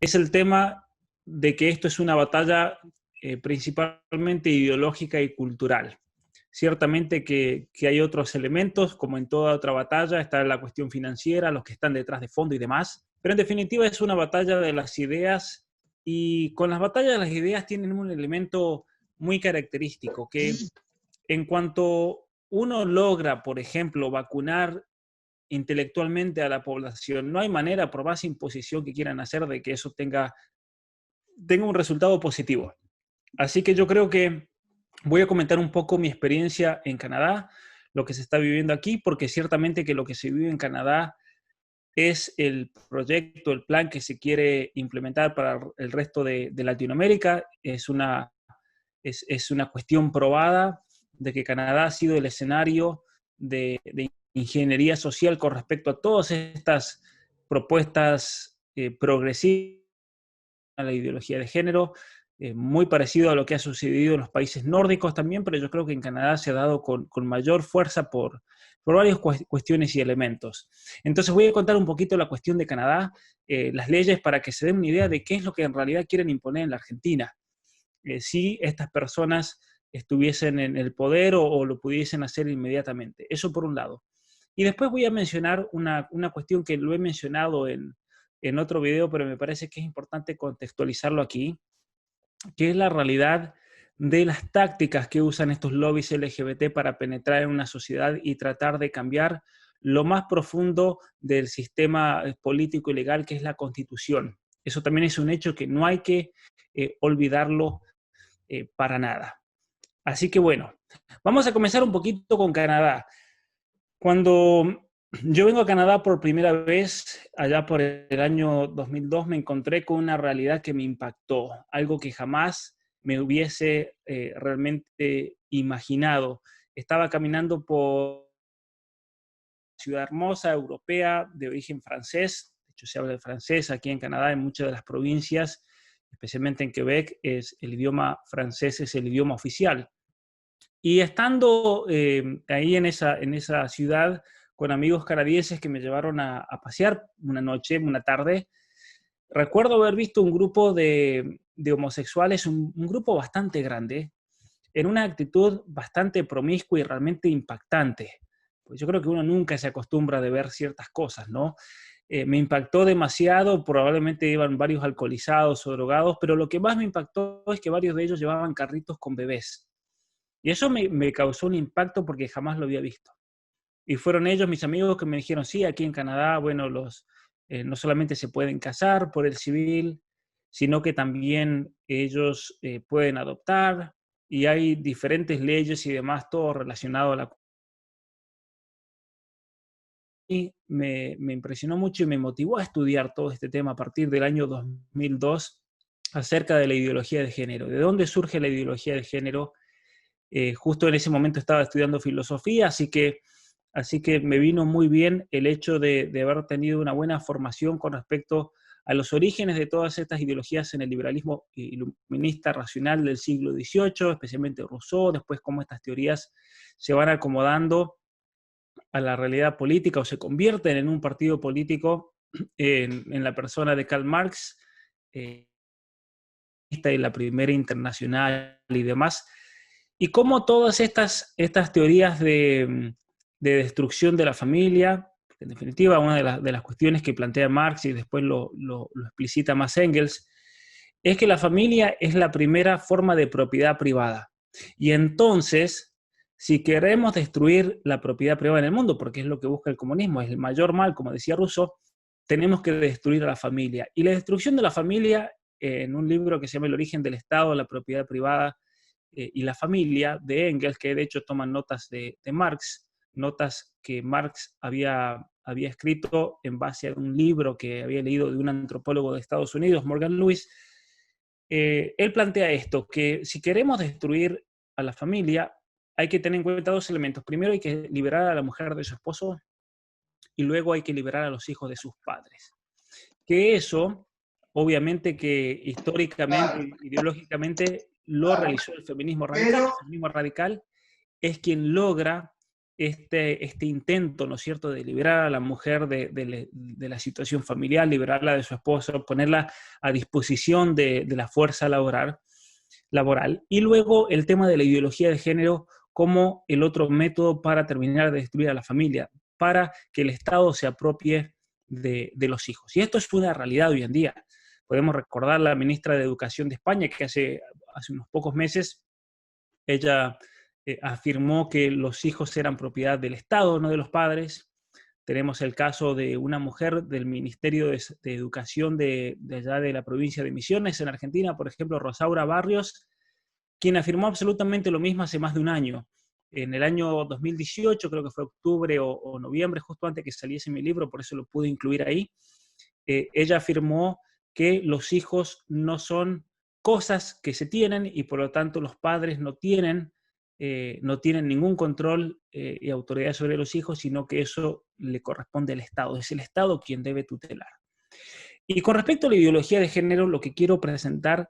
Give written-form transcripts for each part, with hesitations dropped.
es el tema de que esto es una batalla principalmente ideológica y cultural. Ciertamente que hay otros elementos, como en toda otra batalla, está la cuestión financiera, los que están detrás de fondo y demás, pero en definitiva es una batalla de las ideas, y con las batallas de las ideas tienen un elemento muy característico, que en cuanto uno logra, por ejemplo, vacunar intelectualmente a la población, no hay manera, por más imposición que quieran hacer, de que eso tenga un resultado positivo. Así que yo creo que voy a comentar un poco mi experiencia en Canadá, lo que se está viviendo aquí, porque ciertamente que lo que se vive en Canadá es el proyecto, el plan que se quiere implementar para el resto de Latinoamérica. Es una cuestión probada de que Canadá ha sido el escenario de ingeniería social con respecto a todas estas propuestas progresivas a la ideología de género, muy parecido a lo que ha sucedido en los países nórdicos también, pero yo creo que en Canadá se ha dado con mayor fuerza por varias cuestiones y elementos. Entonces voy a contar un poquito la cuestión de Canadá, las leyes, para que se den una idea de qué es lo que en realidad quieren imponer en la Argentina. Si estas personas estuviesen en el poder o lo pudiesen hacer inmediatamente. Eso por un lado. Y después voy a mencionar una cuestión que lo he mencionado en otro video, pero me parece que es importante contextualizarlo aquí, que es la realidad de las tácticas que usan estos lobbies LGBT para penetrar en una sociedad y tratar de cambiar lo más profundo del sistema político y legal, que es la Constitución. Eso también es un hecho que no hay que olvidarlo para nada. Así que bueno, vamos a comenzar un poquito con Canadá. Cuando yo vengo a Canadá por primera vez, allá por el año 2002, me encontré con una realidad que me impactó, algo que jamás me hubiese realmente imaginado. Estaba caminando por una ciudad hermosa, europea, de origen francés. De hecho, se habla de francés aquí en Canadá, en muchas de las provincias, especialmente en Quebec, el idioma francés es el idioma oficial. Y estando ahí en esa ciudad con amigos canadienses que me llevaron a pasear una noche, una tarde, recuerdo haber visto un grupo de homosexuales, un grupo bastante grande, en una actitud bastante promiscua y realmente impactante. Pues yo creo que uno nunca se acostumbra de ver ciertas cosas, ¿no? Me impactó demasiado, probablemente iban varios alcoholizados o drogados, pero lo que más me impactó es que varios de ellos llevaban carritos con bebés. Y eso me causó un impacto porque jamás lo había visto. Y fueron ellos, mis amigos, que me dijeron, sí, aquí en Canadá, bueno, no solamente se pueden casar por el civil, sino que también ellos pueden adoptar, y hay diferentes leyes y demás, todo relacionado a la... Y me impresionó mucho y me motivó a estudiar todo este tema a partir del año 2002 acerca de la ideología de género. ¿De dónde surge la ideología de género? Justo en ese momento estaba estudiando filosofía, así que me vino muy bien el hecho de haber tenido una buena formación con respecto a los orígenes de todas estas ideologías en el liberalismo iluminista racional del siglo XVIII, especialmente Rousseau, después cómo estas teorías se van acomodando a la realidad política o se convierten en un partido político en la persona de Karl Marx, y la primera internacional y demás, y cómo todas estas teorías de destrucción de la familia, en definitiva, una de las cuestiones que plantea Marx y después lo explicita más Engels, es que la familia es la primera forma de propiedad privada. Y entonces, si queremos destruir la propiedad privada en el mundo, porque es lo que busca el comunismo, es el mayor mal, como decía Rousseau, tenemos que destruir a la familia. Y la destrucción de la familia, en un libro que se llama El origen del Estado, la propiedad privada y la familia, de Engels, que de hecho toman notas de Marx, notas que Marx había escrito en base a un libro que había leído de un antropólogo de Estados Unidos, Morgan Lewis. Él plantea esto, que si queremos destruir a la familia, hay que tener en cuenta dos elementos. Primero, hay que liberar a la mujer de su esposo, y luego hay que liberar a los hijos de sus padres. Que eso, obviamente que históricamente, ideológicamente, lo realizó el feminismo radical. El feminismo radical es quien logra este intento, ¿no es cierto?, de liberar a la mujer de la situación familiar, liberarla de su esposo, ponerla a disposición de la fuerza laboral. Y luego el tema de la ideología de género como el otro método para terminar de destruir a la familia, para que el Estado se apropie de los hijos. Y esto es una realidad hoy en día. Podemos recordar la ministra de Educación de España, que hace unos pocos meses, ella afirmó que los hijos eran propiedad del Estado, no de los padres. Tenemos el caso de una mujer del Ministerio de Educación de allá de la provincia de Misiones, en Argentina, por ejemplo, Rosaura Barrios, quien afirmó absolutamente lo mismo hace más de un año. En el año 2018, creo que fue octubre o noviembre, justo antes que saliese mi libro, por eso lo pude incluir ahí, ella afirmó que los hijos no son cosas que se tienen y por lo tanto los padres no tienen ningún control y autoridad sobre los hijos, sino que eso le corresponde al Estado. Es el Estado quien debe tutelar. Y con respecto a la ideología de género, lo que quiero presentar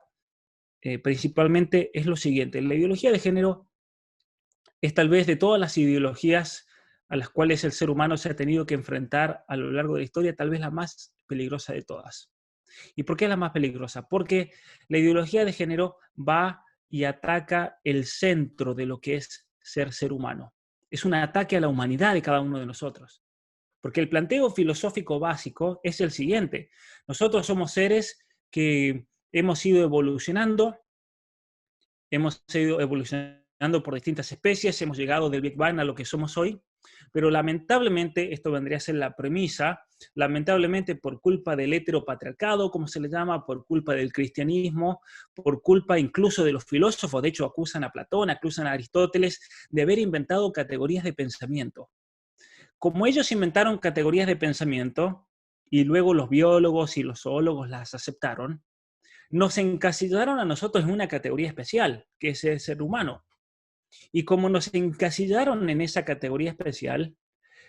principalmente es lo siguiente. La ideología de género es tal vez de todas las ideologías a las cuales el ser humano se ha tenido que enfrentar a lo largo de la historia, tal vez la más peligrosa de todas. ¿Y por qué es la más peligrosa? Porque la ideología de género va y ataca el centro de lo que es ser humano. Es un ataque a la humanidad de cada uno de nosotros. Porque el planteo filosófico básico es el siguiente. Nosotros somos seres que hemos ido evolucionando por distintas especies, hemos llegado del Big Bang a lo que somos hoy, pero lamentablemente, esto vendría a ser la premisa, lamentablemente por culpa del heteropatriarcado, como se le llama, por culpa del cristianismo, por culpa incluso de los filósofos, de hecho acusan a Platón, acusan a Aristóteles de haber inventado categorías de pensamiento. Como ellos inventaron categorías de pensamiento, y luego los biólogos y los zoólogos las aceptaron, nos encasillaron a nosotros en una categoría especial, que es el ser humano. Y como nos encasillaron en esa categoría especial,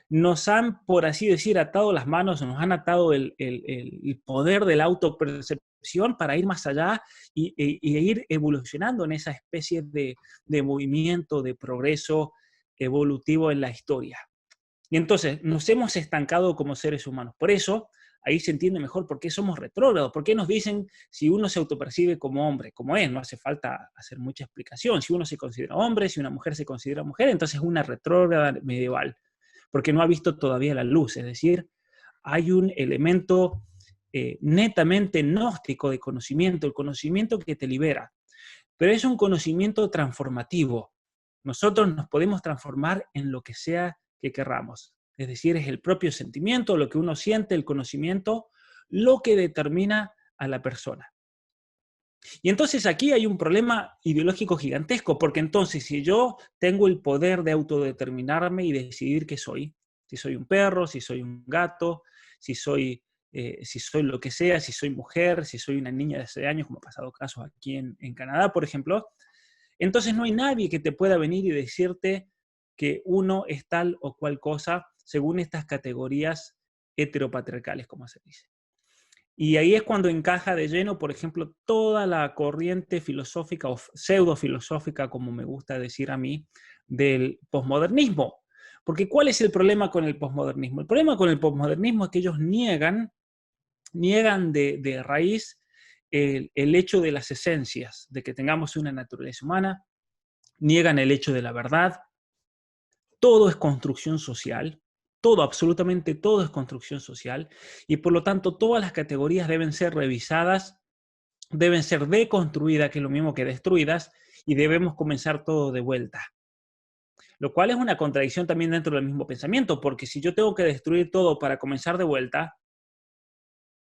nos han, por así decir, atado las manos, nos han atado el poder de la autopercepción para ir más allá y ir evolucionando en esa especie de movimiento, de progreso evolutivo en la historia. Y entonces nos hemos estancado como seres humanos. Por eso, ahí se entiende mejor por qué somos retrógrados, por qué nos dicen si uno se autopercibe como hombre, como es, no hace falta hacer mucha explicación. Si uno se considera hombre, si una mujer se considera mujer, entonces es una retrógrada medieval, porque no ha visto todavía la luz. Es decir, hay un elemento netamente gnóstico de conocimiento, el conocimiento que te libera, pero es un conocimiento transformativo. Nosotros nos podemos transformar en lo que sea que querramos. Es decir, es el propio sentimiento, lo que uno siente, el conocimiento, lo que determina a la persona. Y entonces aquí hay un problema ideológico gigantesco, porque entonces si yo tengo el poder de autodeterminarme y decidir qué soy, si soy un perro, si soy un gato, si soy lo que sea, si soy mujer, si soy una niña de 6 años, como ha pasado casos aquí en Canadá, por ejemplo, entonces no hay nadie que te pueda venir y decirte que uno es tal o cual cosa según estas categorías heteropatriarcales, como se dice. Y ahí es cuando encaja de lleno, por ejemplo, toda la corriente filosófica o pseudo-filosófica, como me gusta decir a mí, del posmodernismo. Porque ¿cuál es el problema con el posmodernismo? El problema con el posmodernismo es que ellos niegan de raíz el hecho de las esencias, de que tengamos una naturaleza humana, niegan el hecho de la verdad. Todo es construcción social, todo, absolutamente todo es construcción social, y por lo tanto todas las categorías deben ser revisadas, deben ser deconstruidas, que es lo mismo que destruidas, y debemos comenzar todo de vuelta. Lo cual es una contradicción también dentro del mismo pensamiento, porque si yo tengo que destruir todo para comenzar de vuelta,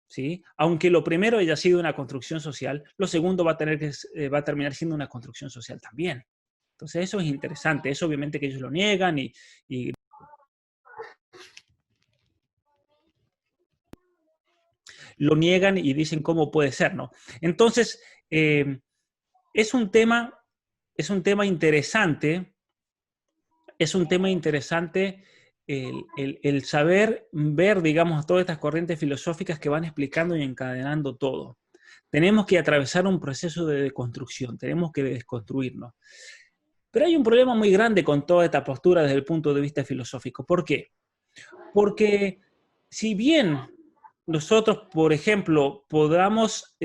¿sí? Aunque lo primero haya sido una construcción social, lo segundo va a terminar siendo una construcción social también. Entonces eso es interesante, eso obviamente que ellos lo niegan y lo niegan y dicen cómo puede ser, ¿no? Entonces, es un tema interesante, el saber ver, digamos, todas estas corrientes filosóficas que van explicando y encadenando todo. Tenemos que atravesar un proceso de deconstrucción, tenemos que desconstruirnos. Pero hay un problema muy grande con toda esta postura desde el punto de vista filosófico. ¿Por qué? Porque si bien nosotros, por ejemplo, podamos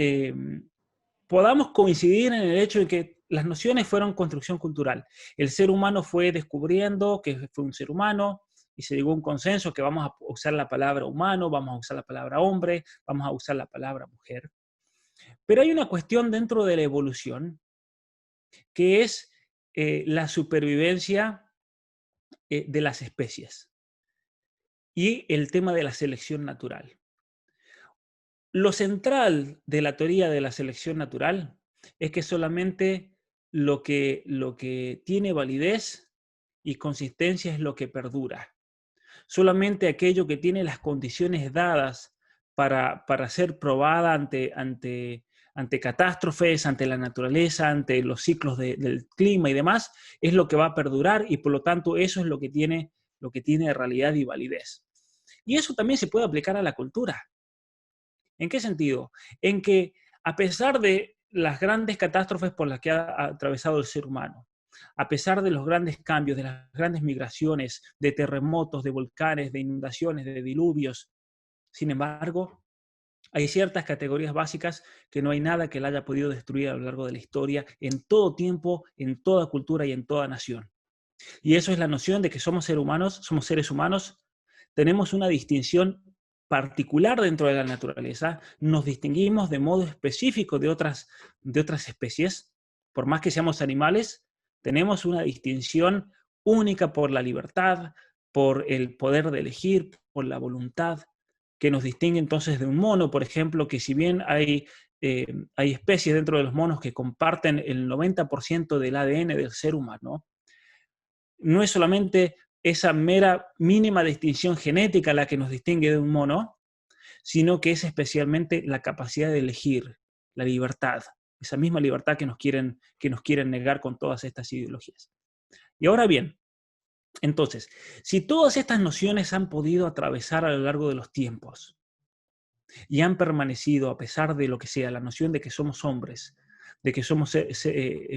coincidir en el hecho de que las nociones fueron construcción cultural. El ser humano fue descubriendo que fue un ser humano y se llegó a un consenso que vamos a usar la palabra humano, vamos a usar la palabra hombre, vamos a usar la palabra mujer. Pero hay una cuestión dentro de la evolución que es la supervivencia de las especies y el tema de la selección natural. Lo central de la teoría de la selección natural es que solamente lo que tiene validez y consistencia es lo que perdura. Solamente aquello que tiene las condiciones dadas para ser probada ante catástrofes, ante la naturaleza, ante los ciclos del clima y demás, es lo que va a perdurar y por lo tanto eso es lo que tiene realidad y validez. Y eso también se puede aplicar a la cultura. ¿En qué sentido? En que a pesar de las grandes catástrofes por las que ha atravesado el ser humano, a pesar de los grandes cambios, de las grandes migraciones, de terremotos, de volcanes, de inundaciones, de diluvios, sin embargo, hay ciertas categorías básicas que no hay nada que la haya podido destruir a lo largo de la historia, en todo tiempo, en toda cultura y en toda nación. Y eso es la noción de que somos seres humanos, tenemos una distinción particular dentro de la naturaleza, nos distinguimos de modo específico de otras especies, por más que seamos animales, tenemos una distinción única por la libertad, por el poder de elegir, por la voluntad, que nos distingue entonces de un mono, por ejemplo, que si bien hay especies dentro de los monos que comparten el 90% del ADN del ser humano, no es solamente esa mera mínima distinción genética la que nos distingue de un mono, sino que es especialmente la capacidad de elegir, la libertad, esa misma libertad que nos quieren negar con todas estas ideologías. Y ahora bien, entonces, si todas estas nociones han podido atravesar a lo largo de los tiempos y han permanecido a pesar de lo que sea, la noción de que somos hombres, de que somos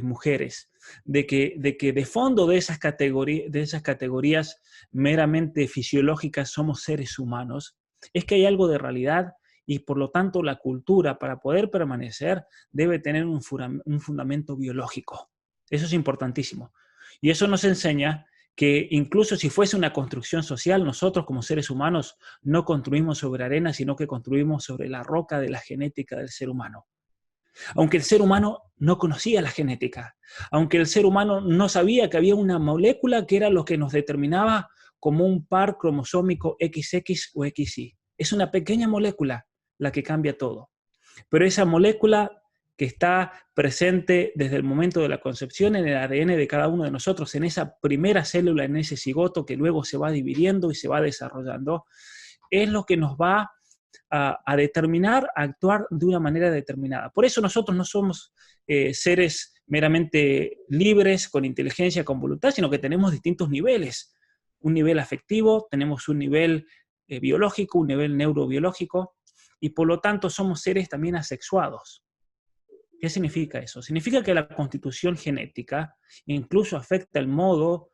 mujeres, de que de fondo de esas categorías meramente fisiológicas somos seres humanos, es que hay algo de realidad y por lo tanto la cultura para poder permanecer debe tener un fundamento biológico. Eso es importantísimo. Y eso nos enseña que incluso si fuese una construcción social, nosotros como seres humanos no construimos sobre arena, sino que construimos sobre la roca de la genética del ser humano. Aunque el ser humano no conocía la genética, aunque el ser humano no sabía que había una molécula que era lo que nos determinaba como un par cromosómico XX o XY. Es una pequeña molécula la que cambia todo. Pero esa molécula que está presente desde el momento de la concepción en el ADN de cada uno de nosotros, en esa primera célula, en ese cigoto que luego se va dividiendo y se va desarrollando, es lo que nos va a determinar, a actuar de una manera determinada. Por eso nosotros no somos seres meramente libres, con inteligencia, con voluntad, sino que tenemos distintos niveles. Un nivel afectivo, tenemos un nivel biológico, un nivel neurobiológico, y por lo tanto somos seres también asexuados. ¿Qué significa eso? Significa que la constitución genética incluso afecta el modo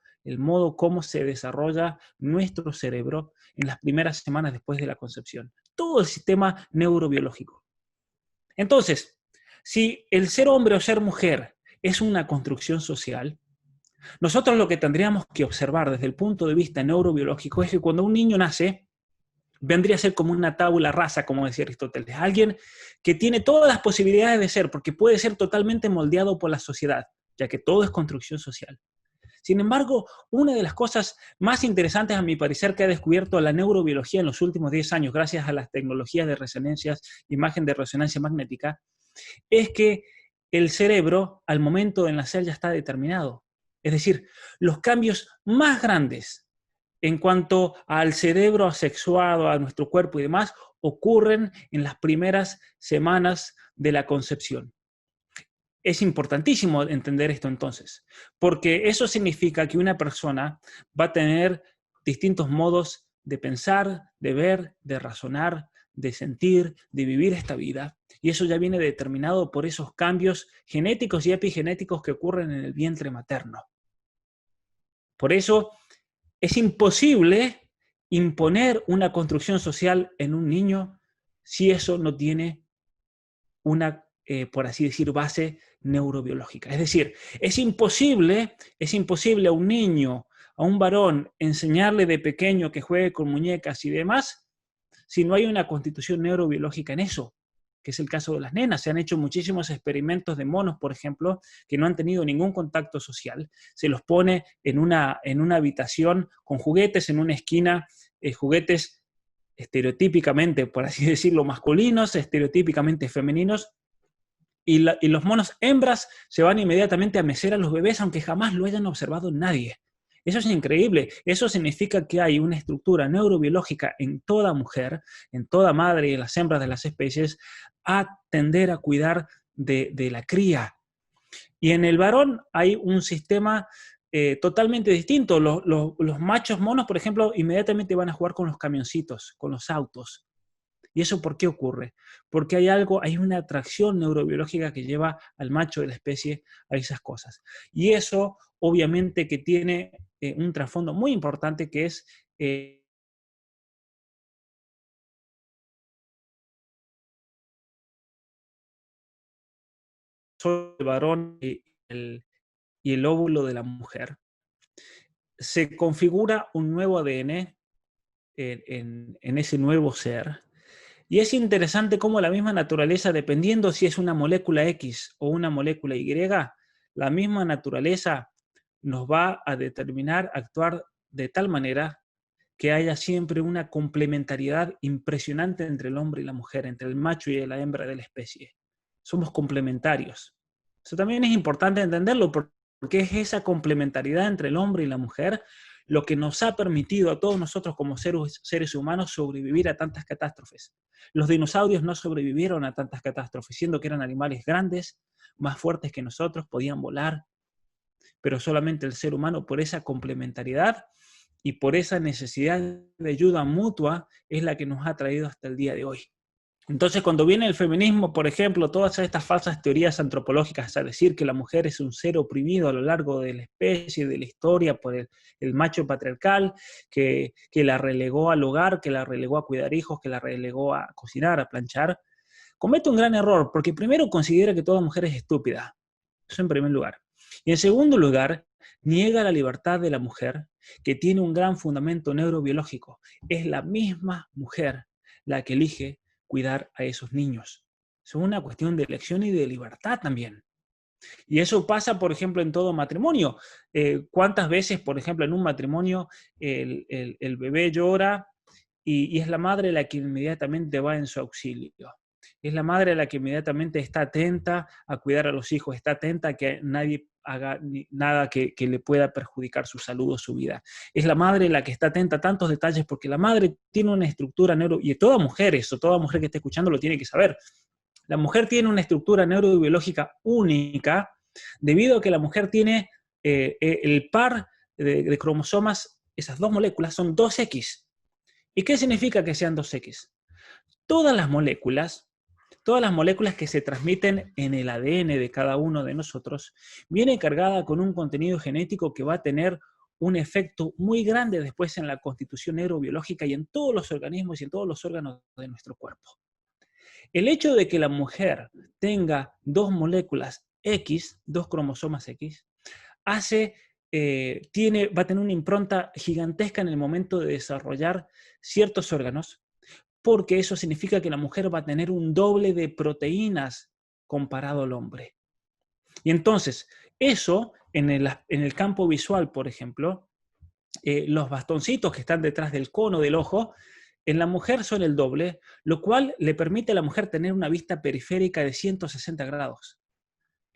cómo se desarrolla nuestro cerebro en las primeras semanas después de la concepción. Todo el sistema neurobiológico. Entonces, si el ser hombre o ser mujer es una construcción social, nosotros lo que tendríamos que observar desde el punto de vista neurobiológico es que cuando un niño nace, vendría a ser como una tabula rasa, como decía Aristóteles, alguien que tiene todas las posibilidades de ser, porque puede ser totalmente moldeado por la sociedad, ya que todo es construcción social. Sin embargo, una de las cosas más interesantes, a mi parecer, que ha descubierto la neurobiología en los últimos 10 años, gracias a las tecnologías de imagen de resonancia magnética, es que el cerebro, al momento de nacer, ya está determinado. Es decir, los cambios más grandes en cuanto al cerebro asexuado, a nuestro cuerpo y demás, ocurren en las primeras semanas de la concepción. Es importantísimo entender esto entonces, porque eso significa que una persona va a tener distintos modos de pensar, de ver, de razonar, de sentir, de vivir esta vida, y eso ya viene determinado por esos cambios genéticos y epigenéticos que ocurren en el vientre materno. Por eso es imposible imponer una construcción social en un niño si eso no tiene una, por así decir, base neurobiológica. Es decir, es imposible a un niño, a un varón, enseñarle de pequeño que juegue con muñecas y demás, si no hay una constitución neurobiológica en eso, que es el caso de las nenas. Se han hecho muchísimos experimentos de monos, por ejemplo, que no han tenido ningún contacto social. Se los pone en una habitación con juguetes, en una esquina, juguetes estereotípicamente, por así decirlo, masculinos, estereotípicamente femeninos, y los monos hembras se van inmediatamente a mecer a los bebés, aunque jamás lo hayan observado nadie. Eso es increíble. Eso significa que hay una estructura neurobiológica en toda mujer, en toda madre y en las hembras de las especies, a tender a cuidar de la cría. Y en el varón hay un sistema totalmente distinto. Los machos monos, por ejemplo, inmediatamente van a jugar con los camioncitos, con los autos. ¿Y eso por qué ocurre? Porque hay una atracción neurobiológica que lleva al macho de la especie a esas cosas. Y eso, obviamente, que tiene un trasfondo muy importante, que es el varón y el óvulo de la mujer. Se configura un nuevo ADN en ese nuevo ser. Y es interesante cómo la misma naturaleza, dependiendo si es una molécula X o una molécula Y, la misma naturaleza nos va a determinar actuar de tal manera que haya siempre una complementariedad impresionante entre el hombre y la mujer, entre el macho y la hembra de la especie. Somos complementarios. Eso también es importante entenderlo, porque es esa complementariedad entre el hombre y la mujer lo que nos ha permitido a todos nosotros como seres humanos sobrevivir a tantas catástrofes. Los dinosaurios no sobrevivieron a tantas catástrofes, siendo que eran animales grandes, más fuertes que nosotros, podían volar, pero solamente el ser humano, por esa complementariedad y por esa necesidad de ayuda mutua, es la que nos ha traído hasta el día de hoy. Entonces, cuando viene el feminismo, por ejemplo, todas estas falsas teorías antropológicas a decir que la mujer es un ser oprimido a lo largo de la especie, de la historia, por el macho patriarcal, que la relegó al hogar, que la relegó a cuidar hijos, que la relegó a cocinar, a planchar, comete un gran error, porque primero considera que toda mujer es estúpida. Eso en primer lugar. Y en segundo lugar, niega la libertad de la mujer, que tiene un gran fundamento neurobiológico. Es la misma mujer la que elige cuidar a esos niños. Es una cuestión de elección y de libertad también. Y eso pasa, por ejemplo, en todo matrimonio. ¿Cuántas veces, por ejemplo, en un matrimonio el bebé llora y es la madre la que inmediatamente va en su auxilio? Es la madre la que inmediatamente está atenta a cuidar a los hijos, está atenta a que nadie haga nada que le pueda perjudicar su salud o su vida. Es la madre la que está atenta a tantos detalles porque la madre tiene una estructura y toda mujer, eso, toda mujer que esté escuchando lo tiene que saber. La mujer tiene una estructura neurobiológica única debido a que la mujer tiene el par de cromosomas, esas dos moléculas son 2X. ¿Y qué significa que sean 2X? Todas las moléculas que se transmiten en el ADN de cada uno de nosotros, viene cargada con un contenido genético que va a tener un efecto muy grande después en la constitución neurobiológica y en todos los organismos y en todos los órganos de nuestro cuerpo. El hecho de que la mujer tenga dos moléculas X, dos cromosomas X, va a tener una impronta gigantesca en el momento de desarrollar ciertos órganos, porque eso significa que la mujer va a tener un doble de proteínas comparado al hombre. Y entonces, eso en el campo visual, por ejemplo, los bastoncitos que están detrás del cono del ojo, en la mujer son el doble, lo cual le permite a la mujer tener una vista periférica de 160 grados.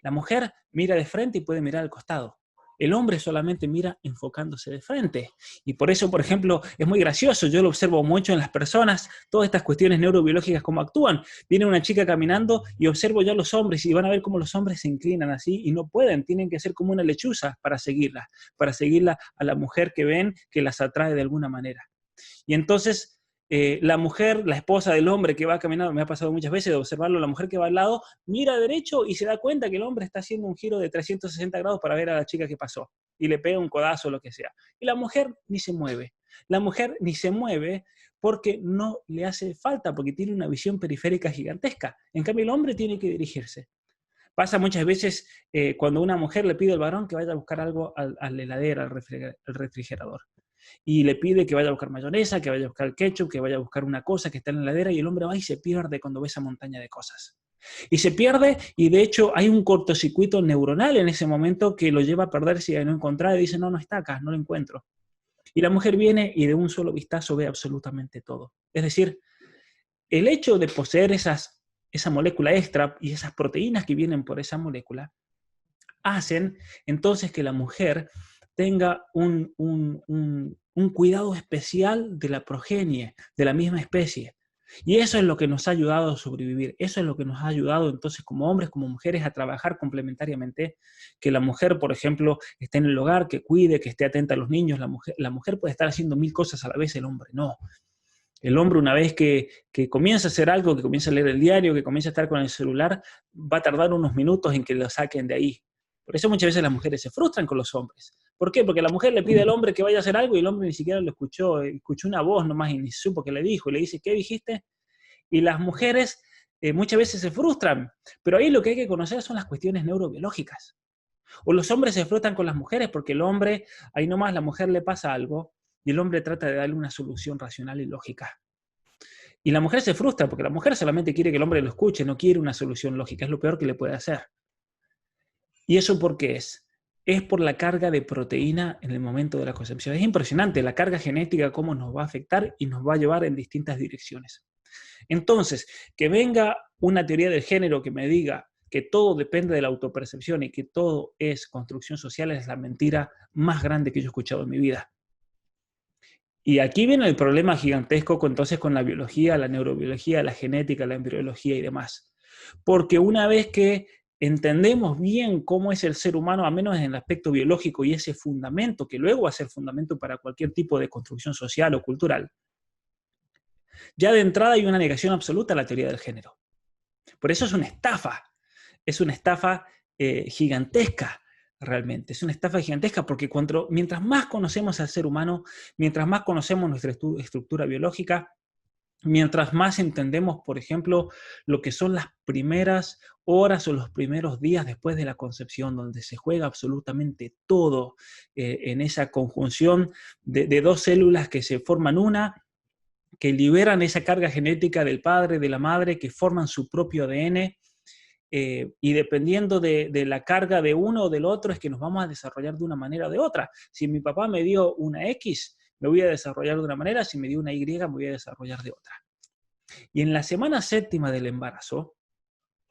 La mujer mira de frente y puede mirar al costado. El hombre solamente mira enfocándose de frente. Y por eso, por ejemplo, es muy gracioso. Yo lo observo mucho en las personas, todas estas cuestiones neurobiológicas, cómo actúan. Viene una chica caminando y observo ya a los hombres y van a ver cómo los hombres se inclinan así y no pueden. Tienen que ser como una lechuza para seguirla a la mujer que ven que las atrae de alguna manera. Y entonces la mujer, la esposa del hombre que va caminando, me ha pasado muchas veces de observarlo, la mujer que va al lado, mira derecho y se da cuenta que el hombre está haciendo un giro de 360 grados para ver a la chica que pasó. y le pega un codazo o lo que sea. Y la mujer ni se mueve. La mujer ni se mueve porque no le hace falta, porque tiene una visión periférica gigantesca. En cambio, el hombre tiene que dirigirse. Pasa muchas veces cuando una mujer le pide al varón que vaya a buscar algo a la heladera, al refrigerador. Y le pide que vaya a buscar mayonesa, que vaya a buscar ketchup, que vaya a buscar una cosa que está en la heladera, y el hombre va y se pierde cuando ve esa montaña de cosas. Y se pierde, y de hecho hay un cortocircuito neuronal en ese momento que lo lleva a perderse y a no encontrar, y dice, no, no está acá, no lo encuentro. Y la mujer viene y de un solo vistazo ve absolutamente todo. Es decir, el hecho de poseer esa molécula extra y esas proteínas que vienen por esa molécula hacen entonces que la mujer tenga un cuidado especial de la progenie, de la misma especie. Y eso es lo que nos ha ayudado a sobrevivir. Eso es lo que nos ha ayudado entonces como hombres, como mujeres, a trabajar complementariamente. Que la mujer, por ejemplo, esté en el hogar, que cuide, que esté atenta a los niños. La mujer puede estar haciendo 1000 cosas a la vez, el hombre no. El hombre, una vez que comienza a hacer algo, que comienza a leer el diario, que comienza a estar con el celular, va a tardar unos minutos en que lo saquen de ahí. Por eso muchas veces las mujeres se frustran con los hombres. ¿Por qué? Porque la mujer le pide al hombre que vaya a hacer algo y el hombre ni siquiera lo escuchó. Escuchó una voz nomás y ni supo qué le dijo. Y le dice, ¿qué dijiste? Y las mujeres muchas veces se frustran. Pero ahí lo que hay que conocer son las cuestiones neurobiológicas. O los hombres se frustran con las mujeres porque el hombre, ahí nomás la mujer le pasa algo y el hombre trata de darle una solución racional y lógica. Y la mujer se frustra porque la mujer solamente quiere que el hombre lo escuche, no quiere una solución lógica. Es lo peor que le puede hacer. ¿Y eso por qué es? Es por la carga de proteína en el momento de la concepción. Es impresionante la carga genética, cómo nos va a afectar y nos va a llevar en distintas direcciones. Entonces, que venga una teoría del género que me diga que todo depende de la autopercepción y que todo es construcción social es la mentira más grande que yo he escuchado en mi vida. Y aquí viene el problema gigantesco entonces con la biología, la neurobiología, la genética, la embriología y demás. Porque una vez que entendemos bien cómo es el ser humano, a menos en el aspecto biológico y ese fundamento, que luego va a ser fundamento para cualquier tipo de construcción social o cultural, ya de entrada hay una negación absoluta a la teoría del género. Por eso es una estafa gigantesca realmente, es una estafa gigantesca porque mientras más conocemos al ser humano, mientras más conocemos nuestra estructura biológica, mientras más entendemos, por ejemplo, lo que son las primeras horas o los primeros días después de la concepción, donde se juega absolutamente todo en esa conjunción de dos células que se forman una, que liberan esa carga genética del padre, de la madre, que forman su propio ADN, y dependiendo de la carga de uno o del otro es que nos vamos a desarrollar de una manera o de otra. Si mi papá me dio una X, me voy a desarrollar de una manera, si me dio una Y, me voy a desarrollar de otra. Y en la semana 7ª del embarazo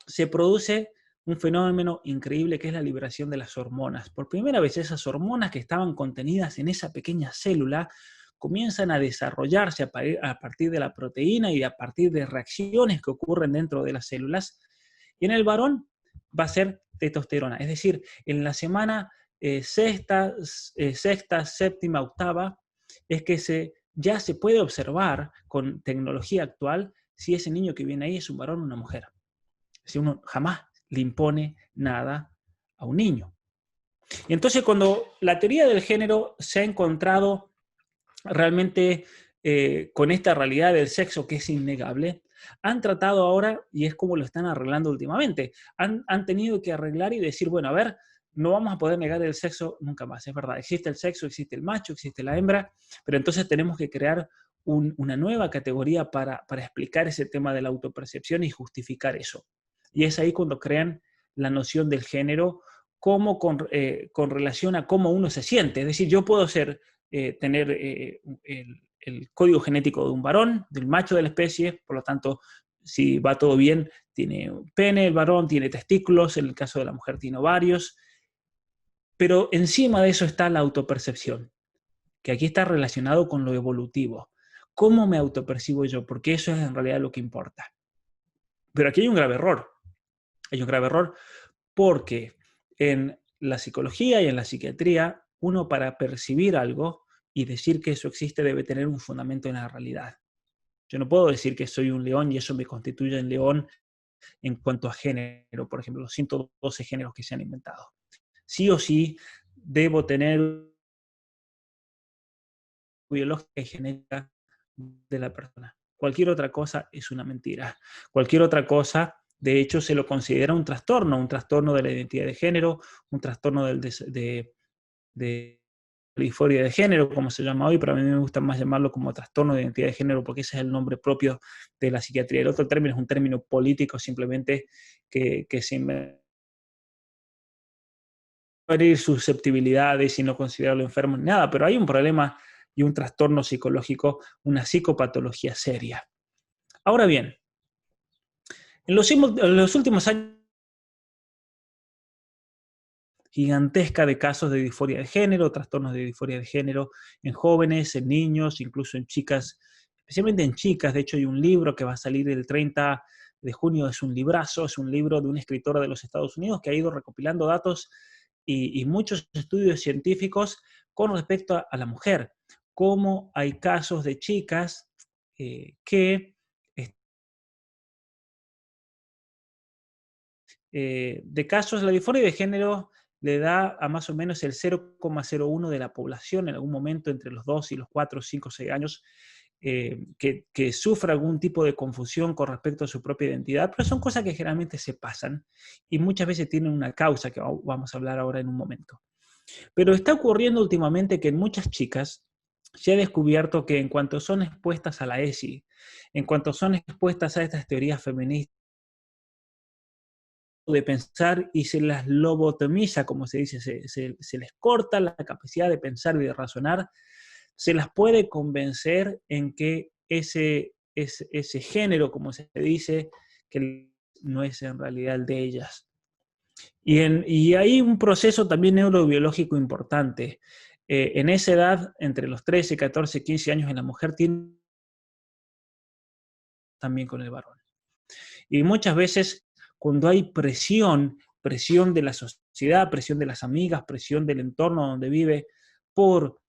se produce un fenómeno increíble que es la liberación de las hormonas. Por primera vez esas hormonas que estaban contenidas en esa pequeña célula comienzan a desarrollarse a partir de la proteína y a partir de reacciones que ocurren dentro de las células. Y en el varón va a ser testosterona. Es decir, en la semana sexta, 7ª, 8ª, es que ya se puede observar con tecnología actual si ese niño que viene ahí es un varón o una mujer. Si uno jamás le impone nada a un niño. Y entonces cuando la teoría del género se ha encontrado realmente con esta realidad del sexo que es innegable, han tratado ahora, y es como lo están arreglando últimamente, han tenido que arreglar y decir, bueno, a ver, no vamos a poder negar el sexo nunca más, es verdad, existe el sexo, existe el macho, existe la hembra, pero entonces tenemos que crear una nueva categoría para explicar ese tema de la autopercepción y justificar eso. Y es ahí cuando crean la noción del género como con relación a cómo uno se siente. Es decir, yo puedo tener el código genético de un varón, del macho de la especie, por lo tanto, si va todo bien, tiene un pene el varón, tiene testículos, en el caso de la mujer tiene ovarios, pero encima de eso está la autopercepción, que aquí está relacionado con lo evolutivo. ¿Cómo me autopercibo yo? Porque eso es en realidad lo que importa. Pero aquí hay un grave error. Hay un grave error porque en la psicología y en la psiquiatría, uno para percibir algo y decir que eso existe debe tener un fundamento en la realidad. Yo no puedo decir que soy un león y eso me constituye en león en cuanto a género, por ejemplo, los 112 géneros que se han inventado. Sí o sí, debo tener biológica y genética de la persona. Cualquier otra cosa es una mentira. Cualquier otra cosa, de hecho, se lo considera un trastorno de la identidad de género, un trastorno de disforia de género, como se llama hoy, pero a mí me gusta más llamarlo como trastorno de identidad de género porque ese es el nombre propio de la psiquiatría. El otro término es un término político simplemente que se herir susceptibilidades y no considerarlo enfermo ni nada, pero hay un problema y un trastorno psicológico, una psicopatología seria. Ahora bien, en los últimos años, gigantesca de casos de disforia de género, trastornos de disforia de género en jóvenes, en niños, incluso en chicas, especialmente en chicas. De hecho, hay un libro que va a salir el 30 de junio, es un librazo, es un libro de una escritora de los Estados Unidos que ha ido recopilando datos y muchos estudios científicos con respecto a la mujer, cómo hay casos de chicas que de casos, la disforia de género le da a más o menos el 0,01 de la población en algún momento entre los 2 y los 4, 5, 6 años que sufra algún tipo de confusión con respecto a su propia identidad, pero son cosas que generalmente se pasan y muchas veces tienen una causa que vamos a hablar ahora en un momento. Pero está ocurriendo últimamente que en muchas chicas se ha descubierto que en cuanto son expuestas a la ESI, en cuanto son expuestas a estas teorías feministas, de pensar y se las lobotomiza, como se dice, se les corta la capacidad de pensar y de razonar, se las puede convencer en que ese género, como se dice, que no es en realidad el de ellas. Y hay un proceso también neurobiológico importante. En esa edad, entre los 13, 14, 15 años en la mujer, tiene también con el varón. Y muchas veces cuando hay presión de la sociedad, presión de las amigas, presión del entorno donde vive, por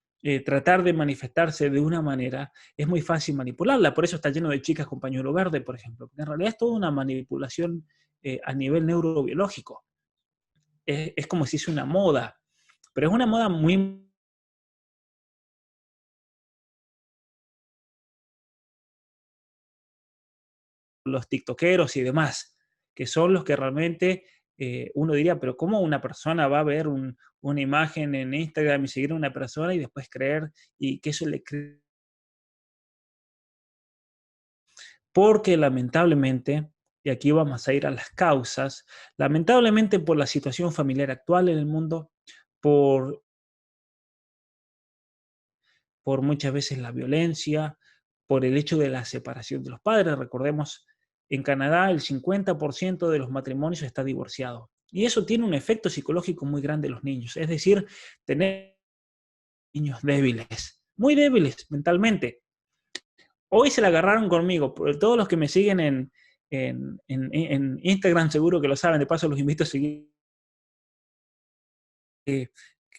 tratar de manifestarse de una manera, es muy fácil manipularla. Por eso está lleno de chicas con pañuelo verde, por ejemplo. Porque en realidad es toda una manipulación a nivel neurobiológico. Es como si es una moda, pero es una moda muy los tiktokeros y demás, que son los que realmente uno diría, pero ¿cómo una persona va a ver una imagen en Instagram y seguir a una persona y después creer y que eso le cree? Porque lamentablemente, y aquí vamos a ir a las causas, lamentablemente por la situación familiar actual en el mundo, por, por muchas veces la violencia, por el hecho de la separación de los padres. Recordemos, en Canadá el 50% de los matrimonios está divorciado. Y eso tiene un efecto psicológico muy grande en los niños. Es decir, tener niños débiles, muy débiles mentalmente. Hoy se la agarraron conmigo. Todos los que me siguen en Instagram seguro que lo saben. De paso los invito a seguir. Eh,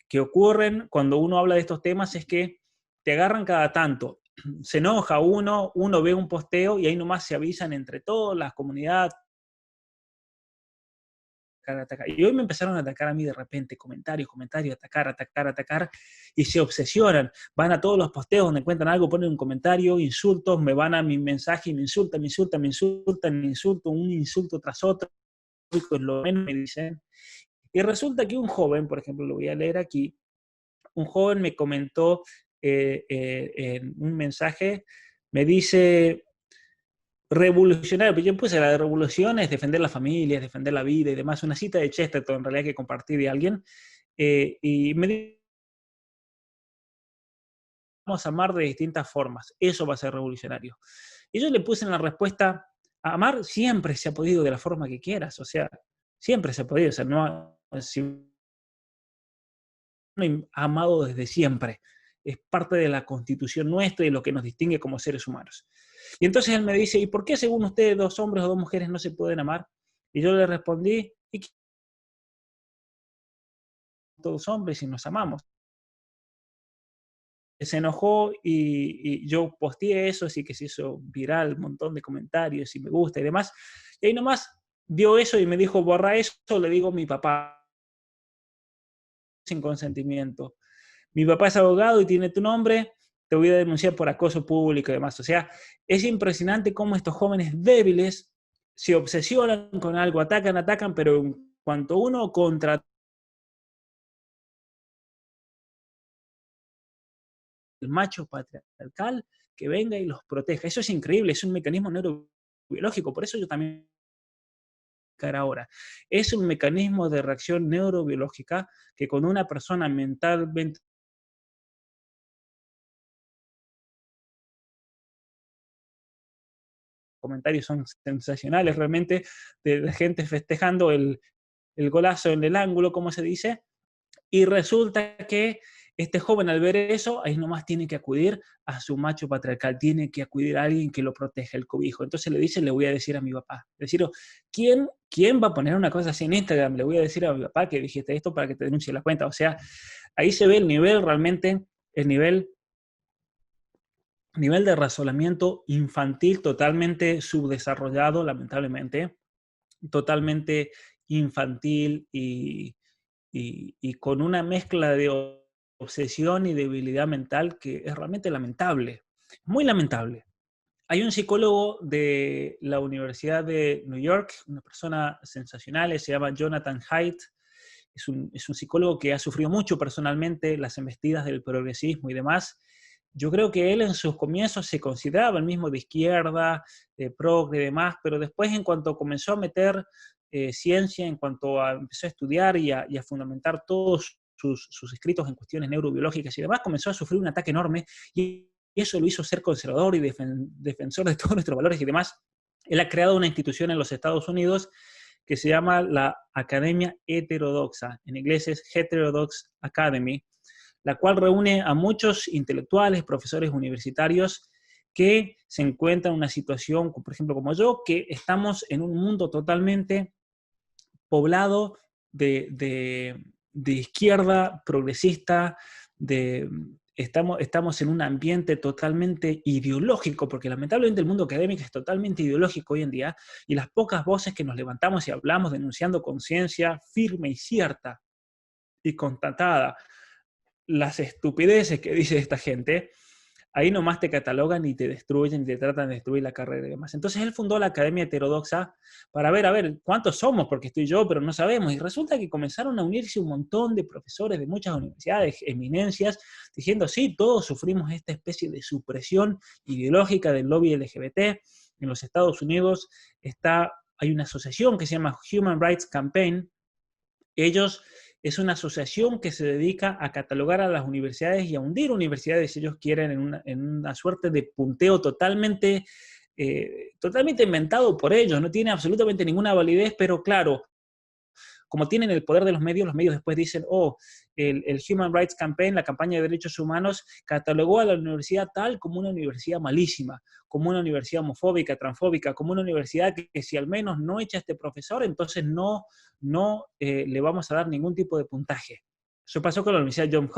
que ocurren cuando uno habla de estos temas es que te agarran cada tanto. Se enoja uno ve un posteo y ahí nomás se avisan entre todas las comunidades. Atacar. Y hoy me empezaron a atacar a mí de repente, comentarios, atacar, y se obsesionan. Van a todos los posteos donde encuentran algo, ponen un comentario, insultos, me van a mi mensaje y me insultan, un insulto tras otro, pues lo menos me dicen. Y resulta que un joven, por ejemplo, lo voy a leer aquí, un joven me comentó en un mensaje, me dice, revolucionario, pero yo puse la de revolución es defender la familia, es defender la vida y demás, una cita de Chesterton en realidad que compartí de alguien, y me dijo, vamos a amar de distintas formas, eso va a ser revolucionario. Y yo le puse en la respuesta, amar siempre se ha podido de la forma que quieras, o sea, siempre se ha podido, o sea, no, si amado desde siempre. Es parte de la constitución nuestra y lo que nos distingue como seres humanos. Y entonces él me dice, ¿y por qué según ustedes dos hombres o dos mujeres no se pueden amar? Y yo le respondí, ¿y qué? Todos hombres y nos amamos. Se enojó y yo posteé eso, así que se hizo viral, un montón de comentarios y me gusta y demás. Y ahí nomás vio eso y me dijo, borra eso, le digo a mi papá. sin consentimiento. Mi papá es abogado y tiene tu nombre, te voy a denunciar por acoso público y demás. O sea, es impresionante cómo estos jóvenes débiles se obsesionan con algo, atacan, pero en cuanto uno contra el macho patriarcal, que venga y los proteja. Eso es increíble, es un mecanismo neurobiológico, por eso yo también ahora. Es un mecanismo de reacción neurobiológica que con una persona mentalmente comentarios son sensacionales realmente, de gente festejando el golazo en el ángulo, como se dice, y resulta que este joven al ver eso, ahí nomás tiene que acudir a su macho patriarcal, tiene que acudir a alguien que lo proteja, el cobijo. Entonces le dice, le voy a decir a mi papá. Decir, ¿quién va a poner una cosa así en Instagram? Le voy a decir a mi papá que dijiste esto para que te denuncie la cuenta. O sea, ahí se ve el nivel realmente, el nivel de razonamiento infantil totalmente subdesarrollado, lamentablemente, totalmente infantil y con una mezcla de obsesión y debilidad mental que es realmente lamentable, muy lamentable. Hay un psicólogo de la Universidad de New York, una persona sensacional, se llama Jonathan Haidt, es un psicólogo que ha sufrido mucho personalmente las embestidas del progresismo y demás. Yo creo que él en sus comienzos se consideraba el mismo de izquierda, de progre y demás, pero después en cuanto comenzó a meter ciencia, en cuanto empezó a estudiar y a fundamentar todos sus escritos en cuestiones neurobiológicas y demás, comenzó a sufrir un ataque enorme y eso lo hizo ser conservador y defensor de todos nuestros valores y demás. Él ha creado una institución en los Estados Unidos que se llama la Academia Heterodoxa, en inglés es Heterodox Academy, la cual reúne a muchos intelectuales, profesores universitarios que se encuentran en una situación, por ejemplo, como yo, que estamos en un mundo totalmente poblado de izquierda progresista, estamos en un ambiente totalmente ideológico, porque lamentablemente el mundo académico es totalmente ideológico hoy en día, y las pocas voces que nos levantamos y hablamos denunciando conciencia firme y cierta y constatada las estupideces que dice esta gente, ahí nomás te catalogan y te destruyen y te tratan de destruir la carrera y demás. Entonces él fundó la Academia Heterodoxa para ver, a ver, cuántos somos, porque estoy yo, pero no sabemos. Y resulta que comenzaron a unirse un montón de profesores de muchas universidades, eminencias, diciendo, sí, todos sufrimos esta especie de supresión ideológica del lobby LGBT. En los Estados Unidos hay una asociación que se llama Human Rights Campaign. Ellos es una asociación que se dedica a catalogar a las universidades y a hundir universidades, si ellos quieren, en una suerte de punteo totalmente inventado por ellos, no tiene absolutamente ninguna validez, pero claro, como tienen el poder de los medios después dicen, el Human Rights Campaign, la campaña de derechos humanos, catalogó a la universidad tal como una universidad malísima, como una universidad homofóbica, transfóbica, como una universidad que si al menos no echa a este profesor, entonces no le vamos a dar ningún tipo de puntaje. Eso pasó con la Universidad Johns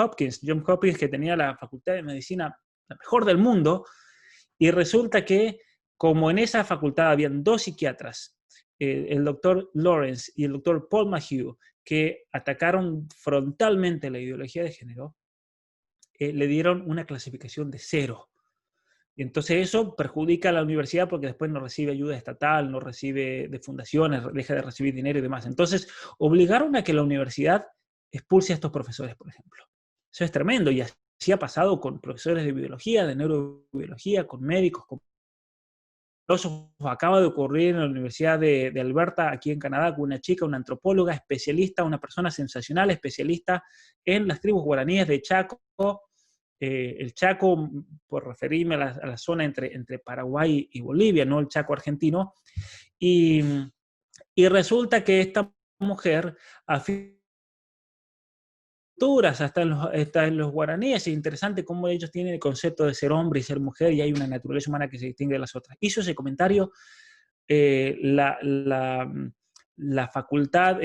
Hopkins que tenía la facultad de medicina la mejor del mundo, y resulta que como en esa facultad habían dos psiquiatras, el doctor Lawrence y el doctor Paul Mayhew, que atacaron frontalmente la ideología de género, le dieron una clasificación de 0. Y entonces eso perjudica a la universidad porque después no recibe ayuda estatal, no recibe de fundaciones, deja de recibir dinero y demás. Entonces obligaron a que la universidad expulse a estos profesores, por ejemplo. Eso es tremendo y así ha pasado con profesores de biología, de neurobiología, con médicos, con acaba de ocurrir en la Universidad de Alberta, aquí en Canadá, con una chica, una antropóloga especialista, una persona sensacional, especialista en las tribus guaraníes de Chaco. El Chaco, por referirme a la zona entre Paraguay y Bolivia, no el Chaco argentino. Y, y resulta que esta mujer afirma hasta en los guaraníes. Es interesante cómo ellos tienen el concepto de ser hombre y ser mujer y hay una naturaleza humana que se distingue de las otras. Hizo ese comentario la facultad,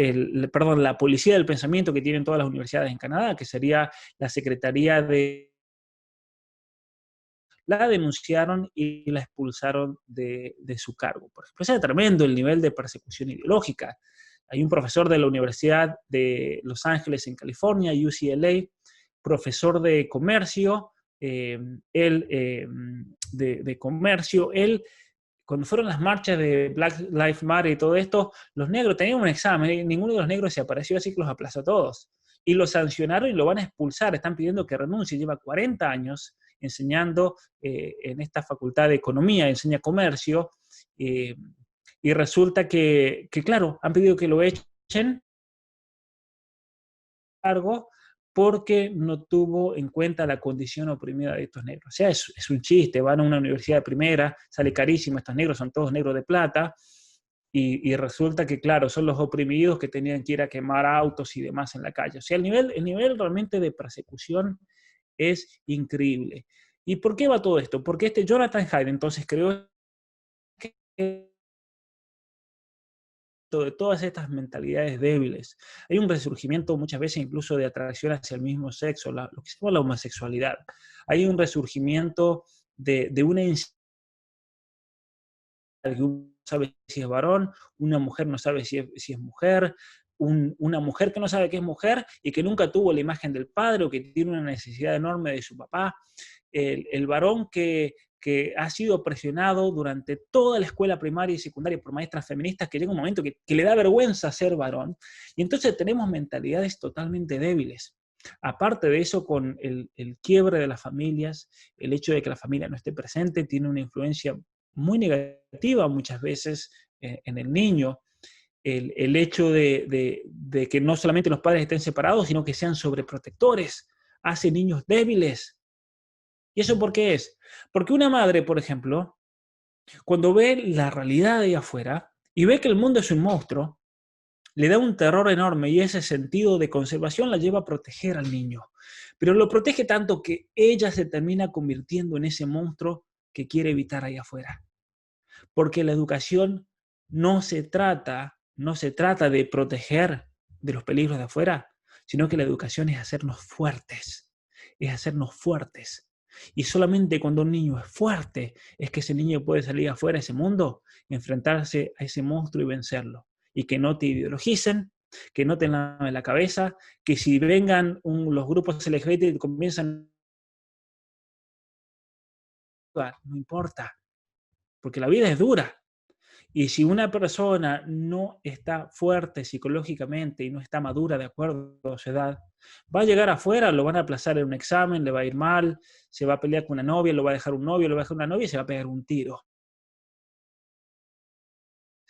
perdón, la policía del pensamiento que tienen todas las universidades en Canadá, que sería la Secretaría la denunciaron y la expulsaron de su cargo. Por ejemplo, es tremendo el nivel de persecución ideológica. Hay un profesor de la Universidad de Los Ángeles en California, UCLA, profesor de comercio, él de comercio, él cuando fueron las marchas de Black Lives Matter y todo esto, los negros tenían un examen y ninguno de los negros se apareció, así que los aplazó a todos. Y lo sancionaron y lo van a expulsar, están pidiendo que renuncie, lleva 40 años enseñando en esta facultad de economía, enseña comercio, eh, y resulta claro, han pedido que lo echen cargo porque no tuvo en cuenta la condición oprimida de estos negros. O sea, es un chiste, van a una universidad de primera, sale carísimo, estos negros son todos negros de plata, y resulta que, claro, son los oprimidos que tenían que ir a quemar autos y demás en la calle. O sea, el nivel realmente de persecución es increíble. ¿Y por qué va todo esto? Porque este Jonathan Haidt entonces creó que de todas estas mentalidades débiles. Hay un resurgimiento muchas veces incluso de atracción hacia el mismo sexo, lo que se llama la homosexualidad. Hay un resurgimiento de una inseguridad que uno no sabe si es varón, una mujer no sabe si es mujer, una mujer que no sabe que es mujer y que nunca tuvo la imagen del padre o que tiene una necesidad enorme de su papá, el varón que ha sido presionado durante toda la escuela primaria y secundaria por maestras feministas, que llega un momento que le da vergüenza ser varón, y entonces tenemos mentalidades totalmente débiles. Aparte de eso, con el quiebre de las familias, el hecho de que la familia no esté presente tiene una influencia muy negativa muchas veces en el niño. El hecho de que no solamente los padres estén separados, sino que sean sobreprotectores, hace niños débiles. ¿Y eso por qué es? Porque una madre, por ejemplo, cuando ve la realidad de ahí afuera y ve que el mundo es un monstruo, le da un terror enorme y ese sentido de conservación la lleva a proteger al niño. Pero lo protege tanto que ella se termina convirtiendo en ese monstruo que quiere evitar ahí afuera. Porque la educación no se trata de proteger de los peligros de afuera, sino que la educación es hacernos fuertes, es hacernos fuertes. Y solamente cuando un niño es fuerte es que ese niño puede salir afuera a ese mundo, enfrentarse a ese monstruo y vencerlo. Y que no te ideologicen, que no te laven la cabeza, que si vengan los grupos LGBT y comienzan a no importa, porque la vida es dura. Y si una persona no está fuerte psicológicamente y no está madura de acuerdo a su edad, va a llegar afuera, lo van a aplazar en un examen, le va a ir mal, se va a pelear con una novia, lo va a dejar un novio, lo va a dejar una novia y se va a pegar un tiro. O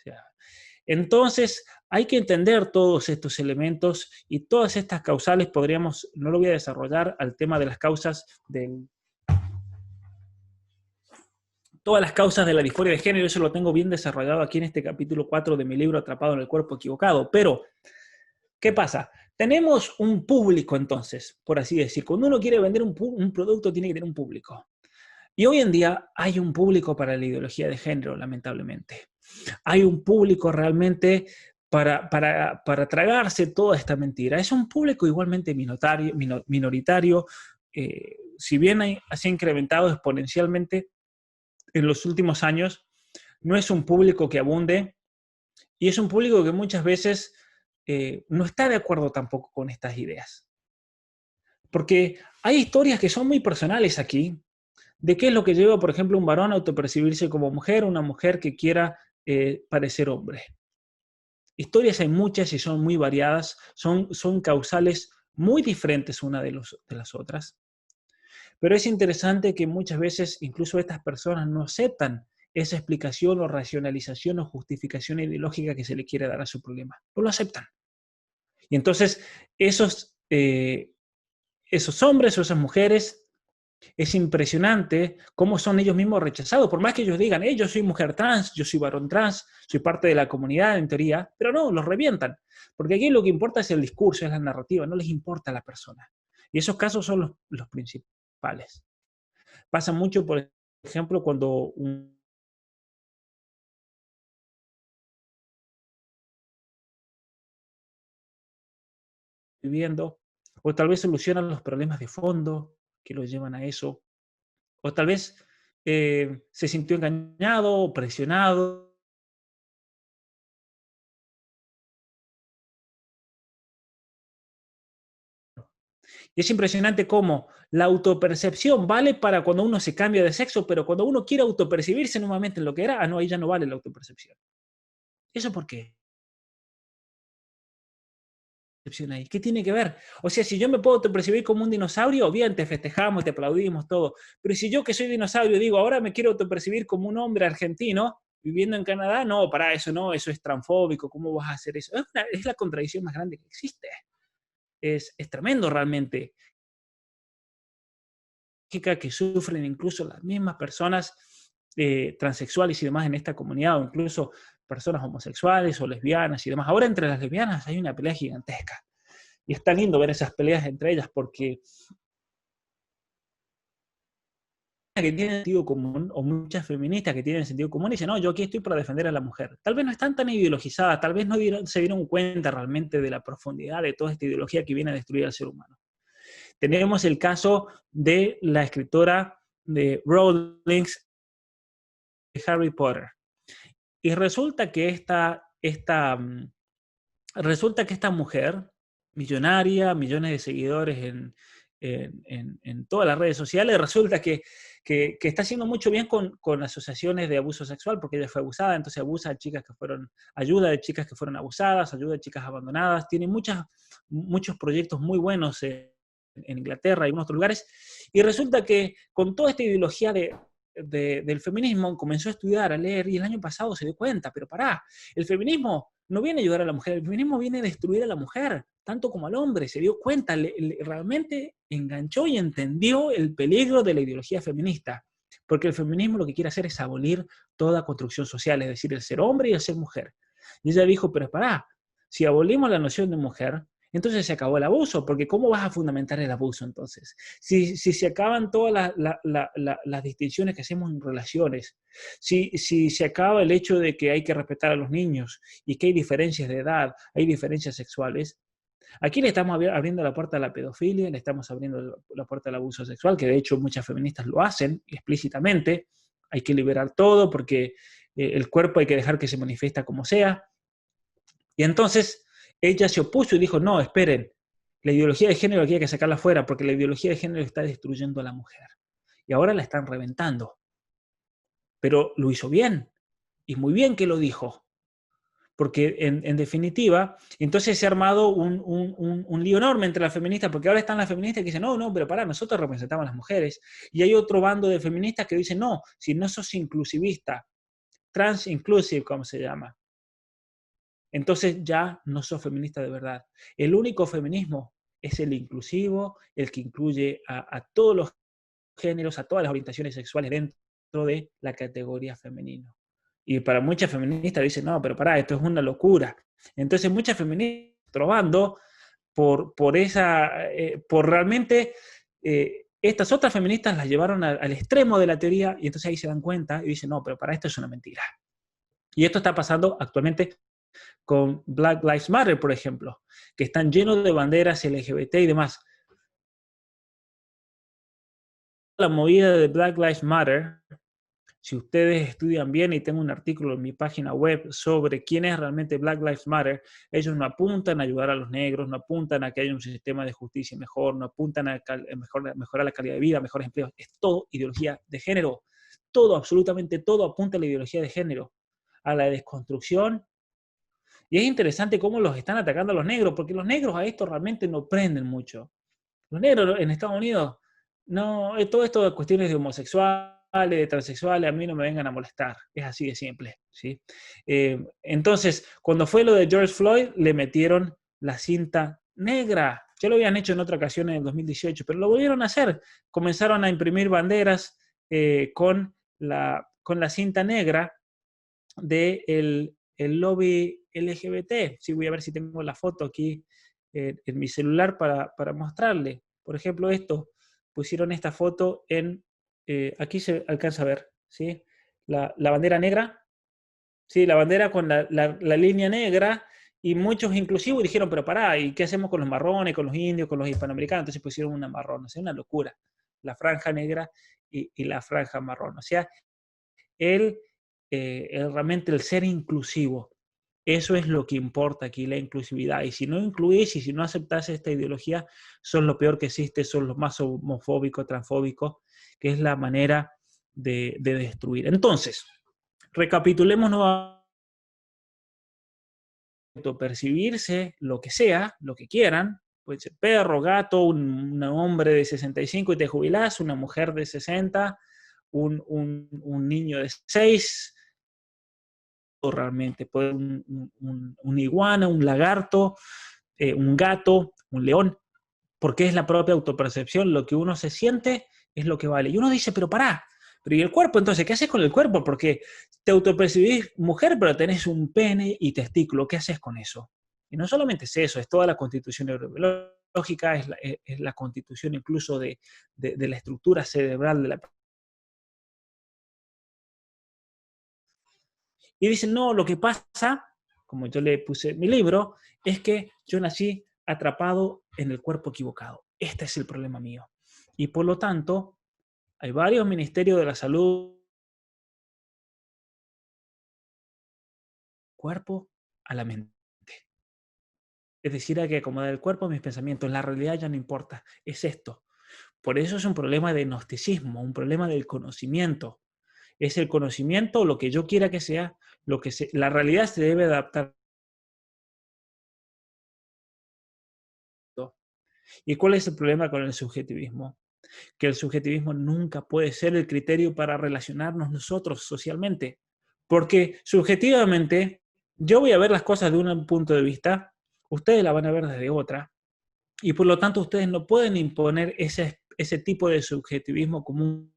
sea, entonces, hay que entender todos estos elementos y todas estas causales podríamos, no lo voy a desarrollar al tema de las causas del todas las causas de la disforia de género, eso lo tengo bien desarrollado aquí en este capítulo 4 de mi libro Atrapado en el cuerpo equivocado, pero ¿qué pasa? Tenemos un público entonces, por así decir. Cuando uno quiere vender un producto tiene que tener un público. Y hoy en día hay un público para la ideología de género, lamentablemente. Hay un público realmente para tragarse toda esta mentira. Es un público igualmente minoritario. Si bien se ha incrementado exponencialmente en los últimos años, no es un público que abunde y es un público que muchas veces no está de acuerdo tampoco con estas ideas. Porque hay historias que son muy personales aquí, de qué es lo que lleva, por ejemplo, un varón a autopercibirse como mujer, una mujer que quiera parecer hombre. Historias hay muchas y son muy variadas, son causales muy diferentes una de las otras. Pero es interesante que muchas veces incluso estas personas no aceptan esa explicación o racionalización o justificación ideológica que se le quiere dar a su problema. No lo aceptan. Y entonces esos hombres o esas mujeres, es impresionante cómo son ellos mismos rechazados, por más que ellos digan, yo soy mujer trans, yo soy varón trans, soy parte de la comunidad en teoría, pero no, los revientan, porque aquí lo que importa es el discurso, es la narrativa, no les importa la persona. Y esos casos son los principales. Pasa mucho, por ejemplo, cuando viviendo, o tal vez solucionan los problemas de fondo que lo llevan a eso, o tal vez se sintió engañado o presionado Y es impresionante cómo la autopercepción vale para cuando uno se cambia de sexo, pero cuando uno quiere autopercibirse nuevamente en lo que era, no, ahí ya no vale la autopercepción. ¿Eso por qué? Ahí. ¿Qué tiene que ver? O sea, si yo me puedo autopercibir como un dinosaurio, bien, te festejamos, te aplaudimos, todo. Pero si yo que soy dinosaurio digo, ahora me quiero autopercibir como un hombre argentino viviendo en Canadá, no, para eso no, eso es transfóbico, ¿cómo vas a hacer eso? Es la contradicción más grande que existe. Es tremendo realmente. Que sufren incluso las mismas personas transexuales y demás en esta comunidad, o incluso personas homosexuales o lesbianas y demás. Ahora entre las lesbianas hay una pelea gigantesca. Y está lindo ver esas peleas entre ellas porque que tienen sentido común, o muchas feministas que tienen sentido común, y dicen, no, yo aquí estoy para defender a la mujer. Tal vez no están tan ideologizadas, tal vez no se dieron cuenta realmente de la profundidad de toda esta ideología que viene a destruir al ser humano. Tenemos el caso de la escritora de Rowling de Harry Potter. Y resulta que esta mujer, millonaria, millones de seguidores en todas las redes sociales, resulta que está haciendo mucho bien con asociaciones de abuso sexual, porque ella fue abusada, entonces abusa a chicas que fueron, ayuda de chicas que fueron abusadas, ayuda de chicas abandonadas, tiene muchos proyectos muy buenos en Inglaterra y en otros lugares, y resulta que con toda esta ideología del feminismo comenzó a estudiar, a leer, y el año pasado se dio cuenta, pero pará, el feminismo no viene a ayudar a la mujer, el feminismo viene a destruir a la mujer, tanto como al hombre, se dio cuenta, realmente enganchó y entendió el peligro de la ideología feminista, porque el feminismo lo que quiere hacer es abolir toda construcción social, es decir, el ser hombre y el ser mujer. Y ella dijo, pero pará, si abolimos la noción de mujer, entonces se acabó el abuso, porque ¿cómo vas a fundamentar el abuso entonces? Si se acaban todas las distinciones que hacemos en relaciones, si se acaba el hecho de que hay que respetar a los niños y que hay diferencias de edad, hay diferencias sexuales, aquí le estamos abriendo la puerta a la pedofilia, le estamos abriendo la puerta al abuso sexual, que de hecho muchas feministas lo hacen explícitamente, hay que liberar todo porque el cuerpo hay que dejar que se manifiesta como sea, y entonces ella se opuso y dijo, no, esperen, la ideología de género aquí hay que sacarla fuera porque la ideología de género está destruyendo a la mujer. Y ahora la están reventando. Pero lo hizo bien, y muy bien que lo dijo, porque en definitiva, entonces se ha armado un lío enorme entre las feministas, porque ahora están las feministas que dicen, no, no, pero pará, nosotros representamos a las mujeres, y hay otro bando de feministas que dicen, no, si no sos inclusivista, trans inclusive, como se llama, entonces ya no sos feminista de verdad. El único feminismo es el inclusivo, el que incluye a todos los géneros, a todas las orientaciones sexuales dentro de la categoría femenino. Y para muchas feministas dicen, no, pero pará, esto es una locura. Entonces muchas feministas probando por realmente, estas otras feministas las llevaron al extremo de la teoría y entonces ahí se dan cuenta y dicen, no, pero para esto es una mentira. Y esto está pasando actualmente con Black Lives Matter, por ejemplo, que están llenos de banderas LGBT y demás. La movida de Black Lives Matter, si ustedes estudian bien, y tengo un artículo en mi página web sobre quién es realmente Black Lives Matter, ellos no apuntan a ayudar a los negros, no apuntan a que haya un sistema de justicia mejor, no apuntan a mejorar la calidad de vida, mejores empleos, es todo ideología de género. Todo, absolutamente todo apunta a la ideología de género, a la desconstrucción. Y es interesante cómo los están atacando a los negros, porque los negros a esto realmente no prenden mucho. Los negros en Estados Unidos, no, todo esto de cuestiones de homosexuales, de transexuales, a mí no me vengan a molestar. Es así de simple, ¿sí? Entonces, cuando fue lo de George Floyd, le metieron la cinta negra. Ya lo habían hecho en otra ocasión en el 2018, pero lo volvieron a hacer. Comenzaron a imprimir banderas con la cinta negra del lobby LGBT. Sí, voy a ver si tengo la foto aquí en mi celular para mostrarle. Por ejemplo, pusieron esta foto aquí se alcanza a ver, ¿sí? La bandera negra, sí, la bandera con la línea negra, y muchos inclusivos dijeron, pero pará, ¿y qué hacemos con los marrones, con los indios, con los hispanoamericanos? Entonces pusieron una marrón, o sea, una locura. La franja negra y la franja marrón. O sea, realmente el ser inclusivo. Eso es lo que importa aquí, la inclusividad. Y si no incluís y si no aceptás esta ideología, son lo peor que existe, son los más homofóbicos, transfóbicos, que es la manera de destruir. Entonces, recapitulemos nuevamente. Percibirse lo que sea, lo que quieran, puede ser perro, gato, un hombre de 65 y te jubilás, una mujer de 60, un niño de 6, o realmente puede un iguana, un lagarto, un gato, un león, porque es la propia autopercepción, lo que uno se siente es lo que vale. Y uno dice, pero pará, pero ¿y el cuerpo entonces? ¿Qué haces con el cuerpo? Porque te autopercibís mujer, pero tenés un pene y testículo, ¿qué haces con eso? Y no solamente es eso, es toda la constitución neurobiológica, es la constitución incluso de la estructura cerebral de la persona. Y dicen, no, lo que pasa, como yo le puse en mi libro, es que yo nací atrapado en el cuerpo equivocado. Este es el problema mío. Y por lo tanto, hay varios ministerios de la salud, cuerpo a la mente. Es decir, hay que acomodar el cuerpo a mis pensamientos. La realidad ya no importa. Es esto. Por eso es un problema de gnosticismo, un problema del conocimiento. Es el conocimiento, lo que yo quiera que sea, la realidad se debe adaptar. ¿Y cuál es el problema con el subjetivismo? Que el subjetivismo nunca puede ser el criterio para relacionarnos nosotros socialmente. Porque subjetivamente yo voy a ver las cosas de un punto de vista, ustedes la van a ver desde otra, y por lo tanto ustedes no pueden imponer ese tipo de subjetivismo común.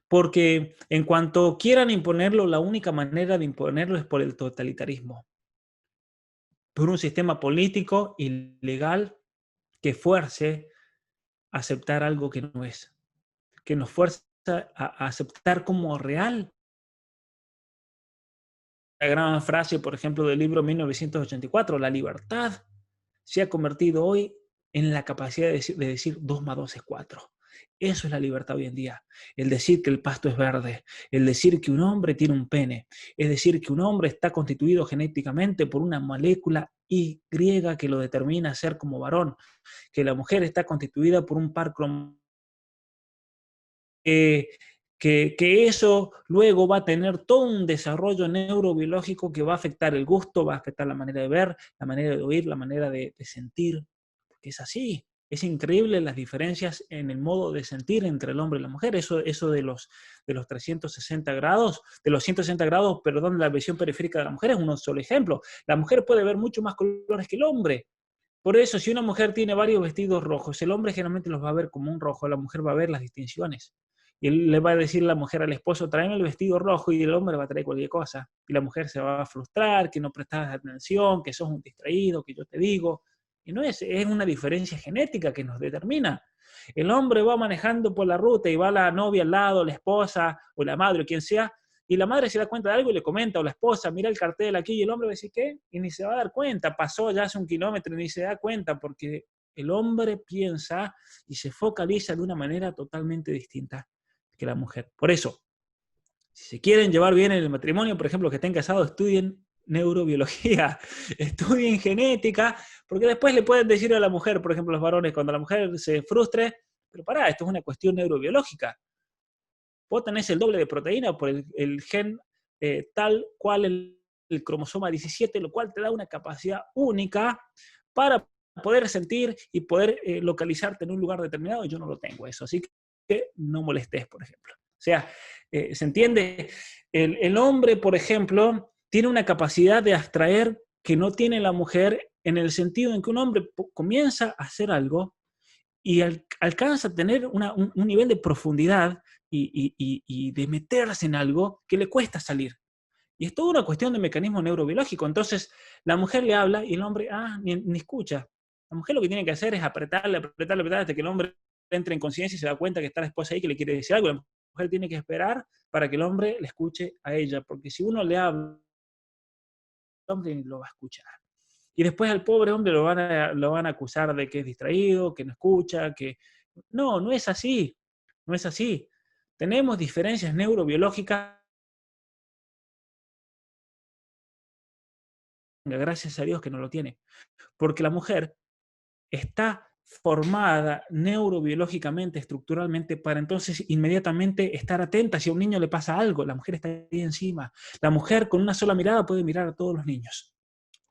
Porque en cuanto quieran imponerlo, la única manera de imponerlo es por el totalitarismo, por un sistema político y legal que fuerce a aceptar algo que no es, que nos fuerza a aceptar como real. La gran frase, por ejemplo, del libro 1984, la libertad se ha convertido hoy en la capacidad de decir 2 más 2 es 4. Eso es la libertad hoy en día. El decir que el pasto es verde, el decir que un hombre tiene un pene, es decir, que un hombre está constituido genéticamente por una molécula Y que lo determina ser como varón, que la mujer está constituida por un par cromosomal, que eso luego va a tener todo un desarrollo neurobiológico que va a afectar el gusto, va a afectar la manera de ver, la manera de oír, la manera de sentir, porque es así. Es increíble las diferencias en el modo de sentir entre el hombre y la mujer. Eso de los 360 grados, de los 160 grados, perdón, la visión periférica de la mujer es un solo ejemplo. La mujer puede ver mucho más colores que el hombre. Por eso, si una mujer tiene varios vestidos rojos, el hombre generalmente los va a ver como un rojo, la mujer va a ver las distinciones. Y él le va a decir la mujer al esposo, tráeme el vestido rojo, y el hombre va a traer cualquier cosa. Y la mujer se va a frustrar, que no prestas atención, que sos un distraído, que yo te digo. Y no es una diferencia genética que nos determina. El hombre va manejando por la ruta y va la novia al lado, la esposa o la madre o quien sea, y la madre se da cuenta de algo y le comenta, o la esposa, mira el cartel aquí, y el hombre va a decir, ¿qué? Y ni se va a dar cuenta, pasó ya hace 1 kilómetro y ni se da cuenta, porque el hombre piensa y se focaliza de una manera totalmente distinta que la mujer. Por eso, si se quieren llevar bien en el matrimonio, por ejemplo, que estén casados, estudien neurobiología, estudien genética, porque después le pueden decir a la mujer, por ejemplo, los varones, cuando la mujer se frustre, pero pará, esto es una cuestión neurobiológica. Vos tenés el doble de proteína por el gen tal cual el cromosoma 17, lo cual te da una capacidad única para poder sentir y poder localizarte en un lugar determinado, y yo no lo tengo eso, así que no molestes, por ejemplo. O sea, ¿se entiende? El hombre, por ejemplo, tiene una capacidad de abstraer que no tiene la mujer, en el sentido en que un hombre comienza a hacer algo y alcanza a tener un nivel de profundidad y de meterse en algo que le cuesta salir. Y es toda una cuestión de mecanismo neurobiológico. Entonces, la mujer le habla y el hombre, ni escucha. La mujer lo que tiene que hacer es apretarle hasta que el hombre entre en conciencia y se da cuenta que está la esposa ahí que le quiere decir algo. La mujer tiene que esperar para que el hombre le escuche a ella, porque si uno le habla, el hombre ni lo va a escuchar. Y después al pobre hombre lo van a acusar de que es distraído, que no escucha, que... No, no es así. No es así. Tenemos diferencias neurobiológicas, gracias a Dios que no lo tiene, porque la mujer está formada neurobiológicamente, estructuralmente, para entonces inmediatamente estar atenta si a un niño le pasa algo. La mujer está ahí encima. La mujer con una sola mirada puede mirar a todos los niños.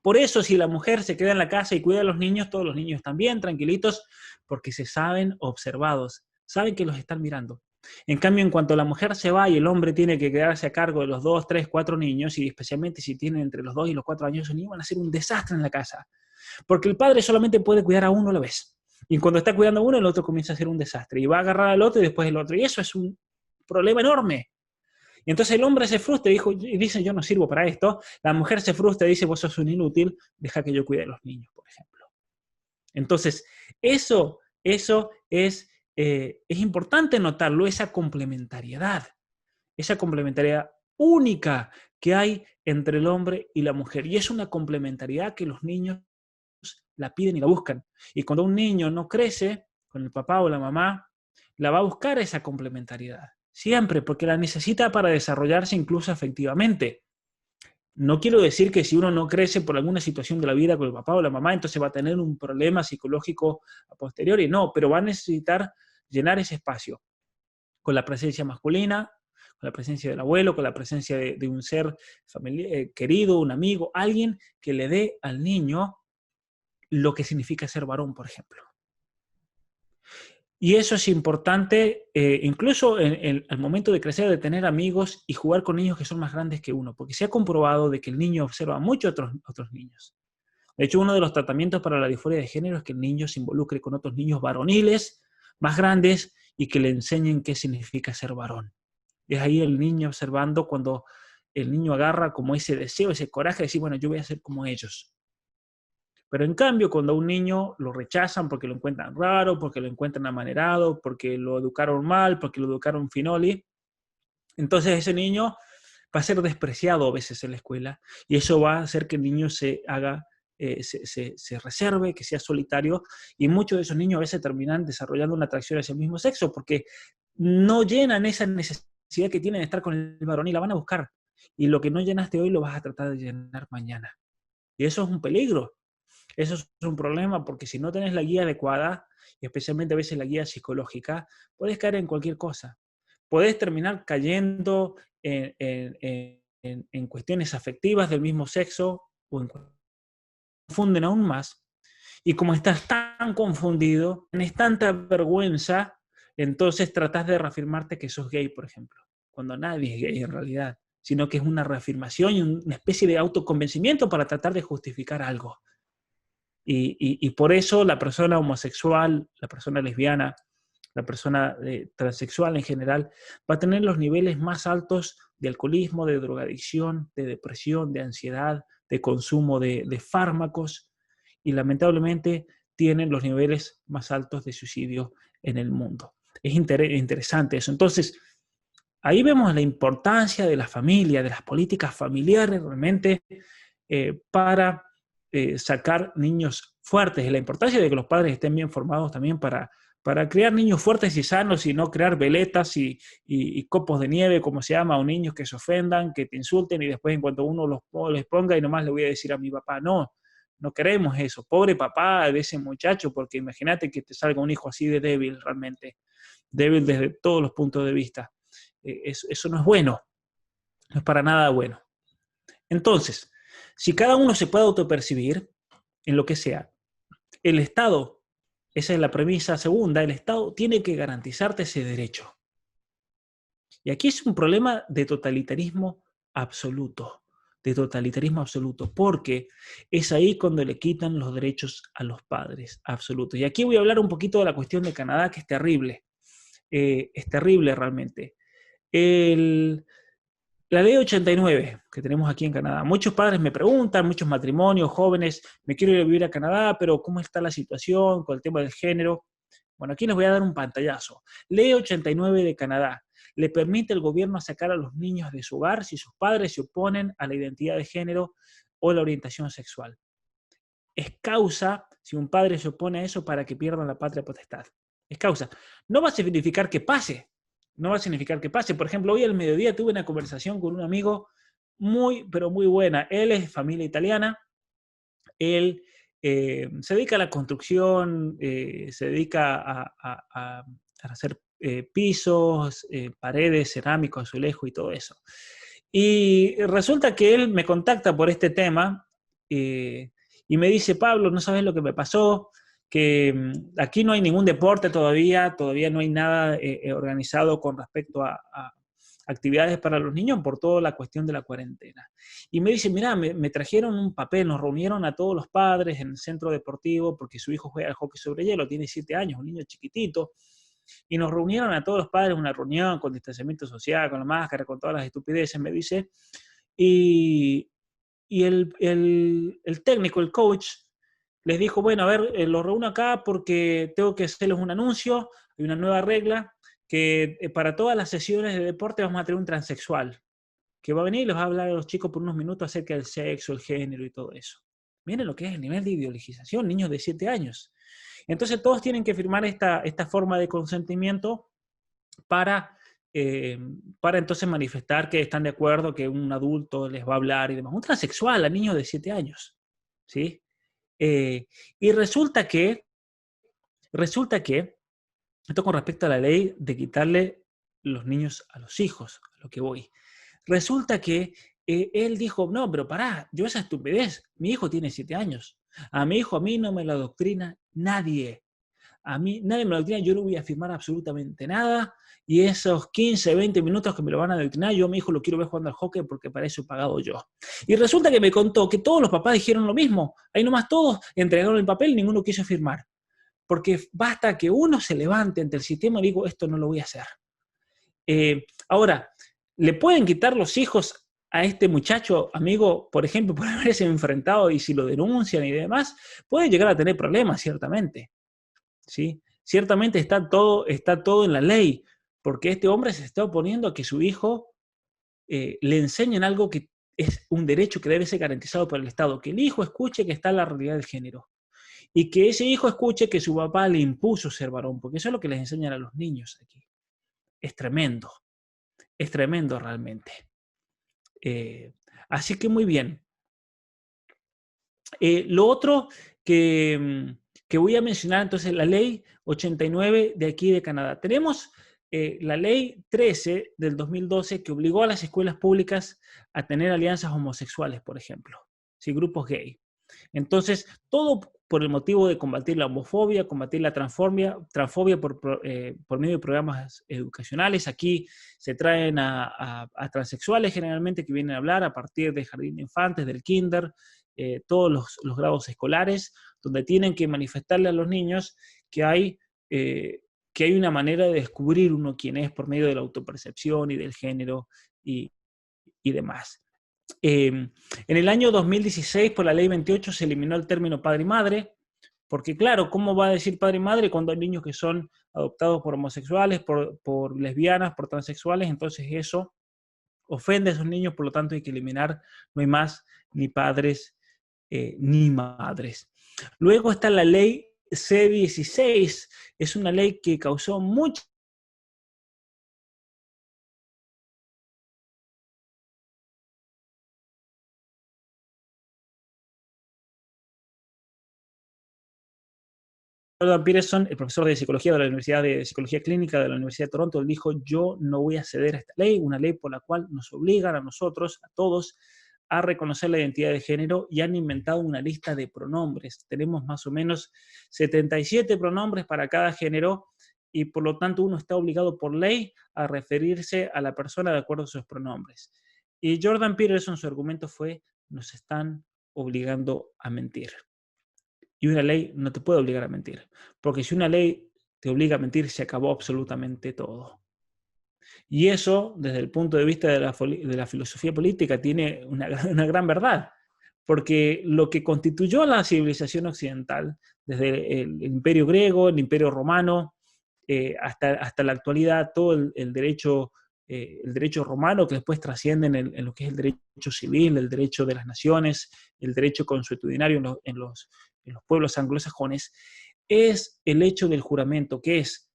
Por eso, si la mujer se queda en la casa y cuida a los niños, todos los niños están bien, tranquilitos, porque se saben observados, saben que los están mirando. En cambio, en cuanto la mujer se va y el hombre tiene que quedarse a cargo de los 2, 3, 4 niños, y especialmente si tienen entre los 2 y los 4 años, esos niños van a ser un desastre en la casa. Porque el padre solamente puede cuidar a uno a la vez. Y cuando está cuidando a uno, el otro comienza a ser un desastre. Y va a agarrar al otro y después el otro. Y eso es un problema enorme. Y entonces el hombre se frustra y dice, yo no sirvo para esto. La mujer se frustra y dice, vos sos un inútil, deja que yo cuide a los niños, por ejemplo. Entonces, eso es importante notarlo, esa complementariedad única que hay entre el hombre y la mujer. Y es una complementariedad que los niños la piden y la buscan. Y cuando un niño no crece con el papá o la mamá, la va a buscar esa complementariedad. Siempre, porque la necesita para desarrollarse incluso afectivamente. No quiero decir que si uno no crece por alguna situación de la vida con el papá o la mamá, entonces va a tener un problema psicológico a posteriori. No, pero va a necesitar llenar ese espacio con la presencia masculina, con la presencia del abuelo, con la presencia de un ser querido, un amigo, alguien que le dé al niño lo que significa ser varón, por ejemplo. Y eso es importante, incluso al momento de crecer, de tener amigos y jugar con niños que son más grandes que uno, porque se ha comprobado de que el niño observa a muchos otros niños. De hecho, uno de los tratamientos para la disforia de género es que el niño se involucre con otros niños varoniles más grandes y que le enseñen qué significa ser varón. Y es ahí el niño observando cuando el niño agarra como ese deseo, ese coraje de decir, bueno, yo voy a ser como ellos. Pero en cambio, cuando a un niño lo rechazan porque lo encuentran raro, porque lo encuentran amanerado, porque lo educaron mal, porque lo educaron finoli, entonces ese niño va a ser despreciado a veces en la escuela y eso va a hacer que el niño se haga, se reserve, que sea solitario, y muchos de esos niños a veces terminan desarrollando una atracción hacia el mismo sexo porque no llenan esa necesidad que tienen de estar con el varón y la van a buscar. Y lo que no llenaste hoy lo vas a tratar de llenar mañana. Y eso es un peligro. Eso es un problema porque si no tenés la guía adecuada, y especialmente a veces la guía psicológica, puedes caer en cualquier cosa. Puedes terminar cayendo en cuestiones afectivas del mismo sexo o confunden aún más. Y como estás tan confundido, tienes tanta vergüenza, entonces tratás de reafirmarte que sos gay, por ejemplo, cuando nadie es gay en realidad, sino que es una reafirmación y una especie de autoconvencimiento para tratar de justificar algo. Y por eso la persona homosexual, la persona lesbiana, la persona transexual en general, va a tener los niveles más altos de alcoholismo, de drogadicción, de depresión, de ansiedad, de consumo de fármacos y lamentablemente tienen los niveles más altos de suicidio en el mundo. Es interesante eso. Entonces, ahí vemos la importancia de la familia, de las políticas familiares realmente para sacar niños fuertes y la importancia de que los padres estén bien formados también para criar niños fuertes y sanos y no crear veletas y copos de nieve, como se llama, o niños que se ofendan, que te insulten y después en cuanto uno les ponga y nomás le voy a decir a mi papá, no, no queremos eso. Pobre papá de ese muchacho, porque imagínate que te salga un hijo así de débil realmente, débil desde todos los puntos de vista. Eso no es bueno, no es para nada bueno. Entonces, si cada uno se puede autopercibir en lo que sea, el Estado, esa es la premisa segunda, el Estado tiene que garantizarte ese derecho. Y aquí es un problema de totalitarismo absoluto, porque es ahí cuando le quitan los derechos a los padres, absolutos. Y aquí voy a hablar un poquito de la cuestión de Canadá, que es terrible realmente. La ley 89 que tenemos aquí en Canadá. Muchos padres me preguntan, muchos matrimonios, jóvenes, me quiero ir a vivir a Canadá, pero ¿cómo está la situación con el tema del género? Bueno, aquí les voy a dar un pantallazo. Ley 89 de Canadá le permite al gobierno sacar a los niños de su hogar si sus padres se oponen a la identidad de género o la orientación sexual. Es causa si un padre se opone a eso para que pierdan la patria potestad. Es causa. No va a significar que pase, no va a significar que pase. Por ejemplo, hoy al mediodía tuve una conversación con un amigo muy, pero muy buena. Él es de familia italiana, él se dedica a la construcción, se dedica a hacer pisos, paredes, cerámicos, azulejo y todo eso. Y resulta que él me contacta por este tema y me dice, Pablo, no sabes lo que me pasó, que aquí no hay ningún deporte todavía no hay nada organizado con respecto a actividades para los niños por toda la cuestión de la cuarentena. Y me dice, mira, me trajeron un papel, nos reunieron a todos los padres en el centro deportivo porque su hijo juega al hockey sobre hielo, tiene 7 años, un niño chiquitito, y nos reunieron a todos los padres en una reunión con distanciamiento social, con la máscara, con todas las estupideces, me dice, y, y el técnico, el coach, les dijo, bueno, a ver, los reúno acá porque tengo que hacerles un anuncio, hay una nueva regla, que para todas las sesiones de deporte vamos a tener un transexual, que va a venir y les va a hablar a los chicos por unos minutos acerca del sexo, el género y todo eso. Miren lo que es el nivel de ideologización, niños de 7 años. Entonces todos tienen que firmar esta forma de consentimiento para, para entonces manifestar que están de acuerdo que un adulto les va a hablar y demás. Un transexual a niños de 7 años. ¿Sí? Y resulta que, esto con respecto a la ley de quitarle los niños a los hijos, a lo que voy. Resulta que él dijo, no, pero pará, yo esa estupidez, mi hijo tiene 7 años. A mi hijo, a mí no me lo adoctrina nadie. A mí nadie me lo adoctrina, yo no voy a firmar absolutamente nada. Y esos 15, 20 minutos que me lo van a adoctrinar, yo a mi hijo lo quiero ver jugando al hockey porque para eso he pagado yo. Y resulta que me contó que todos los papás dijeron lo mismo. Ahí nomás todos entregaron el papel y ninguno quiso firmar. Porque basta que uno se levante ante el sistema y digo, esto no lo voy a hacer. Ahora, ¿le pueden quitar los hijos a este muchacho, amigo, por ejemplo, por haberse enfrentado y si lo denuncian y demás? Puede llegar a tener problemas, ciertamente. ¿Sí? Ciertamente está todo en la ley, porque este hombre se está oponiendo a que su hijo le enseñen algo que es un derecho que debe ser garantizado por el Estado, que el hijo escuche que está la realidad del género y que ese hijo escuche que su papá le impuso ser varón, porque eso es lo que les enseñan a los niños aquí. Es tremendo realmente. Eh, Así que muy bien. Lo otro que voy a mencionar, entonces, la ley 89 de aquí de Canadá. Tenemos la ley 13 del 2012 que obligó a las escuelas públicas a tener alianzas homosexuales, por ejemplo, ¿sí? Grupos gay. Entonces, todo por el motivo de combatir la homofobia, combatir la transfobia por medio de programas educacionales. Aquí se traen a transexuales generalmente que vienen a hablar a partir del jardín de infantes, del kinder, todos los grados escolares, donde tienen que manifestarle a los niños que hay una manera de descubrir uno quién es por medio de la autopercepción y del género y demás. En el año 2016, por la ley 28, se eliminó el término padre y madre, porque claro, ¿cómo va a decir padre y madre cuando hay niños que son adoptados por homosexuales, por lesbianas, por transexuales? Entonces eso ofende a esos niños, por lo tanto hay que eliminar, no hay más ni padres ni madres. Luego está la ley C-16, es una ley que causó mucha Jordan Peterson, el profesor de psicología de la Universidad de Psicología Clínica de la Universidad de Toronto, él dijo, yo no voy a ceder a esta ley, una ley por la cual nos obligan a nosotros, a todos, a reconocer la identidad de género y han inventado una lista de pronombres. Tenemos más o menos 77 pronombres para cada género y por lo tanto uno está obligado por ley a referirse a la persona de acuerdo a sus pronombres. Y Jordan Peterson, su argumento fue, nos están obligando a mentir. Y una ley no te puede obligar a mentir, porque si una ley te obliga a mentir, se acabó absolutamente todo. Y eso, desde el punto de vista de la filosofía política, tiene una gran verdad, porque lo que constituyó la civilización occidental, desde el imperio griego, el imperio romano, hasta la actualidad, todo el derecho romano que después trasciende en lo que es el derecho civil, el derecho de las naciones, el derecho consuetudinario en los pueblos anglosajones, es el hecho del juramento, que es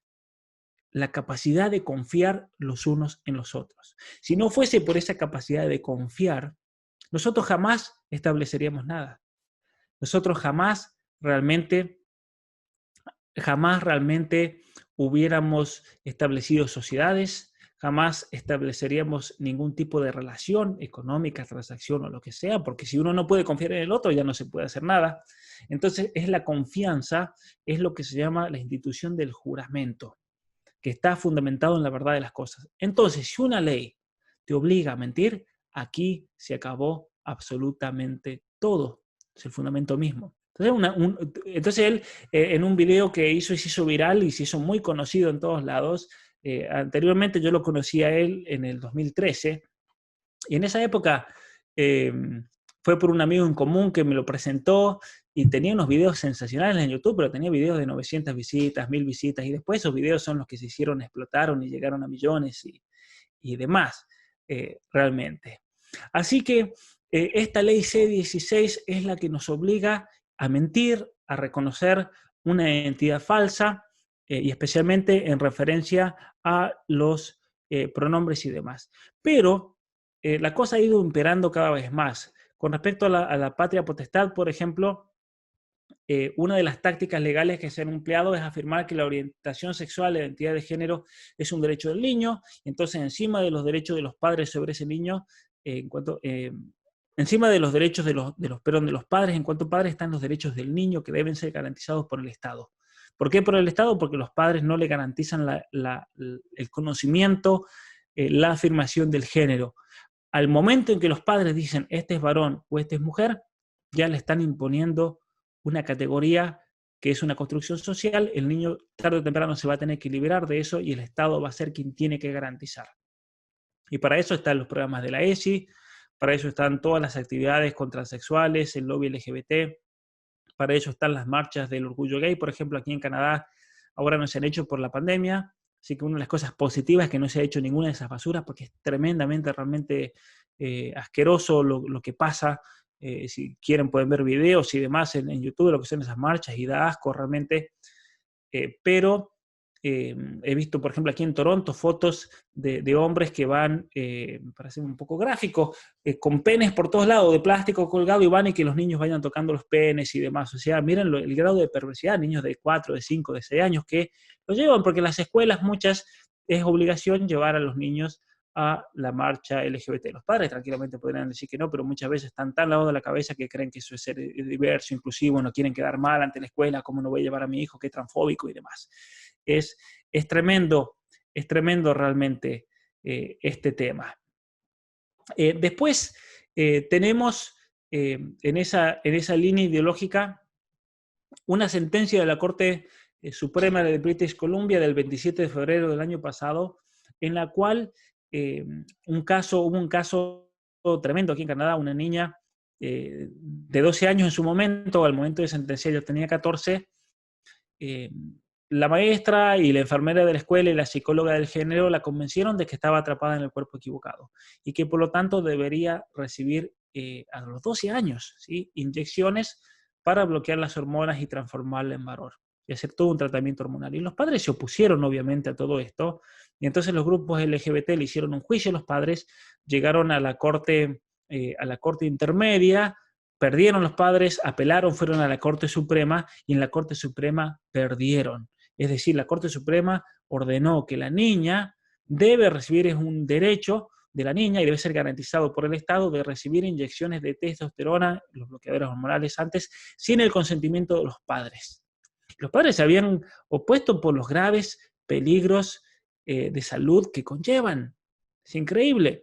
la capacidad de confiar los unos en los otros. Si no fuese por esa capacidad de confiar, nosotros jamás estableceríamos nada. Nosotros jamás realmente hubiéramos establecido sociedades, jamás estableceríamos ningún tipo de relación económica, transacción o lo que sea, porque si uno no puede confiar en el otro, ya no se puede hacer nada. Entonces, es la confianza, es lo que se llama la institución del juramento, que está fundamentado en la verdad de las cosas. Entonces, si una ley te obliga a mentir, aquí se acabó absolutamente todo. Es el fundamento mismo. Entonces él, en un video que hizo y se hizo viral y se hizo muy conocido en todos lados, anteriormente yo lo conocí a él en el 2013, y en esa época eh, fue por un amigo en común que me lo presentó y tenía unos videos sensacionales en YouTube, pero tenía videos de 900 visitas, 1000 visitas, y después esos videos son los que se hicieron, explotaron y llegaron a millones y demás, realmente. Así que esta ley C16 es la que nos obliga a mentir, a reconocer una identidad falsa, y especialmente en referencia a los pronombres y demás. Pero la cosa ha ido imperando cada vez más. Con respecto a la patria potestad, por ejemplo, una de las tácticas legales que se han empleado es afirmar que la orientación sexual, la identidad de género, es un derecho del niño. Entonces, encima de los derechos de los padres sobre ese niño, encima de los derechos de los padres, en cuanto a padres, están los derechos del niño que deben ser garantizados por el Estado. ¿Por qué por el Estado? Porque los padres no le garantizan el conocimiento, la afirmación del género. Al momento en que los padres dicen este es varón o este es mujer, ya le están imponiendo una categoría que es una construcción social. El niño tarde o temprano se va a tener que liberar de eso y el Estado va a ser quien tiene que garantizar. Y para eso están los programas de la ESI, para eso están todas las actividades con transexuales, el lobby LGBT, para eso están las marchas del orgullo gay, por ejemplo, aquí en Canadá ahora no se han hecho por la pandemia, así que una de las cosas positivas es que no se ha hecho ninguna de esas basuras, porque es tremendamente, realmente asqueroso lo que pasa. Si quieren pueden ver videos y demás en YouTube de lo que son esas marchas y da asco realmente, pero he visto, por ejemplo, aquí en Toronto, fotos de hombres que van, me parece un poco gráfico, con penes por todos lados, de plástico colgado, y van y que los niños vayan tocando los penes y demás. O sea, miren el grado de perversidad, niños de 4, de 5, de 6 años que lo llevan, porque en las escuelas muchas es obligación llevar a los niños a la marcha LGBT. Los padres tranquilamente podrían decir que no, pero muchas veces están tan lavados de la cabeza que creen que eso es ser diverso, inclusivo, no quieren quedar mal ante la escuela, cómo no voy a llevar a mi hijo, que es transfóbico y demás. Es tremendo realmente este tema. Después tenemos en esa línea ideológica una sentencia de la Corte Suprema de British Columbia del 27 de febrero del año pasado, en la cual hubo un caso tremendo aquí en Canadá, una niña de 12 años en su momento, al momento de sentenciar ya tenía 14, la maestra y la enfermera de la escuela y la psicóloga del género la convencieron de que estaba atrapada en el cuerpo equivocado y que por lo tanto debería recibir a los 12 años, ¿sí?, inyecciones para bloquear las hormonas y transformarla en varón y hacer todo un tratamiento hormonal. Y los padres se opusieron obviamente a todo esto, y entonces los grupos LGBT le hicieron un juicio a los padres, llegaron a la corte intermedia, perdieron los padres, apelaron, fueron a la Corte Suprema y en la Corte Suprema perdieron. Es decir, la Corte Suprema ordenó que la niña debe recibir, es un derecho de la niña y debe ser garantizado por el Estado, de recibir inyecciones de testosterona, los bloqueadores hormonales antes, sin el consentimiento de los padres. Los padres se habían opuesto por los graves peligros de salud que conllevan. Es increíble.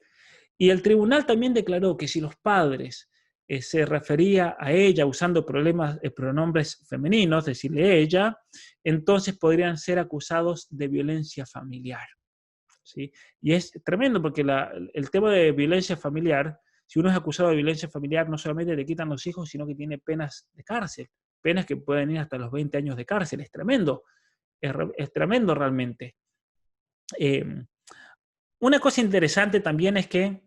Y el tribunal también declaró que si los padres se refería a ella usando pronombres femeninos, decirle ella, entonces podrían ser acusados de violencia familiar, ¿sí? Y es tremendo porque el tema de violencia familiar, si uno es acusado de violencia familiar, no solamente le quitan los hijos, sino que tiene penas de cárcel, penas que pueden ir hasta los 20 años de cárcel. Es tremendo, es tremendo realmente. Una cosa interesante también es que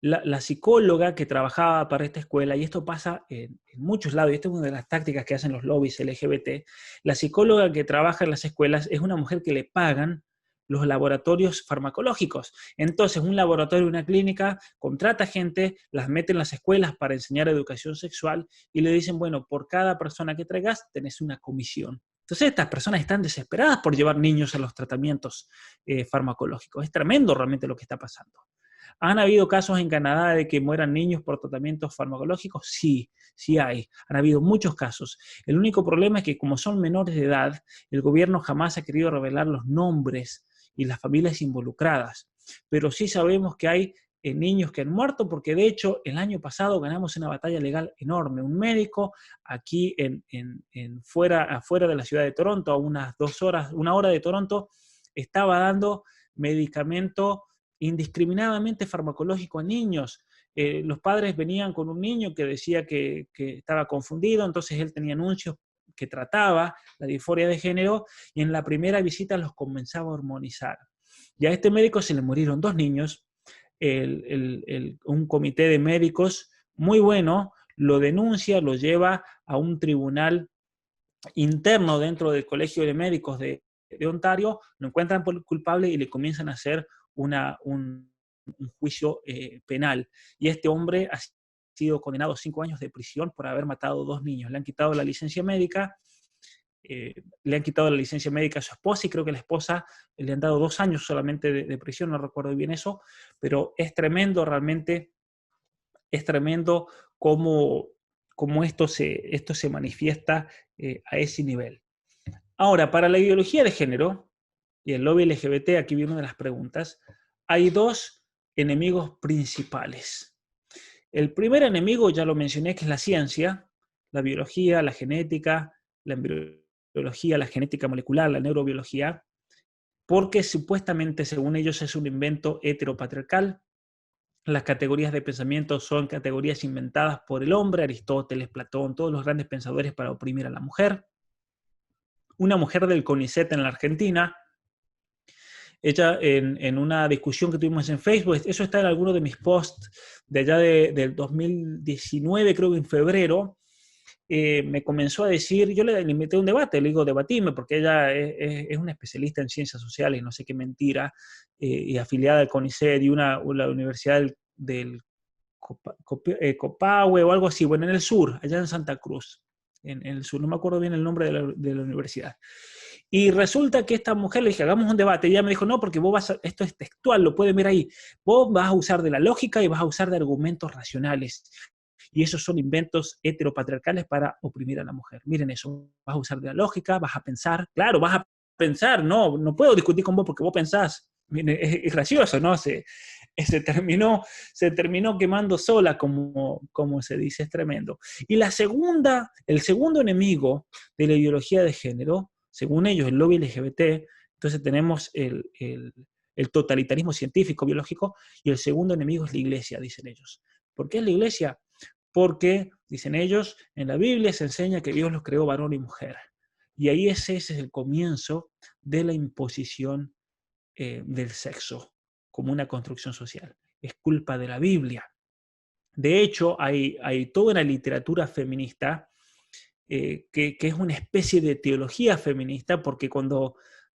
la psicóloga que trabajaba para esta escuela, y esto pasa en muchos lados, y esta es una de las tácticas que hacen los lobbies LGBT, la psicóloga que trabaja en las escuelas es una mujer que le pagan los laboratorios farmacológicos. Entonces, un laboratorio, una clínica, contrata gente, las mete en las escuelas para enseñar educación sexual y le dicen, bueno, por cada persona que traigas tenés una comisión. Entonces, estas personas están desesperadas por llevar niños a los tratamientos farmacológicos. Es tremendo realmente lo que está pasando. ¿Han habido casos en Canadá de que mueran niños por tratamientos farmacológicos? Sí, sí hay. Han habido muchos casos. El único problema es que como son menores de edad, el gobierno jamás ha querido revelar los nombres y las familias involucradas. Pero sí sabemos que hay niños que han muerto, porque de hecho el año pasado ganamos una batalla legal enorme. Un médico aquí afuera de la ciudad de Toronto, a unas 2 horas, 1 hora de Toronto, estaba dando medicamento indiscriminadamente farmacológico a niños. Los padres venían con un niño que decía que estaba confundido, entonces él tenía anuncios que trataba la disforia de género y en la primera visita los comenzaba a hormonizar. Y a este médico se le murieron 2 niños, un comité de médicos muy bueno lo denuncia, lo lleva a un tribunal interno dentro del Colegio de Médicos de Ontario, lo encuentran culpable y le comienzan a hacer un juicio penal. Y este hombre ha sido condenado a 5 años de prisión por haber matado 2 niños. Le han quitado la licencia médica, le han quitado la licencia médica a su esposa y creo que la esposa le han dado 2 años solamente de prisión, no recuerdo bien eso, pero es tremendo realmente, es tremendo cómo esto se manifiesta a ese nivel. Ahora, para la ideología de género y el lobby LGBT, aquí viene una de las preguntas, hay 2 enemigos principales. El primer enemigo, ya lo mencioné, que es la ciencia, la biología, la genética, la embriología, la genética molecular, la neurobiología, porque supuestamente, según ellos, es un invento heteropatriarcal. Las categorías de pensamiento son categorías inventadas por el hombre, Aristóteles, Platón, todos los grandes pensadores para oprimir a la mujer. Una mujer del CONICET en la Argentina, ella en una discusión que tuvimos en Facebook, eso está en alguno de mis posts de allá del 2019, creo que en febrero, me comenzó a decir, yo le invité a un debate, le digo, debatime, porque ella es una especialista en ciencias sociales, no sé qué mentira, y afiliada al CONICET y la universidad del Copahue o algo así, bueno, en el sur, allá en Santa Cruz, en el sur, no me acuerdo bien el nombre de la universidad. Y resulta que esta mujer le dije, hagamos un debate, y ella me dijo, no, porque vos vas a, esto es textual, lo pueden ver ahí, vos vas a usar de la lógica y vas a usar de argumentos racionales. Y esos son inventos heteropatriarcales para oprimir a la mujer. Miren eso, vas a usar de la lógica, vas a pensar, claro, vas a pensar, no puedo discutir con vos porque vos pensás. Miren, es gracioso, ¿no? Se terminó quemando sola, como se dice, es tremendo. Y el segundo enemigo de la ideología de género, según ellos, el lobby LGBT, entonces tenemos el totalitarismo científico, biológico, y el segundo enemigo es la iglesia, dicen ellos. ¿Por qué es la iglesia? Porque, dicen ellos, en la Biblia se enseña que Dios los creó varón y mujer. Y ahí ese es el comienzo de la imposición del sexo como una construcción social. Es culpa de la Biblia. De hecho, hay toda una literatura feminista que es una especie de teología feminista, porque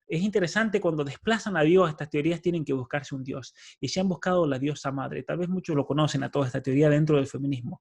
es interesante, cuando desplazan a Dios, estas teorías tienen que buscarse un Dios. Y se han buscado la diosa madre. Tal vez muchos lo conocen a toda esta teoría dentro del feminismo.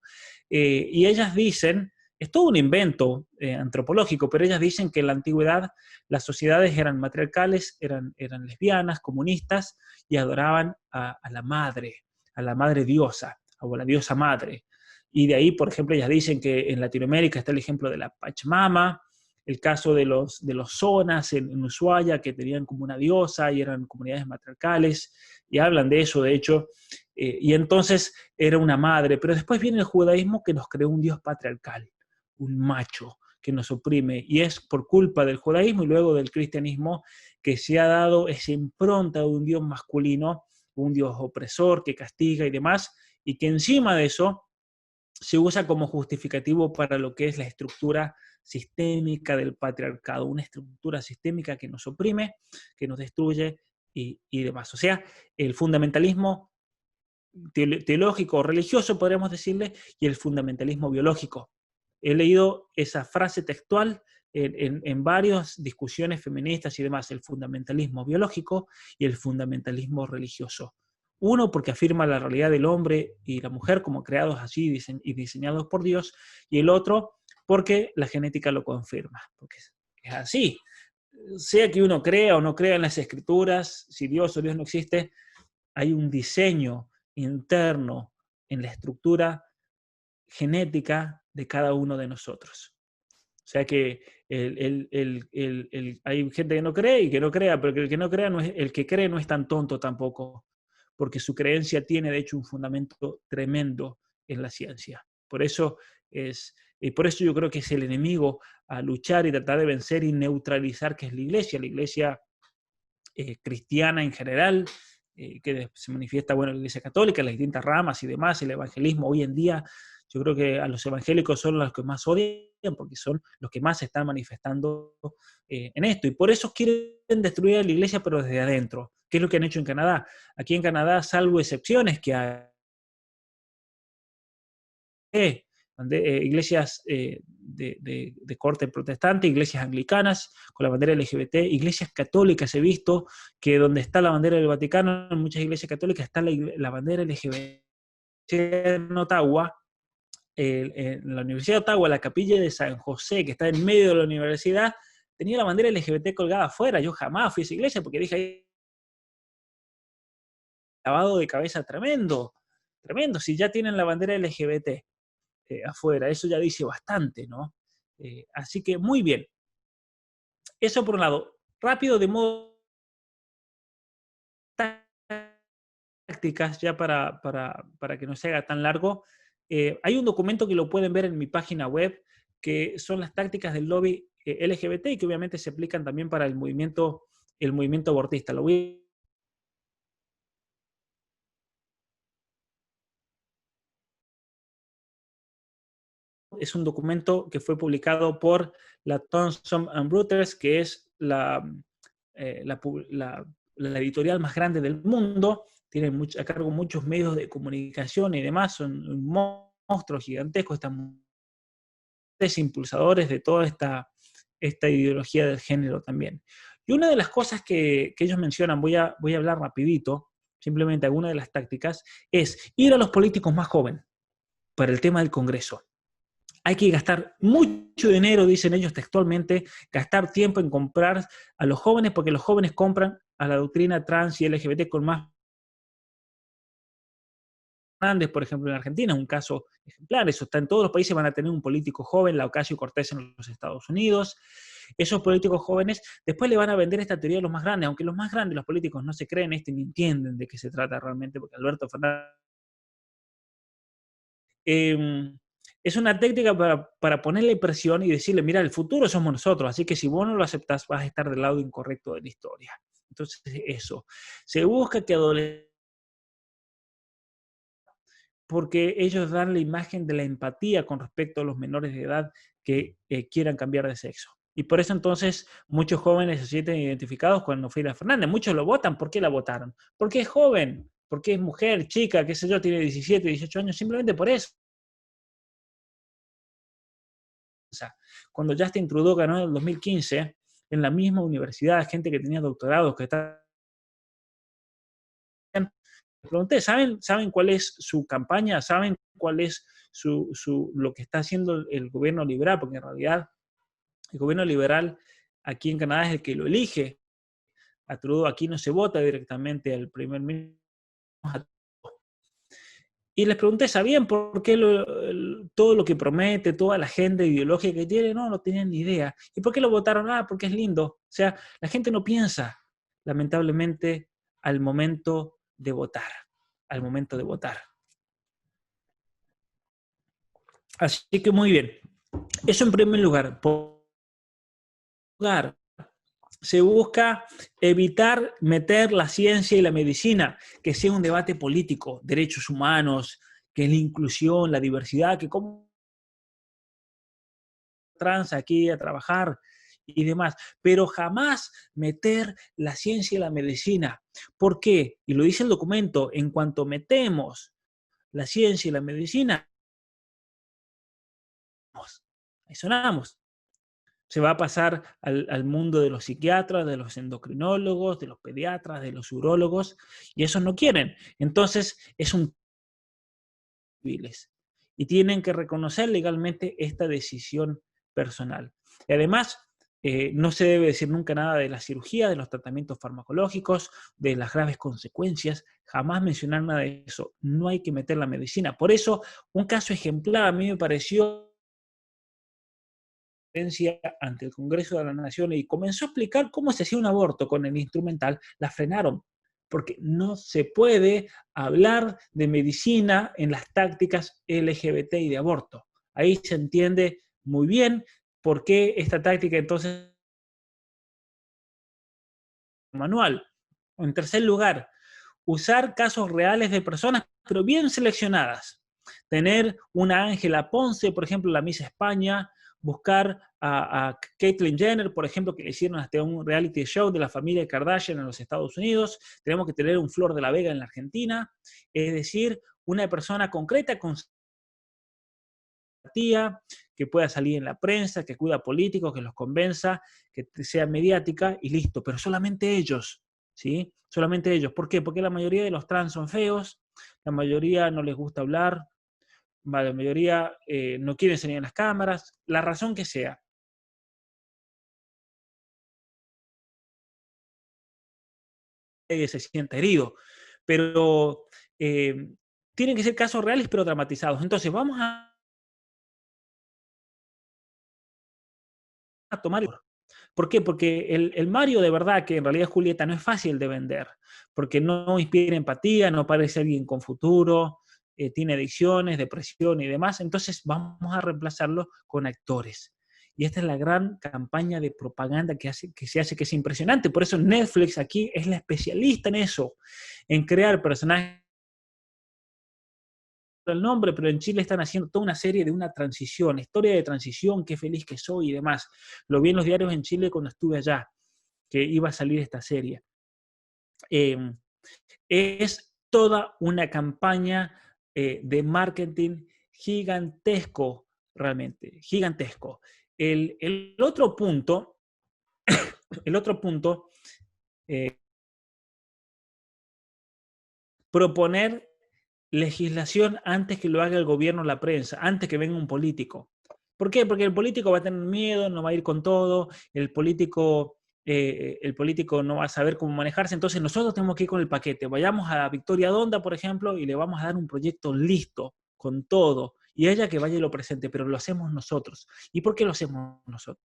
Y ellas dicen, es todo un invento antropológico, pero ellas dicen que en la antigüedad las sociedades eran matriarcales, eran lesbianas, comunistas, y adoraban a la madre diosa, o a la diosa madre. Y de ahí, por ejemplo, ellas dicen que en Latinoamérica está el ejemplo de la Pachamama, el caso de los zonas en Ushuaia, que tenían como una diosa y eran comunidades matriarcales, y hablan de eso, de hecho, y entonces era una madre. Pero después viene el judaísmo, que nos creó un Dios patriarcal, un macho que nos oprime, y es por culpa del judaísmo y luego del cristianismo que se ha dado esa impronta de un Dios masculino, un Dios opresor que castiga y demás, y que encima de eso se usa como justificativo para lo que es la estructura sistémica del patriarcado, una estructura sistémica que nos oprime, que nos destruye y demás. O sea, el fundamentalismo teológico o religioso, podríamos decirle, y el fundamentalismo biológico. He leído esa frase textual en varias discusiones feministas y demás, el fundamentalismo biológico y el fundamentalismo religioso. Uno, porque afirma la realidad del hombre y la mujer como creados así y diseñados por Dios, y el otro, porque la genética lo confirma, porque es así. Sea que uno crea o no crea en las escrituras, si Dios o Dios no existe, hay un diseño interno en la estructura genética de cada uno de nosotros. O sea que hay gente que no cree y que no crea, pero el que no crea el que cree no es tan tonto tampoco, porque su creencia tiene de hecho un fundamento tremendo en la ciencia. Por eso yo creo que es el enemigo a luchar y tratar de vencer y neutralizar, que es la iglesia cristiana en general, que se manifiesta, bueno, en la Iglesia Católica, en las distintas ramas y demás, el evangelismo hoy en día. Yo creo que a los evangélicos son los que más odian, porque son los que más se están manifestando en esto. Y por eso quieren destruir a la iglesia, pero desde adentro. ¿Qué es lo que han hecho en Canadá? Aquí en Canadá, salvo excepciones que hay, iglesias de corte protestante, iglesias anglicanas con la bandera LGBT, iglesias católicas he visto que donde está la bandera del Vaticano, en muchas iglesias católicas está la bandera LGBT. En Ottawa, en la Universidad de Ottawa, la capilla de San José, que está en medio de la universidad, tenía la bandera LGBT colgada afuera. Yo jamás fui a esa iglesia porque dije, ahí lavado de cabeza tremendo, tremendo, si ya tienen la bandera LGBT afuera, eso ya dice bastante, ¿no? Así que muy bien. Eso por un lado. Rápido, de modo tácticas, ya para que no se haga tan largo. Hay un documento que lo pueden ver en mi página web, que son las tácticas del lobby LGBT y que obviamente se aplican también para el movimiento abortista. Es un documento que fue publicado por la Thomson Reuters, que es la editorial más grande del mundo. Tiene a cargo muchos medios de comunicación y demás, son monstruos gigantescos, están impulsadores de toda esta ideología del género también. Y una de las cosas que ellos mencionan, voy a hablar rapidito, simplemente alguna de las tácticas, es ir a los políticos más jóvenes para el tema del Congreso. Hay que gastar mucho dinero, dicen ellos textualmente, gastar tiempo en comprar a los jóvenes, porque los jóvenes compran a la doctrina trans y LGBT con más. Fernández, por ejemplo, en Argentina, es un caso ejemplar. Eso está en todos los países, van a tener un político joven, la Ocasio-Cortez en los Estados Unidos. Esos políticos jóvenes después le van a vender esta teoría a los más grandes, aunque los más grandes, los políticos, no se creen esto ni entienden de qué se trata realmente, porque Alberto Fernández es una técnica para ponerle presión y decirle, mira, el futuro somos nosotros, así que si vos no lo aceptás, vas a estar del lado incorrecto de la historia. Entonces, eso. Se busca que adolescentes, porque ellos dan la imagen de la empatía con respecto a los menores de edad que quieran cambiar de sexo. Y por eso entonces muchos jóvenes se sienten identificados con Nofira Fernández. Muchos lo votan. ¿Por qué la votaron? Porque es joven, porque es mujer, chica, qué sé yo, tiene 17, 18 años, simplemente por eso. Cuando Justin Trudeau ganó en el 2015, en la misma universidad, gente que tenía doctorados, que estaban. Les pregunté, ¿saben cuál es su campaña? ¿Saben cuál es lo que está haciendo el gobierno liberal? Porque en realidad el gobierno liberal aquí en Canadá es el que lo elige. A Trudeau aquí no se vota directamente al primer ministro. Y les pregunté, ¿sabían por qué todo lo que promete, toda la agenda ideológica que tiene? No tenían ni idea. ¿Y por qué lo votaron? Porque es lindo. O sea, la gente no piensa, lamentablemente, al momento de votar. Al momento de votar. Así que muy bien. Eso en primer lugar. Por lugar, se busca evitar meter la ciencia y la medicina, que sea un debate político, derechos humanos, que es la inclusión, la diversidad, que cómo trans aquí a trabajar y demás, pero jamás meter la ciencia y la medicina. ¿Por qué? Y lo dice el documento, en cuanto metemos la ciencia y la medicina, ahí sonamos. Se va a pasar al mundo de los psiquiatras, de los endocrinólogos, de los pediatras, de los urólogos, y esos no quieren. Entonces, es un y tienen que reconocer legalmente esta decisión personal. Y además, no se debe decir nunca nada de la cirugía, de los tratamientos farmacológicos, de las graves consecuencias, jamás mencionar nada de eso. No hay que meter la medicina. Por eso, un caso ejemplar a mí me pareció ante el Congreso de la Nación y comenzó a explicar cómo se hacía un aborto con el instrumental, la frenaron, porque no se puede hablar de medicina en las tácticas LGBT y de aborto. Ahí se entiende muy bien por qué esta táctica entonces manual. En tercer lugar, usar casos reales de personas, pero bien seleccionadas. Tener una Ángela Ponce, por ejemplo, la Miss España, buscar a Caitlyn Jenner, por ejemplo, que le hicieron hasta un reality show de la familia Kardashian en los Estados Unidos. Tenemos que tener un Flor de la Vega en la Argentina. Es decir, una persona concreta con simpatía, que pueda salir en la prensa, que cuida políticos, que los convenza, que sea mediática y listo. Pero solamente ellos, ¿sí? Solamente ellos. ¿Por qué? Porque la mayoría de los trans son feos, la mayoría no les gusta hablar, la mayoría no quieren salir en las cámaras, la razón que sea. Se sienta herido, pero tienen que ser casos reales pero dramatizados. Entonces vamos a tomar. ¿Por qué? Porque el Mario de verdad, que en realidad es Julieta, no es fácil de vender, porque no inspira empatía, no parece alguien con futuro, tiene adicciones, depresión y demás, entonces vamos a reemplazarlo con actores. Y esta es la gran campaña de propaganda que se hace, que es impresionante. Por eso Netflix aquí es la especialista en eso, en crear personajes el nombre, pero en Chile están haciendo toda una serie de una transición, historia de transición, qué feliz que soy y demás. Lo vi en los diarios en Chile cuando estuve allá, que iba a salir esta serie. Es toda una campaña de marketing gigantesco, realmente, gigantesco. El otro punto, el otro punto, eh, proponer legislación antes que lo haga el gobierno o la prensa, antes que venga un político. ¿Por qué? Porque el político va a tener miedo, no va a ir con todo, el político no va a saber cómo manejarse, entonces nosotros tenemos que ir con el paquete. Vayamos a Victoria Donda, por ejemplo, y le vamos a dar un proyecto listo, con todo, y ella que vaya y lo presente, pero lo hacemos nosotros. ¿Y por qué lo hacemos nosotros?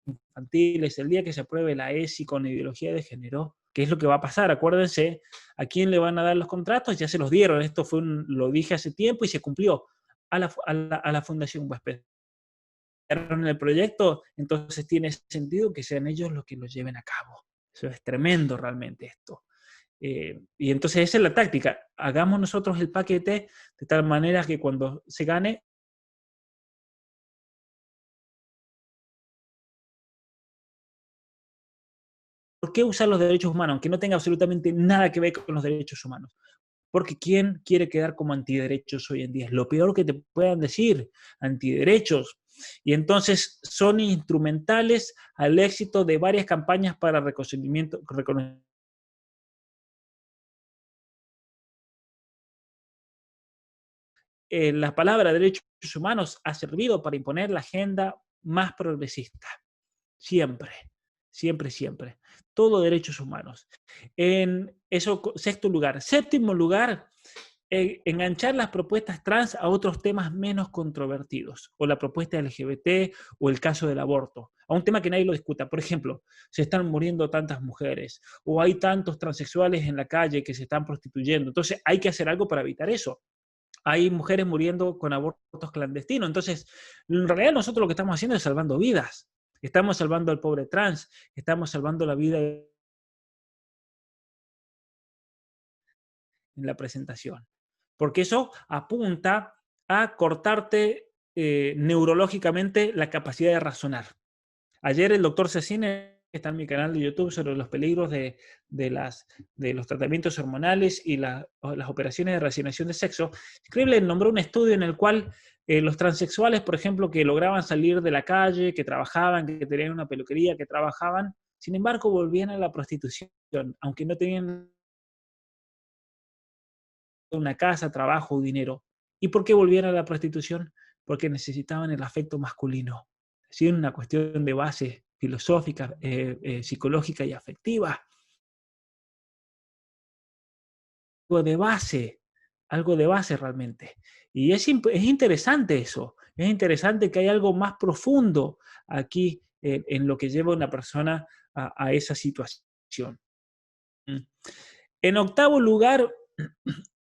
Infantiles, el día que se apruebe la ESI con ideología de género, ¿qué es lo que va a pasar? Acuérdense, ¿a quién le van a dar los contratos? Ya se los dieron, esto lo dije hace tiempo y se cumplió, a la Fundación Huésped. En el proyecto, entonces tiene sentido que sean ellos los que lo lleven a cabo. Eso es tremendo realmente esto. Y entonces esa es la táctica. Hagamos nosotros el paquete de tal manera que cuando se gane, ¿por qué usar los derechos humanos? Aunque no tenga absolutamente nada que ver con los derechos humanos. Porque ¿quién quiere quedar como antiderechos hoy en día? Es lo peor que te puedan decir, antiderechos. Y entonces son instrumentales al éxito de varias campañas para reconocimiento. La palabra derechos humanos ha servido para imponer la agenda más progresista. Siempre, siempre, siempre. Todo derechos humanos. En eso, sexto lugar. Séptimo lugar, enganchar las propuestas trans a otros temas menos controvertidos, o la propuesta LGBT o el caso del aborto, a un tema que nadie lo discuta. Por ejemplo, se están muriendo tantas mujeres, o hay tantos transexuales en la calle que se están prostituyendo. Entonces hay que hacer algo para evitar eso. Hay mujeres muriendo con abortos clandestinos. Entonces, en realidad nosotros lo que estamos haciendo es salvando vidas. Estamos salvando al pobre trans, estamos salvando la vida en la presentación. porque eso apunta a cortarte neurológicamente la capacidad de razonar. Ayer el doctor Cecine, que está en mi canal de YouTube sobre los peligros de los tratamientos hormonales y las operaciones de reasignación de sexo, increíble, nombró un estudio en el cual los transexuales, por ejemplo, que lograban salir de la calle, que trabajaban, que tenían una peluquería, que trabajaban, sin embargo volvían a la prostitución, aunque no tenían una casa, trabajo o dinero. ¿Y por qué volvían a la prostitución? Porque necesitaban el afecto masculino. Es decir, una cuestión de base filosófica, psicológica y afectiva. Algo de base realmente. Y es interesante eso. Es interesante que hay algo más profundo aquí en lo que lleva a una persona a esa situación. En octavo lugar,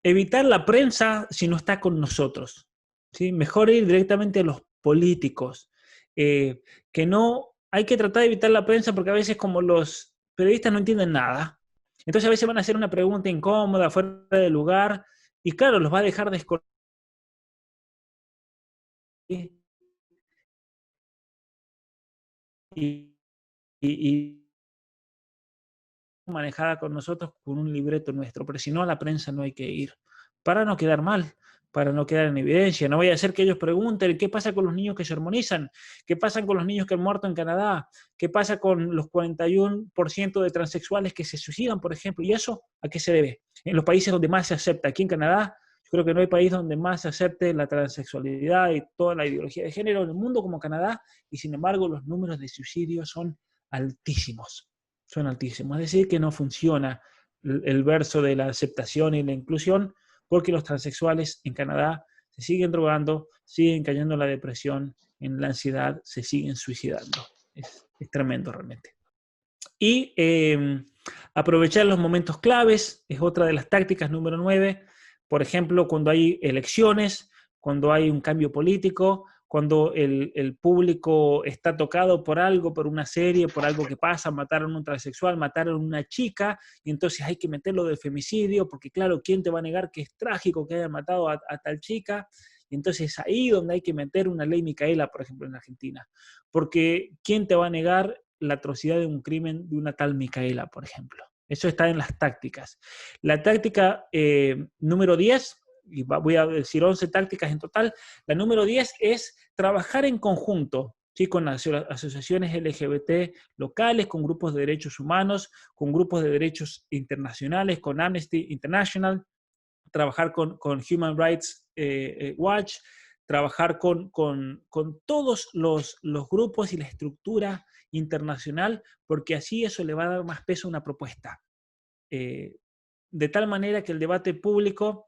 evitar la prensa si no está con nosotros. ¿Sí? Mejor ir directamente a los políticos. Que no, hay que tratar de evitar la prensa porque a veces como los periodistas no entienden nada, entonces a veces van a hacer una pregunta incómoda, fuera de lugar, y claro, los va a dejar descolonizados y, y manejada con nosotros con un libreto nuestro, pero si no a la prensa no hay que ir, para no quedar mal, para no quedar en evidencia. No vaya a ser que ellos pregunten qué pasa con los niños que se hormonizan, qué pasa con los niños que han muerto en Canadá, qué pasa con los 41% de transexuales que se suicidan, por ejemplo, y eso a qué se debe. En los países donde más se acepta, aquí en Canadá, yo creo que no hay país donde más se acepte la transexualidad y toda la ideología de género en el mundo como Canadá, y sin embargo los números de suicidios son altísimos. Son altísimos. Es decir, que no funciona el verso de la aceptación y la inclusión porque los transexuales en Canadá se siguen drogando, siguen cayendo en la depresión, en la ansiedad, se siguen suicidando. Es tremendo realmente. Y aprovechar los momentos claves es otra de las tácticas número 9. Por ejemplo, cuando hay elecciones, cuando hay un cambio político, cuando el público está tocado por algo, por una serie, por algo que pasa, mataron a un transexual, mataron a una chica, y entonces hay que meterlo de femicidio, porque claro, ¿quién te va a negar que es trágico que hayan matado a tal chica? Y entonces es ahí donde hay que meter una ley Micaela, por ejemplo, en Argentina. Porque ¿quién te va a negar la atrocidad de un crimen de una tal Micaela, por ejemplo? Eso está en las tácticas. La táctica número 10, y voy a decir 11 tácticas en total, la número 10 es trabajar en conjunto, ¿sí? Con asociaciones LGBT locales, con grupos de derechos humanos, con grupos de derechos internacionales, con Amnesty International, trabajar con Human Rights Watch, trabajar con todos los grupos y la estructura internacional, porque así eso le va a dar más peso a una propuesta. De tal manera que el debate público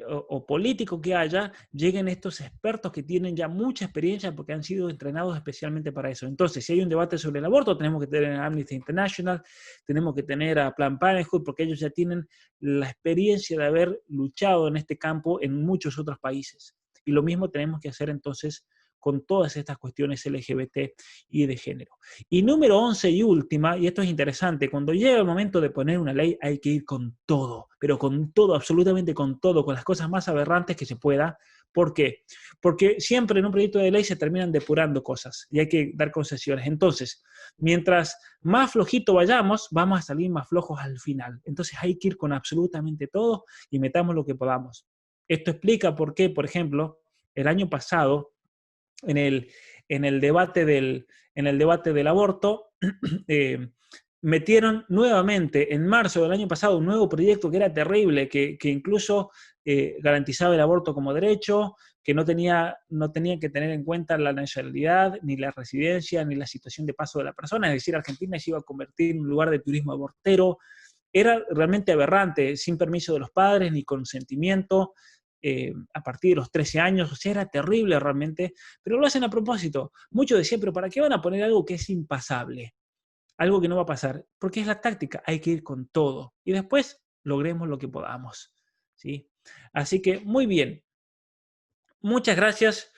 o político que haya, lleguen estos expertos que tienen ya mucha experiencia porque han sido entrenados especialmente para eso. Entonces, si hay un debate sobre el aborto, tenemos que tener a Amnesty International, tenemos que tener a Planned Parenthood, porque ellos ya tienen la experiencia de haber luchado en este campo en muchos otros países. Y lo mismo tenemos que hacer entonces con todas estas cuestiones LGBT y de género. Y número 11 y última, y esto es interesante, cuando llega el momento de poner una ley hay que ir con todo, pero con todo, absolutamente con todo, con las cosas más aberrantes que se pueda. ¿Por qué? Porque siempre en un proyecto de ley se terminan depurando cosas y hay que dar concesiones. Entonces, mientras más flojito vayamos, vamos a salir más flojos al final. Entonces hay que ir con absolutamente todo y metamos lo que podamos. Esto explica por qué, por ejemplo, el año pasado, en el debate del aborto, metieron nuevamente en marzo del año pasado un nuevo proyecto que era terrible, que incluso garantizaba el aborto como derecho, que no tenía que tener en cuenta la nacionalidad, ni la residencia, ni la situación de paso de la persona, es decir, Argentina se iba a convertir en un lugar de turismo abortero. Era realmente aberrante, sin permiso de los padres, ni consentimiento, a partir de los 13 años, o sea, era terrible realmente, pero lo hacen a propósito. Muchos decían, pero ¿para qué van a poner algo que es impasable? Algo que no va a pasar, porque es la táctica, hay que ir con todo, y después logremos lo que podamos, ¿sí? Así que, muy bien, muchas gracias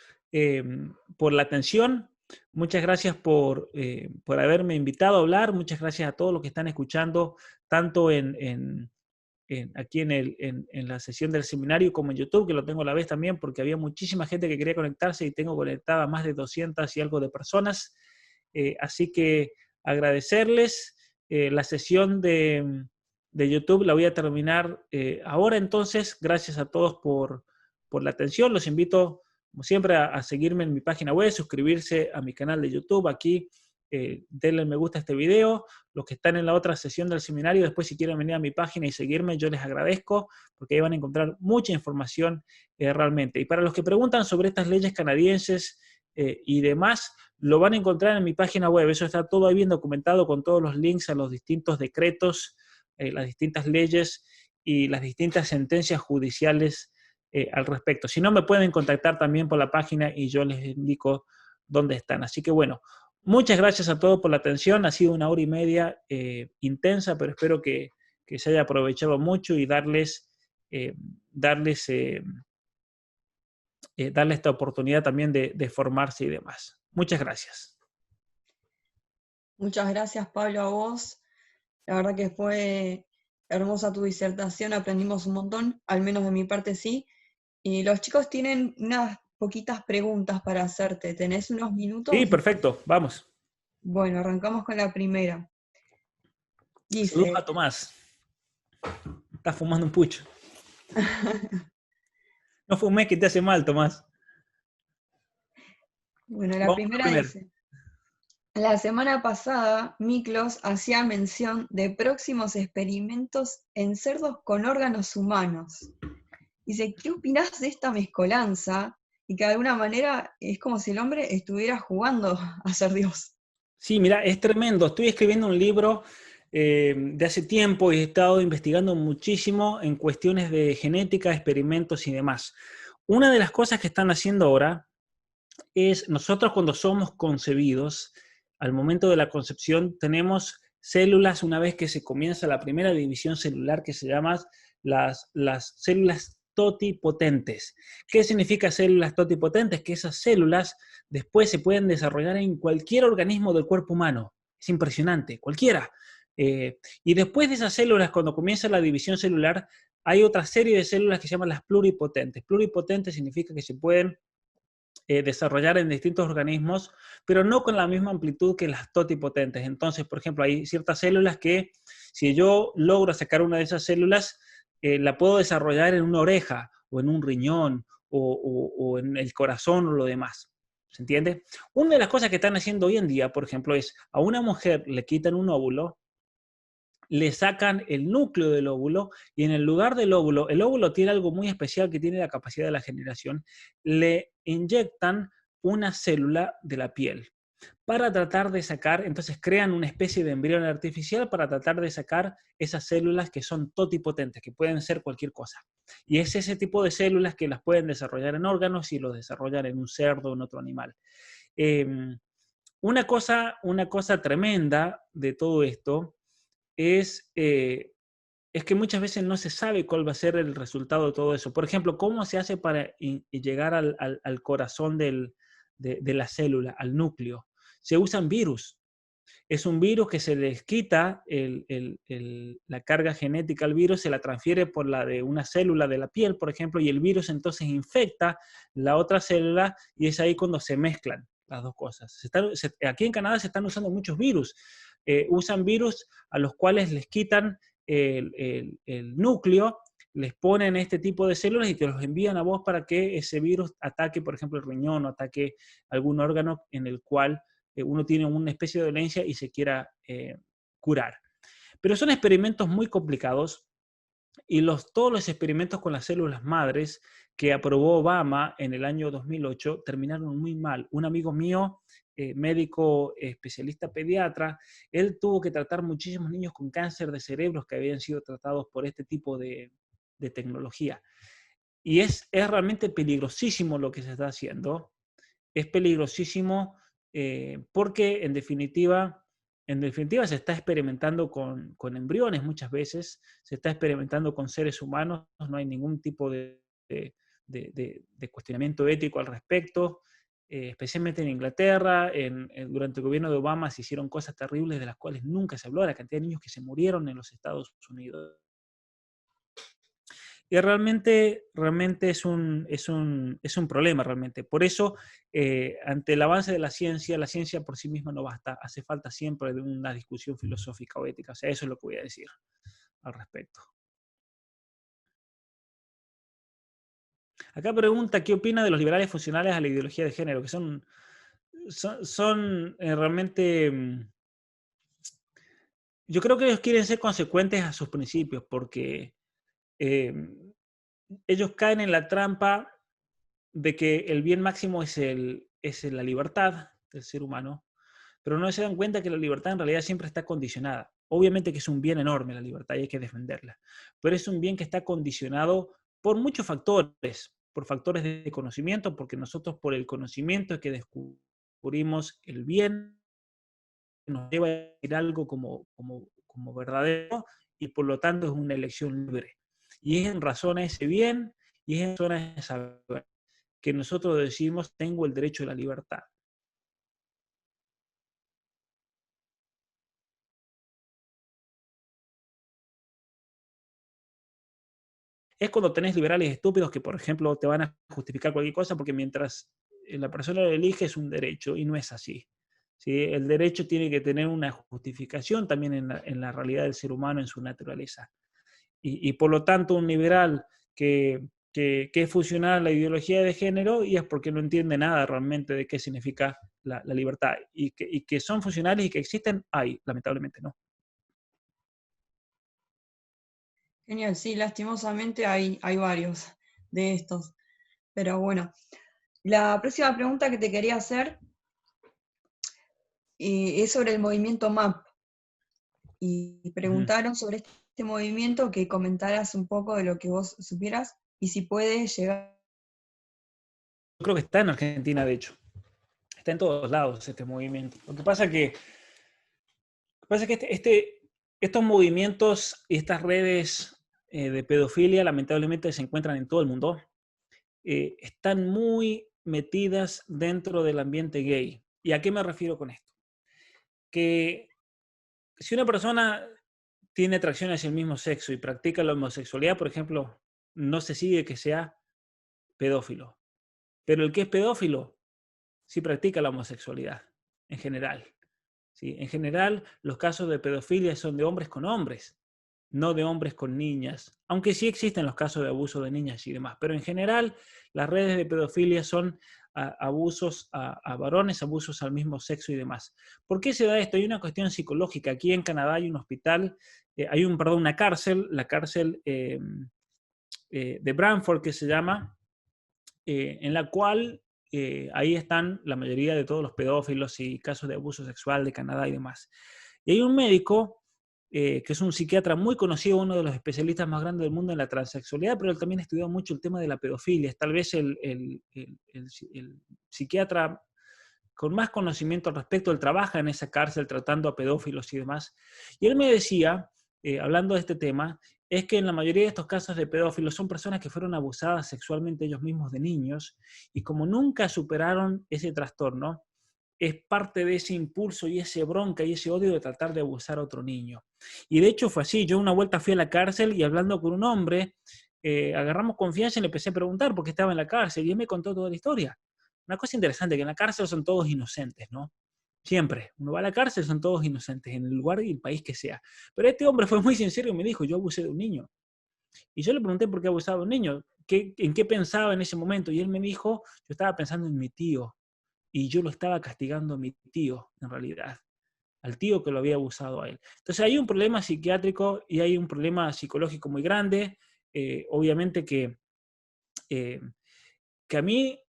por la atención, muchas gracias por haberme invitado a hablar, muchas gracias a todos los que están escuchando, tanto en aquí en la sesión del seminario, como en YouTube, que lo tengo a la vez también, porque había muchísima gente que quería conectarse y tengo conectada más de 200 y algo de personas. Así que agradecerles. La sesión de YouTube la voy a terminar ahora. Entonces, gracias a todos por la atención. Los invito, como siempre, a seguirme en mi página web, suscribirse a mi canal de YouTube. Aquí, denle me gusta a este video. Los que están en la otra sesión del seminario, después si quieren venir a mi página y seguirme, yo les agradezco, porque ahí van a encontrar mucha información realmente. Y para los que preguntan sobre estas leyes canadienses y demás, lo van a encontrar en mi página web. Eso está todo ahí bien documentado con todos los links a los distintos decretos, las distintas leyes y las distintas sentencias judiciales al respecto. Si no, me pueden contactar también por la página y yo les indico dónde están. Así que bueno, muchas gracias a todos por la atención. Ha sido 1 hora y media intensa, pero espero que se haya aprovechado mucho y darles esta oportunidad también de formarse y demás. Muchas gracias. Muchas gracias, Pablo, a vos. La verdad que fue hermosa tu disertación, aprendimos un montón, al menos de mi parte sí. Y los chicos tienen unas poquitas preguntas para hacerte. ¿Tenés unos Sí, minutos? perfecto. Vamos. Bueno, arrancamos con la primera. Saludos Dice, a Tomás. Está fumando un pucho. No fumes que te hace mal, Tomás. bueno, la Vamos con la primera primera. dice, la semana pasada Miklos hacía mención de próximos experimentos en cerdos con órganos humanos. Dice, ¿qué opinás de esta mezcolanza? Y que de alguna manera es como si el hombre estuviera jugando a ser Dios. Sí, mira, es tremendo. Estoy escribiendo un libro de hace tiempo y he estado investigando muchísimo en cuestiones de genética, experimentos y demás. Una de las cosas que están haciendo ahora es, nosotros cuando somos concebidos, al momento de la concepción, tenemos células, una vez que se comienza la primera división celular, que se llama las células totipotentes. ¿Qué significa células totipotentes? Que esas células después se pueden desarrollar en cualquier organismo del cuerpo humano. Es impresionante, cualquiera. Y después de esas células, cuando comienza la división celular, hay otra serie de células que se llaman las pluripotentes. Pluripotentes significa que se pueden desarrollar en distintos organismos, pero no con la misma amplitud que las totipotentes. Entonces, por ejemplo, hay ciertas células que si yo logro sacar una de esas células, la puedo desarrollar en una oreja o en un riñón o en el corazón o lo demás. ¿Se entiende? Una de las cosas que están haciendo hoy en día, por ejemplo, es a una mujer le quitan un óvulo, le sacan el núcleo del óvulo y en el lugar del óvulo, el óvulo tiene algo muy especial que tiene la capacidad de la generación, le inyectan una célula de la piel para tratar de sacar, entonces crean una especie de embrión artificial para tratar de sacar esas células que son totipotentes, que pueden ser cualquier cosa. Y es ese tipo de células que las pueden desarrollar en órganos y los desarrollan en un cerdo o en otro animal. Eh, una cosa tremenda de todo esto es que muchas veces no se sabe cuál va a ser el resultado de todo eso. Por ejemplo, ¿cómo se hace para llegar al corazón de la célula, al núcleo? Se usan virus. Es un virus que se les quita la carga genética al virus, se la transfiere por la de una célula de la piel, por ejemplo, y el virus entonces infecta la otra célula y es ahí cuando se mezclan las dos cosas. Aquí en Canadá se están usando muchos virus. Usan virus a los cuales les quitan el núcleo, les ponen este tipo de células y te los envían a vos para que ese virus ataque, por ejemplo, el riñón o ataque algún órgano en el cual uno tiene una especie de dolencia y se quiera curar. Pero son experimentos muy complicados y todos los experimentos con las células madres que aprobó Obama en el año 2008 terminaron muy mal. Un amigo mío, médico especialista pediatra, él tuvo que tratar muchísimos niños con cáncer de cerebros que habían sido tratados por este tipo de tecnología. Y es realmente peligrosísimo lo que se está haciendo. Es peligrosísimo porque en definitiva se está experimentando con embriones muchas veces, se está experimentando con seres humanos, no hay ningún tipo de cuestionamiento ético al respecto, especialmente en Inglaterra, durante el gobierno de Obama se hicieron cosas terribles de las cuales nunca se habló, la cantidad de niños que se murieron en los Estados Unidos. Y realmente es un problema realmente. Por eso, ante el avance de la ciencia por sí misma no basta. Hace falta siempre de una discusión filosófica o ética. O sea, eso es lo que voy a decir al respecto. Acá pregunta, ¿qué opina de los liberales funcionales a la ideología de género? Que son realmente... Yo creo que ellos quieren ser consecuentes a sus principios porque eh, ellos caen en la trampa de que el bien máximo es la libertad del ser humano, pero no se dan cuenta que la libertad en realidad siempre está condicionada. Obviamente que es un bien enorme la libertad y hay que defenderla, pero es un bien que está condicionado por muchos factores, por factores de conocimiento, porque nosotros por el conocimiento es que descubrimos el bien, nos lleva a decir algo como verdadero y por lo tanto es una elección libre. Y es en razón a ese bien y es en razón a esa que nosotros decimos tengo el derecho a la libertad. Es cuando tenés liberales estúpidos que, por ejemplo, te van a justificar cualquier cosa porque mientras la persona lo elige es un derecho y no es así. ¿Sí? El derecho tiene que tener una justificación también en la realidad del ser humano, en su naturaleza. Y por lo tanto, un liberal que es funcional a la ideología de género y es porque no entiende nada realmente de qué significa la libertad. Y que son funcionales y que existen, hay, lamentablemente no. Genial, sí, lastimosamente hay varios de estos. Pero bueno, la próxima pregunta que te quería hacer es sobre el movimiento MAP. Y preguntaron sobre este movimiento que comentaras un poco de lo que vos supieras y si puede llegar. Yo creo que está en Argentina, de hecho. Está en todos lados este movimiento. Lo que pasa que estos movimientos y estas redes de pedofilia lamentablemente se encuentran en todo el mundo. Están muy metidas dentro del ambiente gay. ¿Y a qué me refiero con esto? Que si una persona tiene atracción hacia el mismo sexo y practica la homosexualidad, por ejemplo, no se sigue que sea pedófilo. Pero el que es pedófilo sí practica la homosexualidad en general. ¿Sí? En general, los casos de pedofilia son de hombres con hombres, no de hombres con niñas, aunque sí existen los casos de abuso de niñas y demás, pero en general las redes de pedofilia son abusos a varones, abusos al mismo sexo y demás. ¿Por qué se da esto? Hay una cuestión psicológica. Aquí en Canadá hay un hospital, una cárcel, la cárcel de Brantford que se llama, en la cual ahí están la mayoría de todos los pedófilos y casos de abuso sexual de Canadá y demás. Y hay un médico que es un psiquiatra muy conocido, uno de los especialistas más grandes del mundo en la transexualidad, pero él también estudió mucho el tema de la pedofilia. Es tal vez el psiquiatra con más conocimiento al respecto. Él trabaja en esa cárcel tratando a pedófilos y demás. Y él me decía, hablando de este tema, es que en la mayoría de estos casos de pedófilos son personas que fueron abusadas sexualmente ellos mismos de niños y como nunca superaron ese trastorno, es parte de ese impulso y ese bronca y ese odio de tratar de abusar a otro niño. Y de hecho fue así. Yo una vuelta fui a la cárcel y hablando con un hombre, agarramos confianza y le empecé a preguntar por qué estaba en la cárcel y él me contó toda la historia. Una cosa interesante, que en la cárcel son todos inocentes, ¿no? Siempre. Uno va a la cárcel, son todos inocentes, en el lugar y el país que sea. Pero este hombre fue muy sincero y me dijo, yo abusé de un niño. Y yo le pregunté por qué abusaba de un niño, en qué pensaba en ese momento. Y él me dijo, yo estaba pensando en mi tío. Y yo lo estaba castigando a mi tío, en realidad. Al tío que lo había abusado a él. Entonces hay un problema psiquiátrico y hay un problema psicológico muy grande. Obviamente eh, que a mí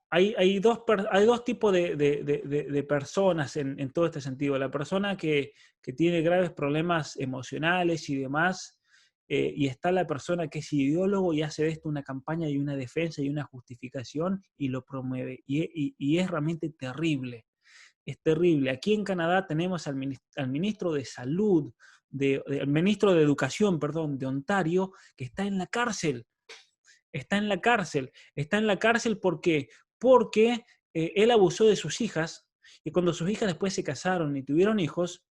hay dos tipos de personas en todo este sentido. La persona que tiene graves problemas emocionales y demás, y está la persona que es ideólogo y hace de esto una campaña y una defensa y una justificación y lo promueve. Y es realmente terrible. Es terrible. Aquí en Canadá tenemos al ministro de Salud, al ministro de Educación, perdón, de Ontario, que está en la cárcel. Está en la cárcel. Está en la cárcel porque él abusó de sus hijas y cuando sus hijas después se casaron y tuvieron hijos,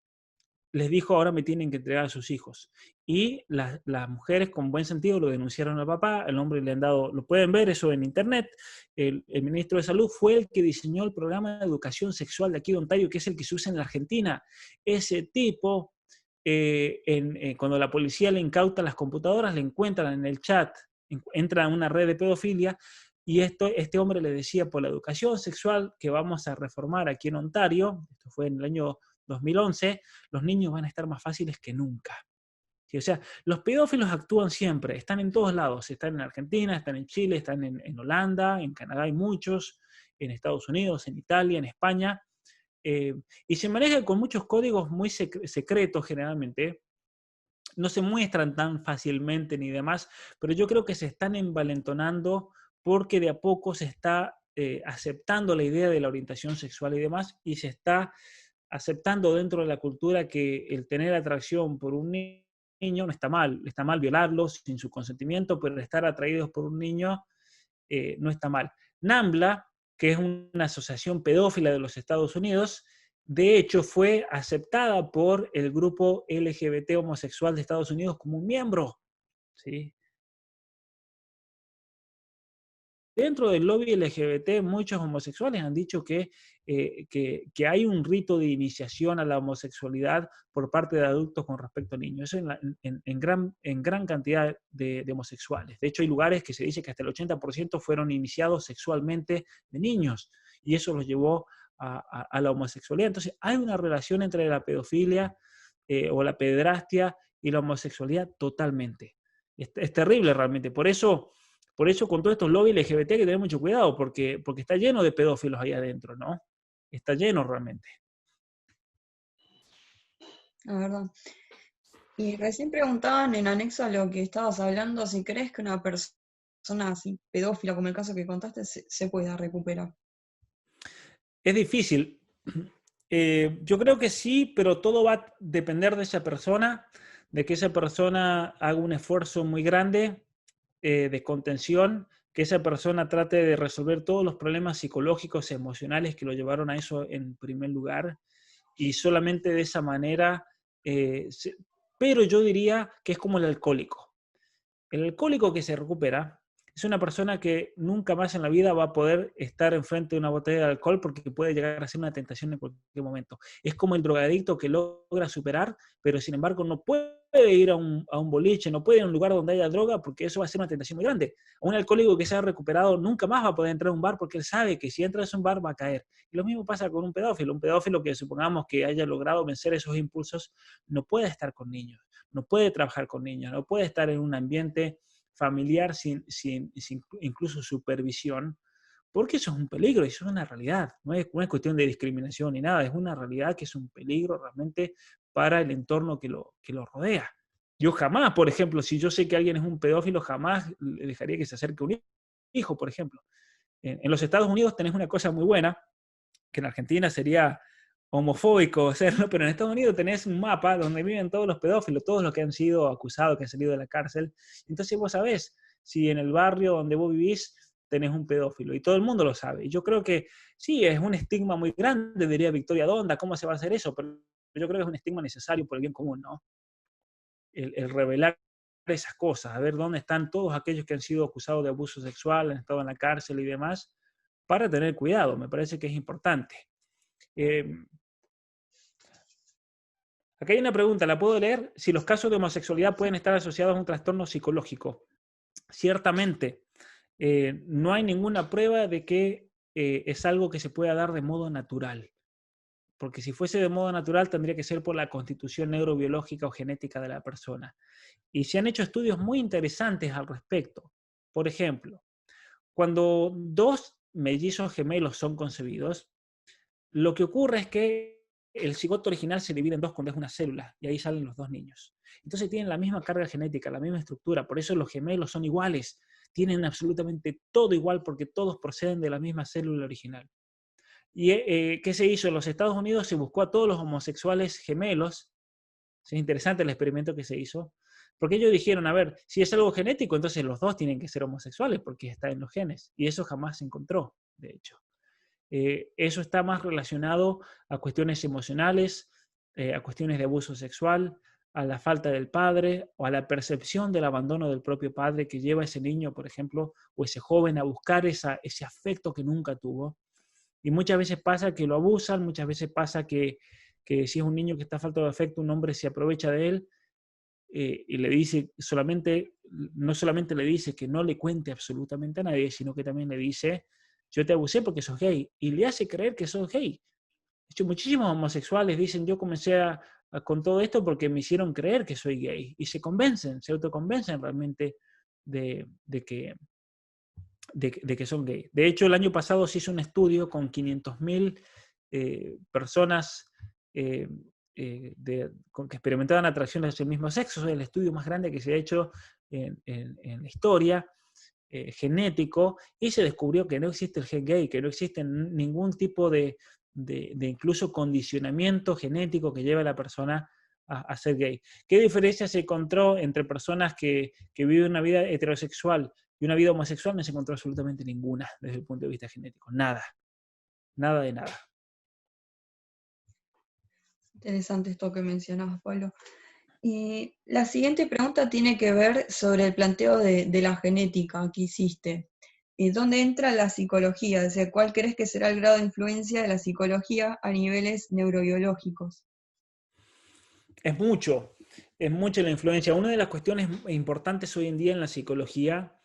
les dijo, ahora me tienen que entregar a sus hijos. Y las mujeres con buen sentido lo denunciaron al papá, el hombre le han dado, lo pueden ver eso en internet, el ministro de Salud fue el que diseñó el programa de educación sexual de aquí de Ontario, que es el que se usa en la Argentina. Ese tipo, cuando la policía le incauta las computadoras, le encuentran en el chat, entra a una red de pedofilia, y este hombre le decía, por la educación sexual que vamos a reformar aquí en Ontario, esto fue en el año 2011, los niños van a estar más fáciles que nunca. ¿Sí? O sea, los pedófilos actúan siempre, están en todos lados, están en Argentina, están en Chile, están en Holanda, en Canadá hay muchos, en Estados Unidos, en Italia, en España, y se manejan con muchos códigos muy secretos generalmente, no se muestran tan fácilmente ni demás, pero yo creo que se están envalentonando porque de a poco se está aceptando la idea de la orientación sexual y demás, y se está aceptando dentro de la cultura que el tener atracción por un niño no está mal violarlos sin su consentimiento, pero estar atraídos por un niño no está mal. NAMBLA, que es una asociación pedófila de los Estados Unidos, de hecho fue aceptada por el grupo LGBT homosexual de Estados Unidos como un miembro, ¿sí? Dentro del lobby LGBT, muchos homosexuales han dicho que hay un rito de iniciación a la homosexualidad por parte de adultos con respecto a niños. Eso en gran cantidad de homosexuales. De hecho, hay lugares que se dice que hasta el 80% fueron iniciados sexualmente de niños, y eso los llevó a la homosexualidad. Entonces, hay una relación entre la pedofilia o la pederastia y la homosexualidad totalmente. Es terrible realmente. Por eso con todos estos lobbies LGBT hay que tener mucho cuidado, porque está lleno de pedófilos ahí adentro, ¿no? Está lleno realmente. La verdad. Y recién preguntaban en anexo a lo que estabas hablando, si crees que una persona así pedófila, como el caso que contaste, se pueda recuperar. Es difícil. Yo creo que sí, pero todo va a depender de esa persona, de que esa persona haga un esfuerzo muy grande de contención, que esa persona trate de resolver todos los problemas psicológicos, emocionales que lo llevaron a eso en primer lugar, y solamente de esa manera, pero yo diría que es como el alcohólico. El alcohólico que se recupera es una persona que nunca más en la vida va a poder estar enfrente de una botella de alcohol porque puede llegar a ser una tentación en cualquier momento. Es como el drogadicto que logra superar, pero sin embargo no puede ir a un boliche, no puede ir a un lugar donde haya droga porque eso va a ser una tentación muy grande. Un alcohólico que se ha recuperado nunca más va a poder entrar a un bar porque él sabe que si entra a un bar va a caer. Y lo mismo pasa con un pedófilo que supongamos que haya logrado vencer esos impulsos, no puede estar con niños, no puede trabajar con niños, no puede estar en un ambiente familiar sin incluso supervisión, porque eso es un peligro, eso es una realidad, no es cuestión de discriminación ni nada, es una realidad que es un peligro realmente para el entorno que lo rodea. Yo jamás, por ejemplo, si yo sé que alguien es un pedófilo, jamás le dejaría que se acerque a un hijo, por ejemplo. En los Estados Unidos tenés una cosa muy buena, que en Argentina sería homofóbico hacerlo, pero en Estados Unidos tenés un mapa donde viven todos los pedófilos, todos los que han sido acusados, que han salido de la cárcel. Entonces vos sabés si en el barrio donde vos vivís tenés un pedófilo, y todo el mundo lo sabe. Y yo creo que sí, es un estigma muy grande, diría Victoria Donda, ¿cómo se va a hacer eso? Pero yo creo que es un estigma necesario por el bien común, ¿no? El revelar esas cosas, a ver dónde están todos aquellos que han sido acusados de abuso sexual, han estado en la cárcel y demás, para tener cuidado, me parece que es importante. Acá hay una pregunta, ¿la puedo leer? Si los casos de homosexualidad pueden estar asociados a un trastorno psicológico. Ciertamente, no hay ninguna prueba de que es algo que se pueda dar de modo natural. Porque si fuese de modo natural tendría que ser por la constitución neurobiológica o genética de la persona. Y se han hecho estudios muy interesantes al respecto. Por ejemplo, cuando dos mellizos gemelos son concebidos, lo que ocurre es que el cigoto original se divide en dos cuando es una célula, y ahí salen los dos niños. Entonces tienen la misma carga genética, la misma estructura, por eso los gemelos son iguales, tienen absolutamente todo igual porque todos proceden de la misma célula original. ¿Y qué se hizo? En los Estados Unidos se buscó a todos los homosexuales gemelos. Es interesante el experimento que se hizo, porque ellos dijeron, a ver, si es algo genético, entonces los dos tienen que ser homosexuales porque está en los genes, y eso jamás se encontró, de hecho. Eso está más relacionado a cuestiones emocionales, a cuestiones de abuso sexual, a la falta del padre o a la percepción del abandono del propio padre que lleva a ese niño, por ejemplo, o ese joven a buscar ese afecto que nunca tuvo. Y muchas veces pasa que lo abusan, muchas veces pasa que si es un niño que está falto de afecto, un hombre se aprovecha de él y le dice no solamente le dice que no le cuente absolutamente a nadie, sino que también le dice, yo te abusé porque sos gay, y le hace creer que sos gay. De hecho, muchísimos homosexuales dicen, yo comencé con todo esto porque me hicieron creer que soy gay, y se autoconvencen realmente de que son gay. De hecho, el año pasado se hizo un estudio con 500.000 personas que experimentaban atracciones hacia el mismo sexo. Es el estudio más grande que se ha hecho en la historia, genético, y se descubrió que no existe el gen gay, que no existe ningún tipo de incluso condicionamiento genético que lleve a la persona a ser gay. ¿Qué diferencia se encontró entre personas que viven una vida heterosexual y una vida homosexual? No se encontró absolutamente ninguna desde el punto de vista genético. Nada. Nada de nada. Interesante esto que mencionabas, Pablo. Y la siguiente pregunta tiene que ver sobre el planteo de la genética que hiciste. ¿Dónde entra la psicología? O sea, ¿cuál crees que será el grado de influencia de la psicología a niveles neurobiológicos? Es mucho la influencia. Una de las cuestiones importantes hoy en día en la psicología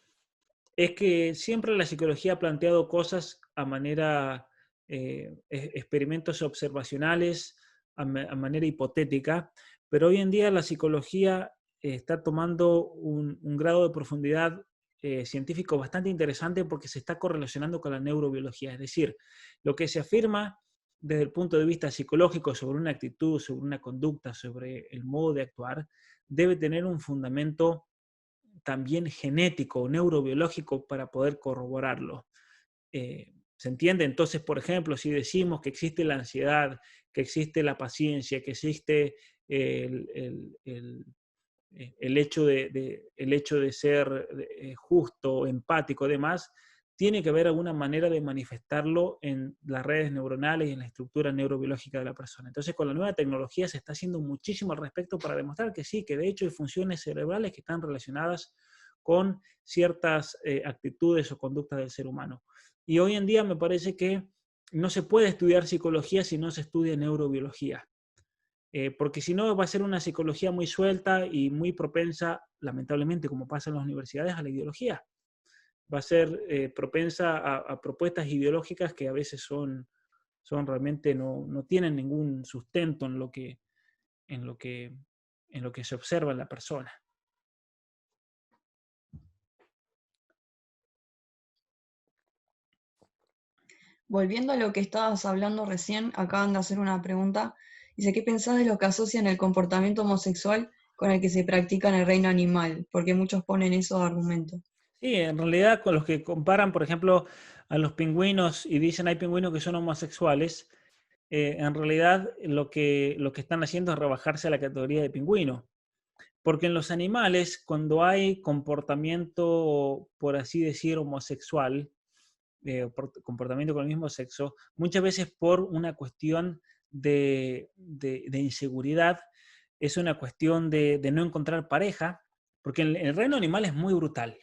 es que siempre la psicología ha planteado cosas a manera, experimentos observacionales, a manera hipotética, pero hoy en día la psicología está tomando un grado de profundidad científico bastante interesante porque se está correlacionando con la neurobiología. Es decir, lo que se afirma desde el punto de vista psicológico sobre una actitud, sobre una conducta, sobre el modo de actuar, debe tener un fundamento también genético o neurobiológico para poder corroborarlo. ¿Se entiende? Entonces, por ejemplo, si decimos que existe la ansiedad, que existe la paciencia, que existe el, el, el, el hecho de ser justo, empático, demás, tiene que haber alguna manera de manifestarlo en las redes neuronales y en la estructura neurobiológica de la persona. Entonces, con la nueva tecnología se está haciendo muchísimo al respecto para demostrar que sí, que de hecho hay funciones cerebrales que están relacionadas con ciertas actitudes o conductas del ser humano. Y hoy en día me parece que no se puede estudiar psicología si no se estudia neurobiología. Porque si no va a ser una psicología muy suelta y muy propensa, lamentablemente, como pasa en las universidades, a la ideología. Va a ser propensa a propuestas ideológicas que a veces son realmente no tienen ningún sustento en en lo que se observa en la persona. Volviendo a lo que estabas hablando recién, acaban de hacer una pregunta. Dice, ¿qué pensás de los que asocian el comportamiento homosexual con el que se practica en el reino animal? Porque muchos ponen esos argumentos. Sí, en realidad con los que comparan, por ejemplo, a los pingüinos y dicen hay pingüinos que son homosexuales, en realidad lo que están haciendo es rebajarse a la categoría de pingüino. Porque en los animales, cuando hay comportamiento, por así decir, homosexual, comportamiento con el mismo sexo, muchas veces por una cuestión de inseguridad, es una cuestión de no encontrar pareja, porque en el reino animal es muy brutal.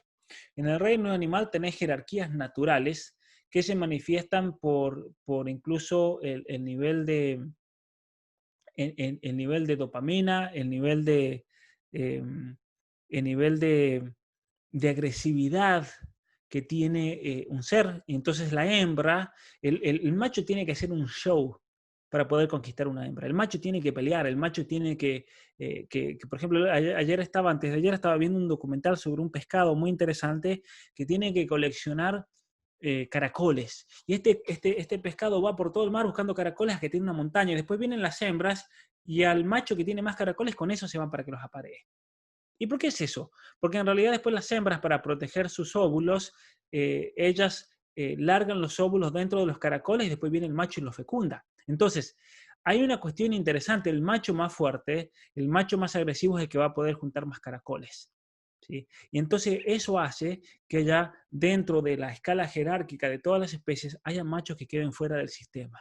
En el reino animal tenés jerarquías naturales que se manifiestan por incluso el nivel el nivel de dopamina, eh, el nivel de agresividad que tiene un ser. Y entonces la hembra, el macho tiene que hacer un show para poder conquistar una hembra. El macho tiene que pelear, el macho tiene por ejemplo, antes de ayer estaba viendo un documental sobre un pescado muy interesante que tiene que coleccionar caracoles. Y este pescado va por todo el mar buscando caracoles que tiene una montaña. Y después vienen las hembras y al macho que tiene más caracoles, con eso se van para que los aparee. ¿Y por qué es eso? Porque en realidad después las hembras, para proteger sus óvulos, ellas largan los óvulos dentro de los caracoles y después viene el macho y los fecunda. Entonces, hay una cuestión interesante, el macho más fuerte, el macho más agresivo es el que va a poder juntar más caracoles. ¿Sí? Y entonces eso hace que ya dentro de la escala jerárquica de todas las especies haya machos que queden fuera del sistema.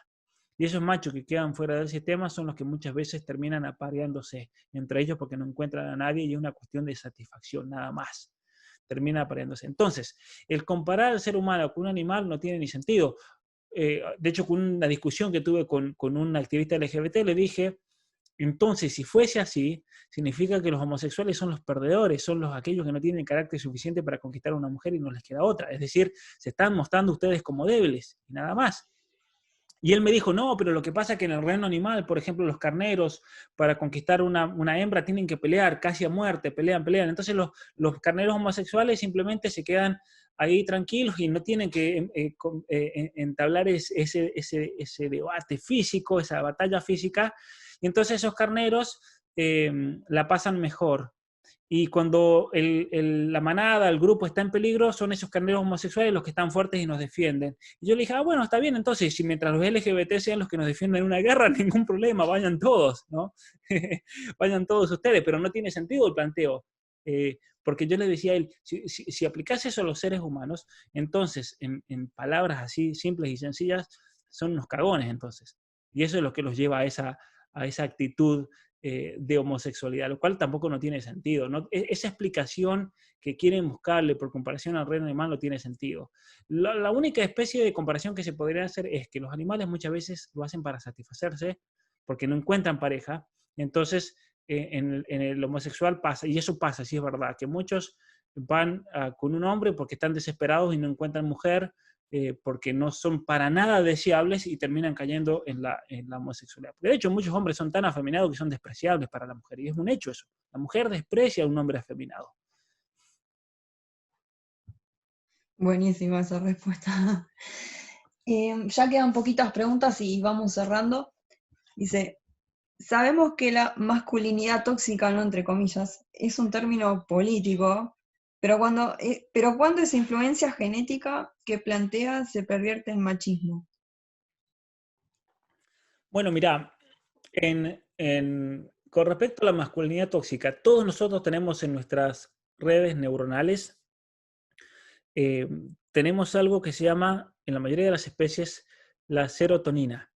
Y esos machos que quedan fuera del sistema son los que muchas veces terminan apareándose entre ellos porque no encuentran a nadie y es una cuestión de satisfacción, nada más. Termina apareándose. Entonces, el comparar al ser humano con un animal no tiene ni sentido. De hecho, con una discusión que tuve con un activista LGBT, le dije, entonces, si fuese así, significa que los homosexuales son los perdedores, son aquellos que no tienen carácter suficiente para conquistar a una mujer y no les queda otra. Es decir, se están mostrando ustedes como débiles y nada más. Y él me dijo, no, pero lo que pasa es que en el reino animal, por ejemplo, los carneros, para conquistar una hembra, tienen que pelear casi a muerte, pelean. Entonces los carneros homosexuales simplemente se quedan ahí tranquilos y no tienen que entablar ese debate físico, esa batalla física. Y entonces esos carneros la pasan mejor. Y cuando la manada, el grupo está en peligro, son esos carneros homosexuales los que están fuertes y nos defienden. Y yo le dije, bueno, está bien, entonces, si mientras los LGBT sean los que nos defienden en una guerra, ningún problema, vayan todos, ¿no? Vayan todos ustedes, pero no tiene sentido el planteo. Porque yo le decía a él, si aplicase eso a los seres humanos, entonces, en palabras así simples y sencillas, son unos cagones, entonces. Y eso es lo que los lleva a esa actitud de homosexualidad, lo cual tampoco no tiene sentido, ¿no? Esa explicación que quieren buscarle por comparación al reino animal no tiene sentido. La única especie de comparación que se podría hacer es que los animales muchas veces lo hacen para satisfacerse, porque no encuentran pareja, entonces en el homosexual pasa, y eso pasa, sí es verdad, que muchos van con un hombre porque están desesperados y no encuentran mujer, porque no son para nada deseables y terminan cayendo en la homosexualidad. De hecho, muchos hombres son tan afeminados que son despreciables para la mujer, y es un hecho eso. La mujer desprecia a un hombre afeminado. Buenísima esa respuesta. Ya quedan poquitas preguntas y vamos cerrando. Dice, sabemos que la masculinidad tóxica, no entre comillas, es un término político, pero cuando esa influencia genética que plantea se pervierte en machismo. Bueno, mira, con respecto a la masculinidad tóxica, todos nosotros tenemos en nuestras redes neuronales, eh, tenemos algo que se llama, en la mayoría de las especies, la serotonina.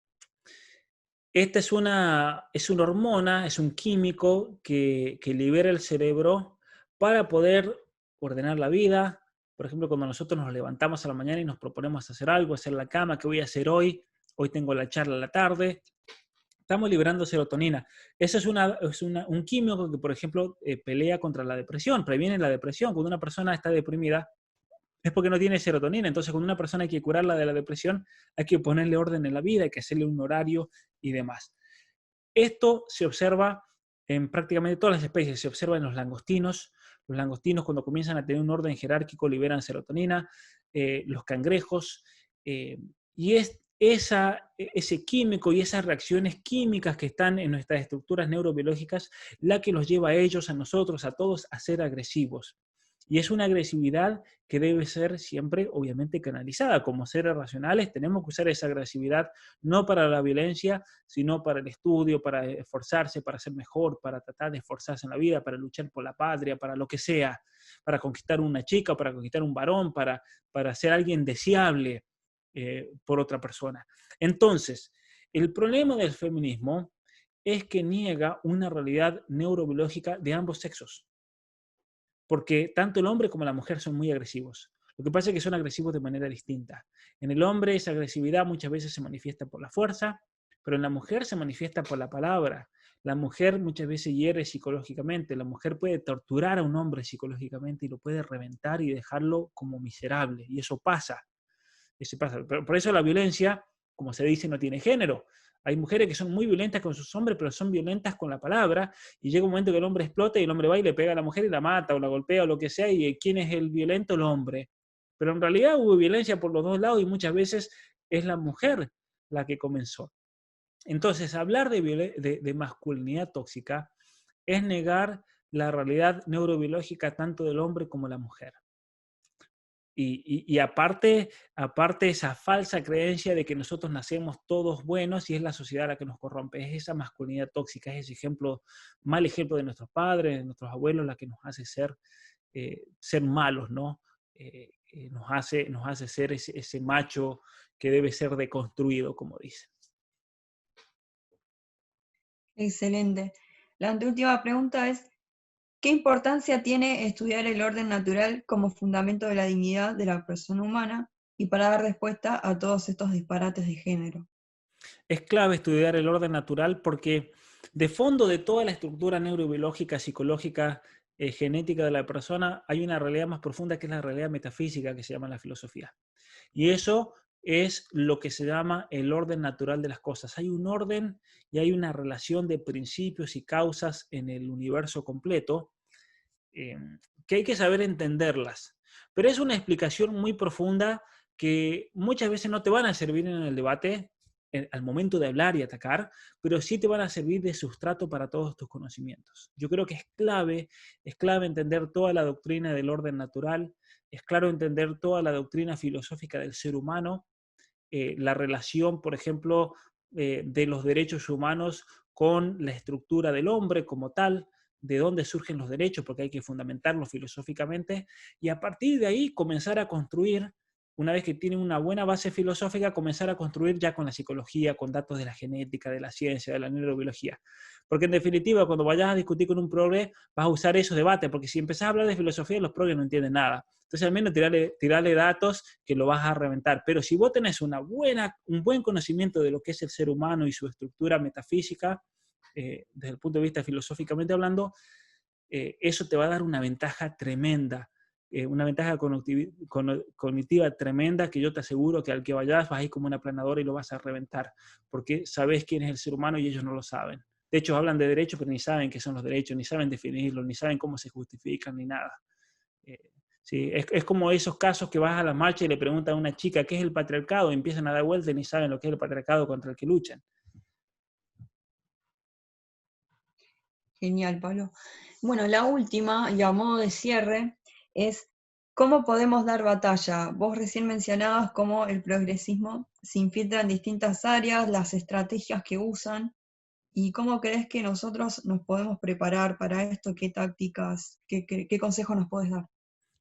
Esta es una hormona, es un químico que libera el cerebro para poder ordenar la vida. Por ejemplo, cuando nosotros nos levantamos a la mañana y nos proponemos hacer algo, hacer la cama, ¿qué voy a hacer hoy? Hoy tengo la charla a la tarde. Estamos liberando serotonina. Eso es un químico que, por ejemplo, pelea contra la depresión, previene la depresión. Cuando una persona está deprimida, es porque no tiene serotonina. Entonces, cuando una persona hay que curarla de la depresión, hay que ponerle orden en la vida, hay que hacerle un horario y demás. Esto se observa en prácticamente todas las especies, se observa en los langostinos. Los langostinos, cuando comienzan a tener un orden jerárquico, liberan serotonina, los cangrejos, y es ese químico y esas reacciones químicas que están en nuestras estructuras neurobiológicas la que los lleva a ellos, a nosotros, a todos, a ser agresivos. Y es una agresividad que debe ser siempre, obviamente, canalizada. Como seres racionales tenemos que usar esa agresividad no para la violencia, sino para el estudio, para esforzarse, para ser mejor, para tratar de esforzarse en la vida, para luchar por la patria, para lo que sea, para conquistar una chica, para conquistar un varón, para ser alguien deseable por otra persona. Entonces, el problema del feminismo es que niega una realidad neurobiológica de ambos sexos, porque tanto el hombre como la mujer son muy agresivos. Lo que pasa es que son agresivos de manera distinta. En el hombre esa agresividad muchas veces se manifiesta por la fuerza, pero en la mujer se manifiesta por la palabra. La mujer muchas veces hiere psicológicamente, la mujer puede torturar a un hombre psicológicamente y lo puede reventar y dejarlo como miserable, y eso pasa. Eso pasa. Por eso la violencia, como se dice, no tiene género. Hay mujeres que son muy violentas con sus hombres, pero son violentas con la palabra, y llega un momento que el hombre explota y el hombre va y le pega a la mujer y la mata o la golpea o lo que sea, y ¿quién es el violento? El hombre. Pero en realidad hubo violencia por los dos lados y muchas veces es la mujer la que comenzó. Entonces, hablar de masculinidad tóxica es negar la realidad neurobiológica tanto del hombre como de la mujer. Y aparte esa falsa creencia de que nosotros nacemos todos buenos y es la sociedad la que nos corrompe, es esa masculinidad tóxica, es ese mal ejemplo de nuestros padres, de nuestros abuelos, la que nos hace ser malos, ¿no? Nos hace ser ese macho que debe ser deconstruido, como dicen. Excelente. La anteúltima pregunta es, ¿qué importancia tiene estudiar el orden natural como fundamento de la dignidad de la persona humana y para dar respuesta a todos estos disparates de género? Es clave estudiar el orden natural porque de fondo de toda la estructura neurobiológica, psicológica, genética de la persona, hay una realidad más profunda que es la realidad metafísica que se llama la filosofía. Y eso es lo que se llama el orden natural de las cosas. Hay un orden y hay una relación de principios y causas en el universo completo eh, que hay que saber entenderlas. Pero es una explicación muy profunda que muchas veces no te van a servir en el debate al momento de hablar y atacar, pero sí te van a servir de sustrato para todos tus conocimientos. Yo creo que es clave entender toda la doctrina del orden natural, es claro entender toda la doctrina filosófica del ser humano, la relación, por ejemplo, de los derechos humanos con la estructura del hombre como tal, de dónde surgen los derechos, porque hay que fundamentarlos filosóficamente, y a partir de ahí comenzar a construir, una vez que tienen una buena base filosófica, comenzar a construir ya con la psicología, con datos de la genética, de la ciencia, de la neurobiología. Porque en definitiva, cuando vayas a discutir con un progre, vas a usar esos debates, porque si empezás a hablar de filosofía, los progres no entienden nada. Entonces, al menos tirarle datos que lo vas a reventar. Pero si vos tenés un buen conocimiento de lo que es el ser humano y su estructura metafísica, desde el punto de vista filosóficamente hablando, eso te va a dar una ventaja tremenda, una ventaja cognitiva tremenda que yo te aseguro que al que vayas vas a ir como una planadora y lo vas a reventar, porque sabes quién es el ser humano y ellos no lo saben. De hecho, hablan de derechos, pero ni saben qué son los derechos, ni saben definirlos, ni saben cómo se justifican, ni nada. Eh, sí, es como esos casos que vas a la marcha y le preguntan a una chica qué es el patriarcado y empiezan a dar vueltas y ni saben lo que es el patriarcado contra el que luchan. Genial, Pablo. Bueno, la última, y a modo de cierre, es ¿cómo podemos dar batalla? Vos recién mencionabas cómo el progresismo se infiltra en distintas áreas, las estrategias que usan, y cómo crees que nosotros nos podemos preparar para esto, qué tácticas, qué consejos nos podés dar.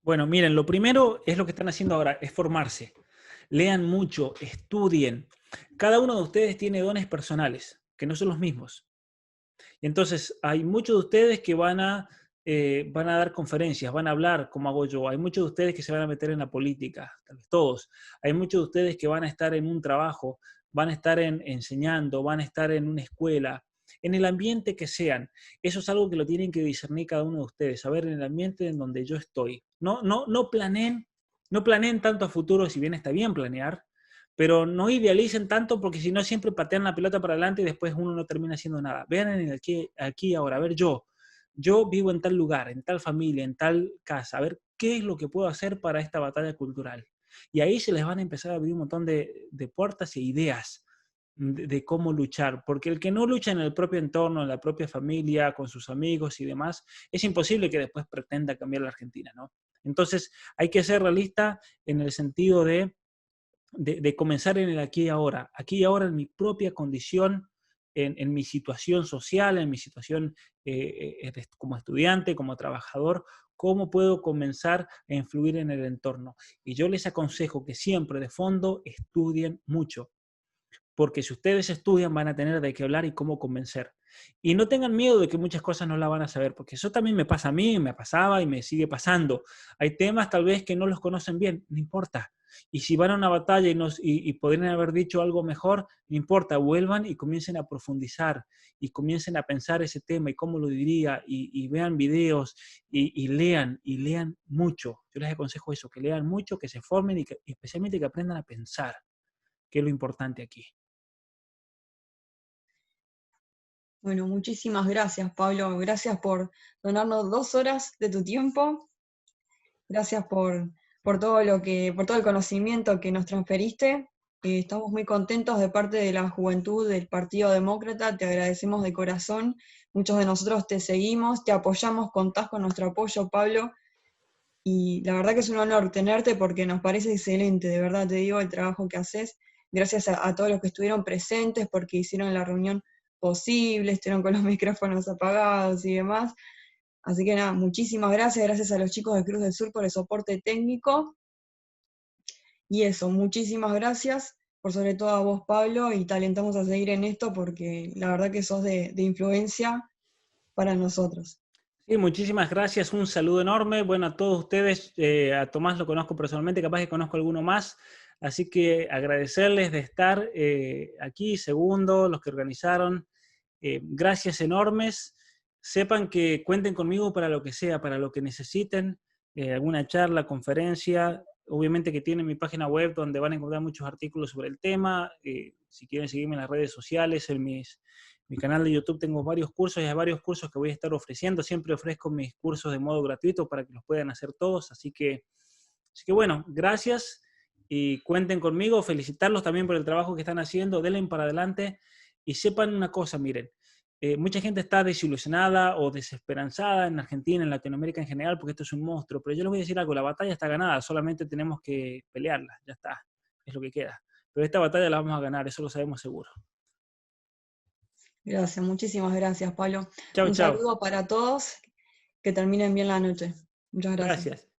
Bueno, miren, lo primero es lo que están haciendo ahora, es formarse. Lean mucho, estudien. Cada uno de ustedes tiene dones personales, que no son los mismos. Y entonces hay muchos de ustedes que van a dar conferencias, van a hablar como hago yo. Hay muchos de ustedes que se van a meter en la política, tal vez todos. Hay muchos de ustedes que van a estar en un trabajo, van a estar enseñando, van a estar en una escuela, en el ambiente que sean. Eso es algo que lo tienen que discernir cada uno de ustedes, saber en el ambiente en donde yo estoy. No planeen tanto a futuro, si bien está bien planear, pero no idealicen tanto porque si no siempre patean la pelota para adelante y después uno no termina haciendo nada. Vean en el aquí ahora, a ver yo vivo en tal lugar, en tal familia, en tal casa, a ver qué es lo que puedo hacer para esta batalla cultural. Y ahí se les van a empezar a abrir un montón de puertas e ideas de cómo luchar, porque el que no lucha en el propio entorno, en la propia familia, con sus amigos y demás, es imposible que después pretenda cambiar la Argentina, ¿no? Entonces hay que ser realista en el sentido de comenzar en el aquí y ahora en mi propia condición, en mi situación social, en mi situación como estudiante, como trabajador, cómo puedo comenzar a influir en el entorno. Y yo les aconsejo que siempre de fondo estudien mucho, porque si ustedes estudian van a tener de qué hablar y cómo convencer. Y no tengan miedo de que muchas cosas no la van a saber, porque eso también me pasa a mí, me pasaba y me sigue pasando. Hay temas tal vez que no los conocen bien, no importa. Y si van a una batalla y podrían haber dicho algo mejor, no importa, vuelvan y comiencen a profundizar y comiencen a pensar ese tema y cómo lo diría y vean videos y lean mucho. Yo les aconsejo eso, que lean mucho, que se formen y especialmente que aprendan a pensar, que es lo importante aquí. Bueno, muchísimas gracias, Pablo. Gracias por donarnos 2 horas de tu tiempo. Gracias por todo por todo el conocimiento que nos transferiste. Estamos muy contentos de parte de la juventud del Partido Demócrata. Te agradecemos de corazón. Muchos de nosotros te seguimos, te apoyamos, contás con nuestro apoyo, Pablo. Y la verdad que es un honor tenerte porque nos parece excelente, de verdad te digo, el trabajo que haces. Gracias a todos los que estuvieron presentes porque hicieron la reunión posible, estuvieron con los micrófonos apagados y demás. Así que nada, muchísimas gracias, gracias a los chicos de Cruz del Sur por el soporte técnico. Y eso, muchísimas gracias por sobre todo a vos, Pablo, y te alentamos a seguir en esto porque la verdad que sos de influencia para nosotros. Sí, muchísimas gracias, un saludo enorme. Bueno, a todos ustedes, a Tomás lo conozco personalmente, capaz que conozco a alguno más, así que agradecerles de estar aquí, segundo, los que organizaron, gracias enormes. Sepan que cuenten conmigo para lo que sea, para lo que necesiten, alguna charla, conferencia. Obviamente que tienen mi página web donde van a encontrar muchos artículos sobre el tema. Si quieren seguirme en las redes sociales, en mi canal de YouTube tengo varios cursos y hay varios cursos que voy a estar ofreciendo. Siempre ofrezco mis cursos de modo gratuito para que los puedan hacer todos. Así que bueno, gracias y cuenten conmigo. Felicitarlos también por el trabajo que están haciendo. Denle para adelante y sepan una cosa, miren. Mucha gente está desilusionada o desesperanzada en Argentina, en Latinoamérica en general, porque esto es un monstruo. Pero yo les voy a decir algo, la batalla está ganada, solamente tenemos que pelearla, ya está, es lo que queda. Pero esta batalla la vamos a ganar, eso lo sabemos seguro. Gracias, muchísimas gracias, Pablo. Chao, Un chao. saludo para todos, que terminen bien la noche. Muchas gracias. Gracias.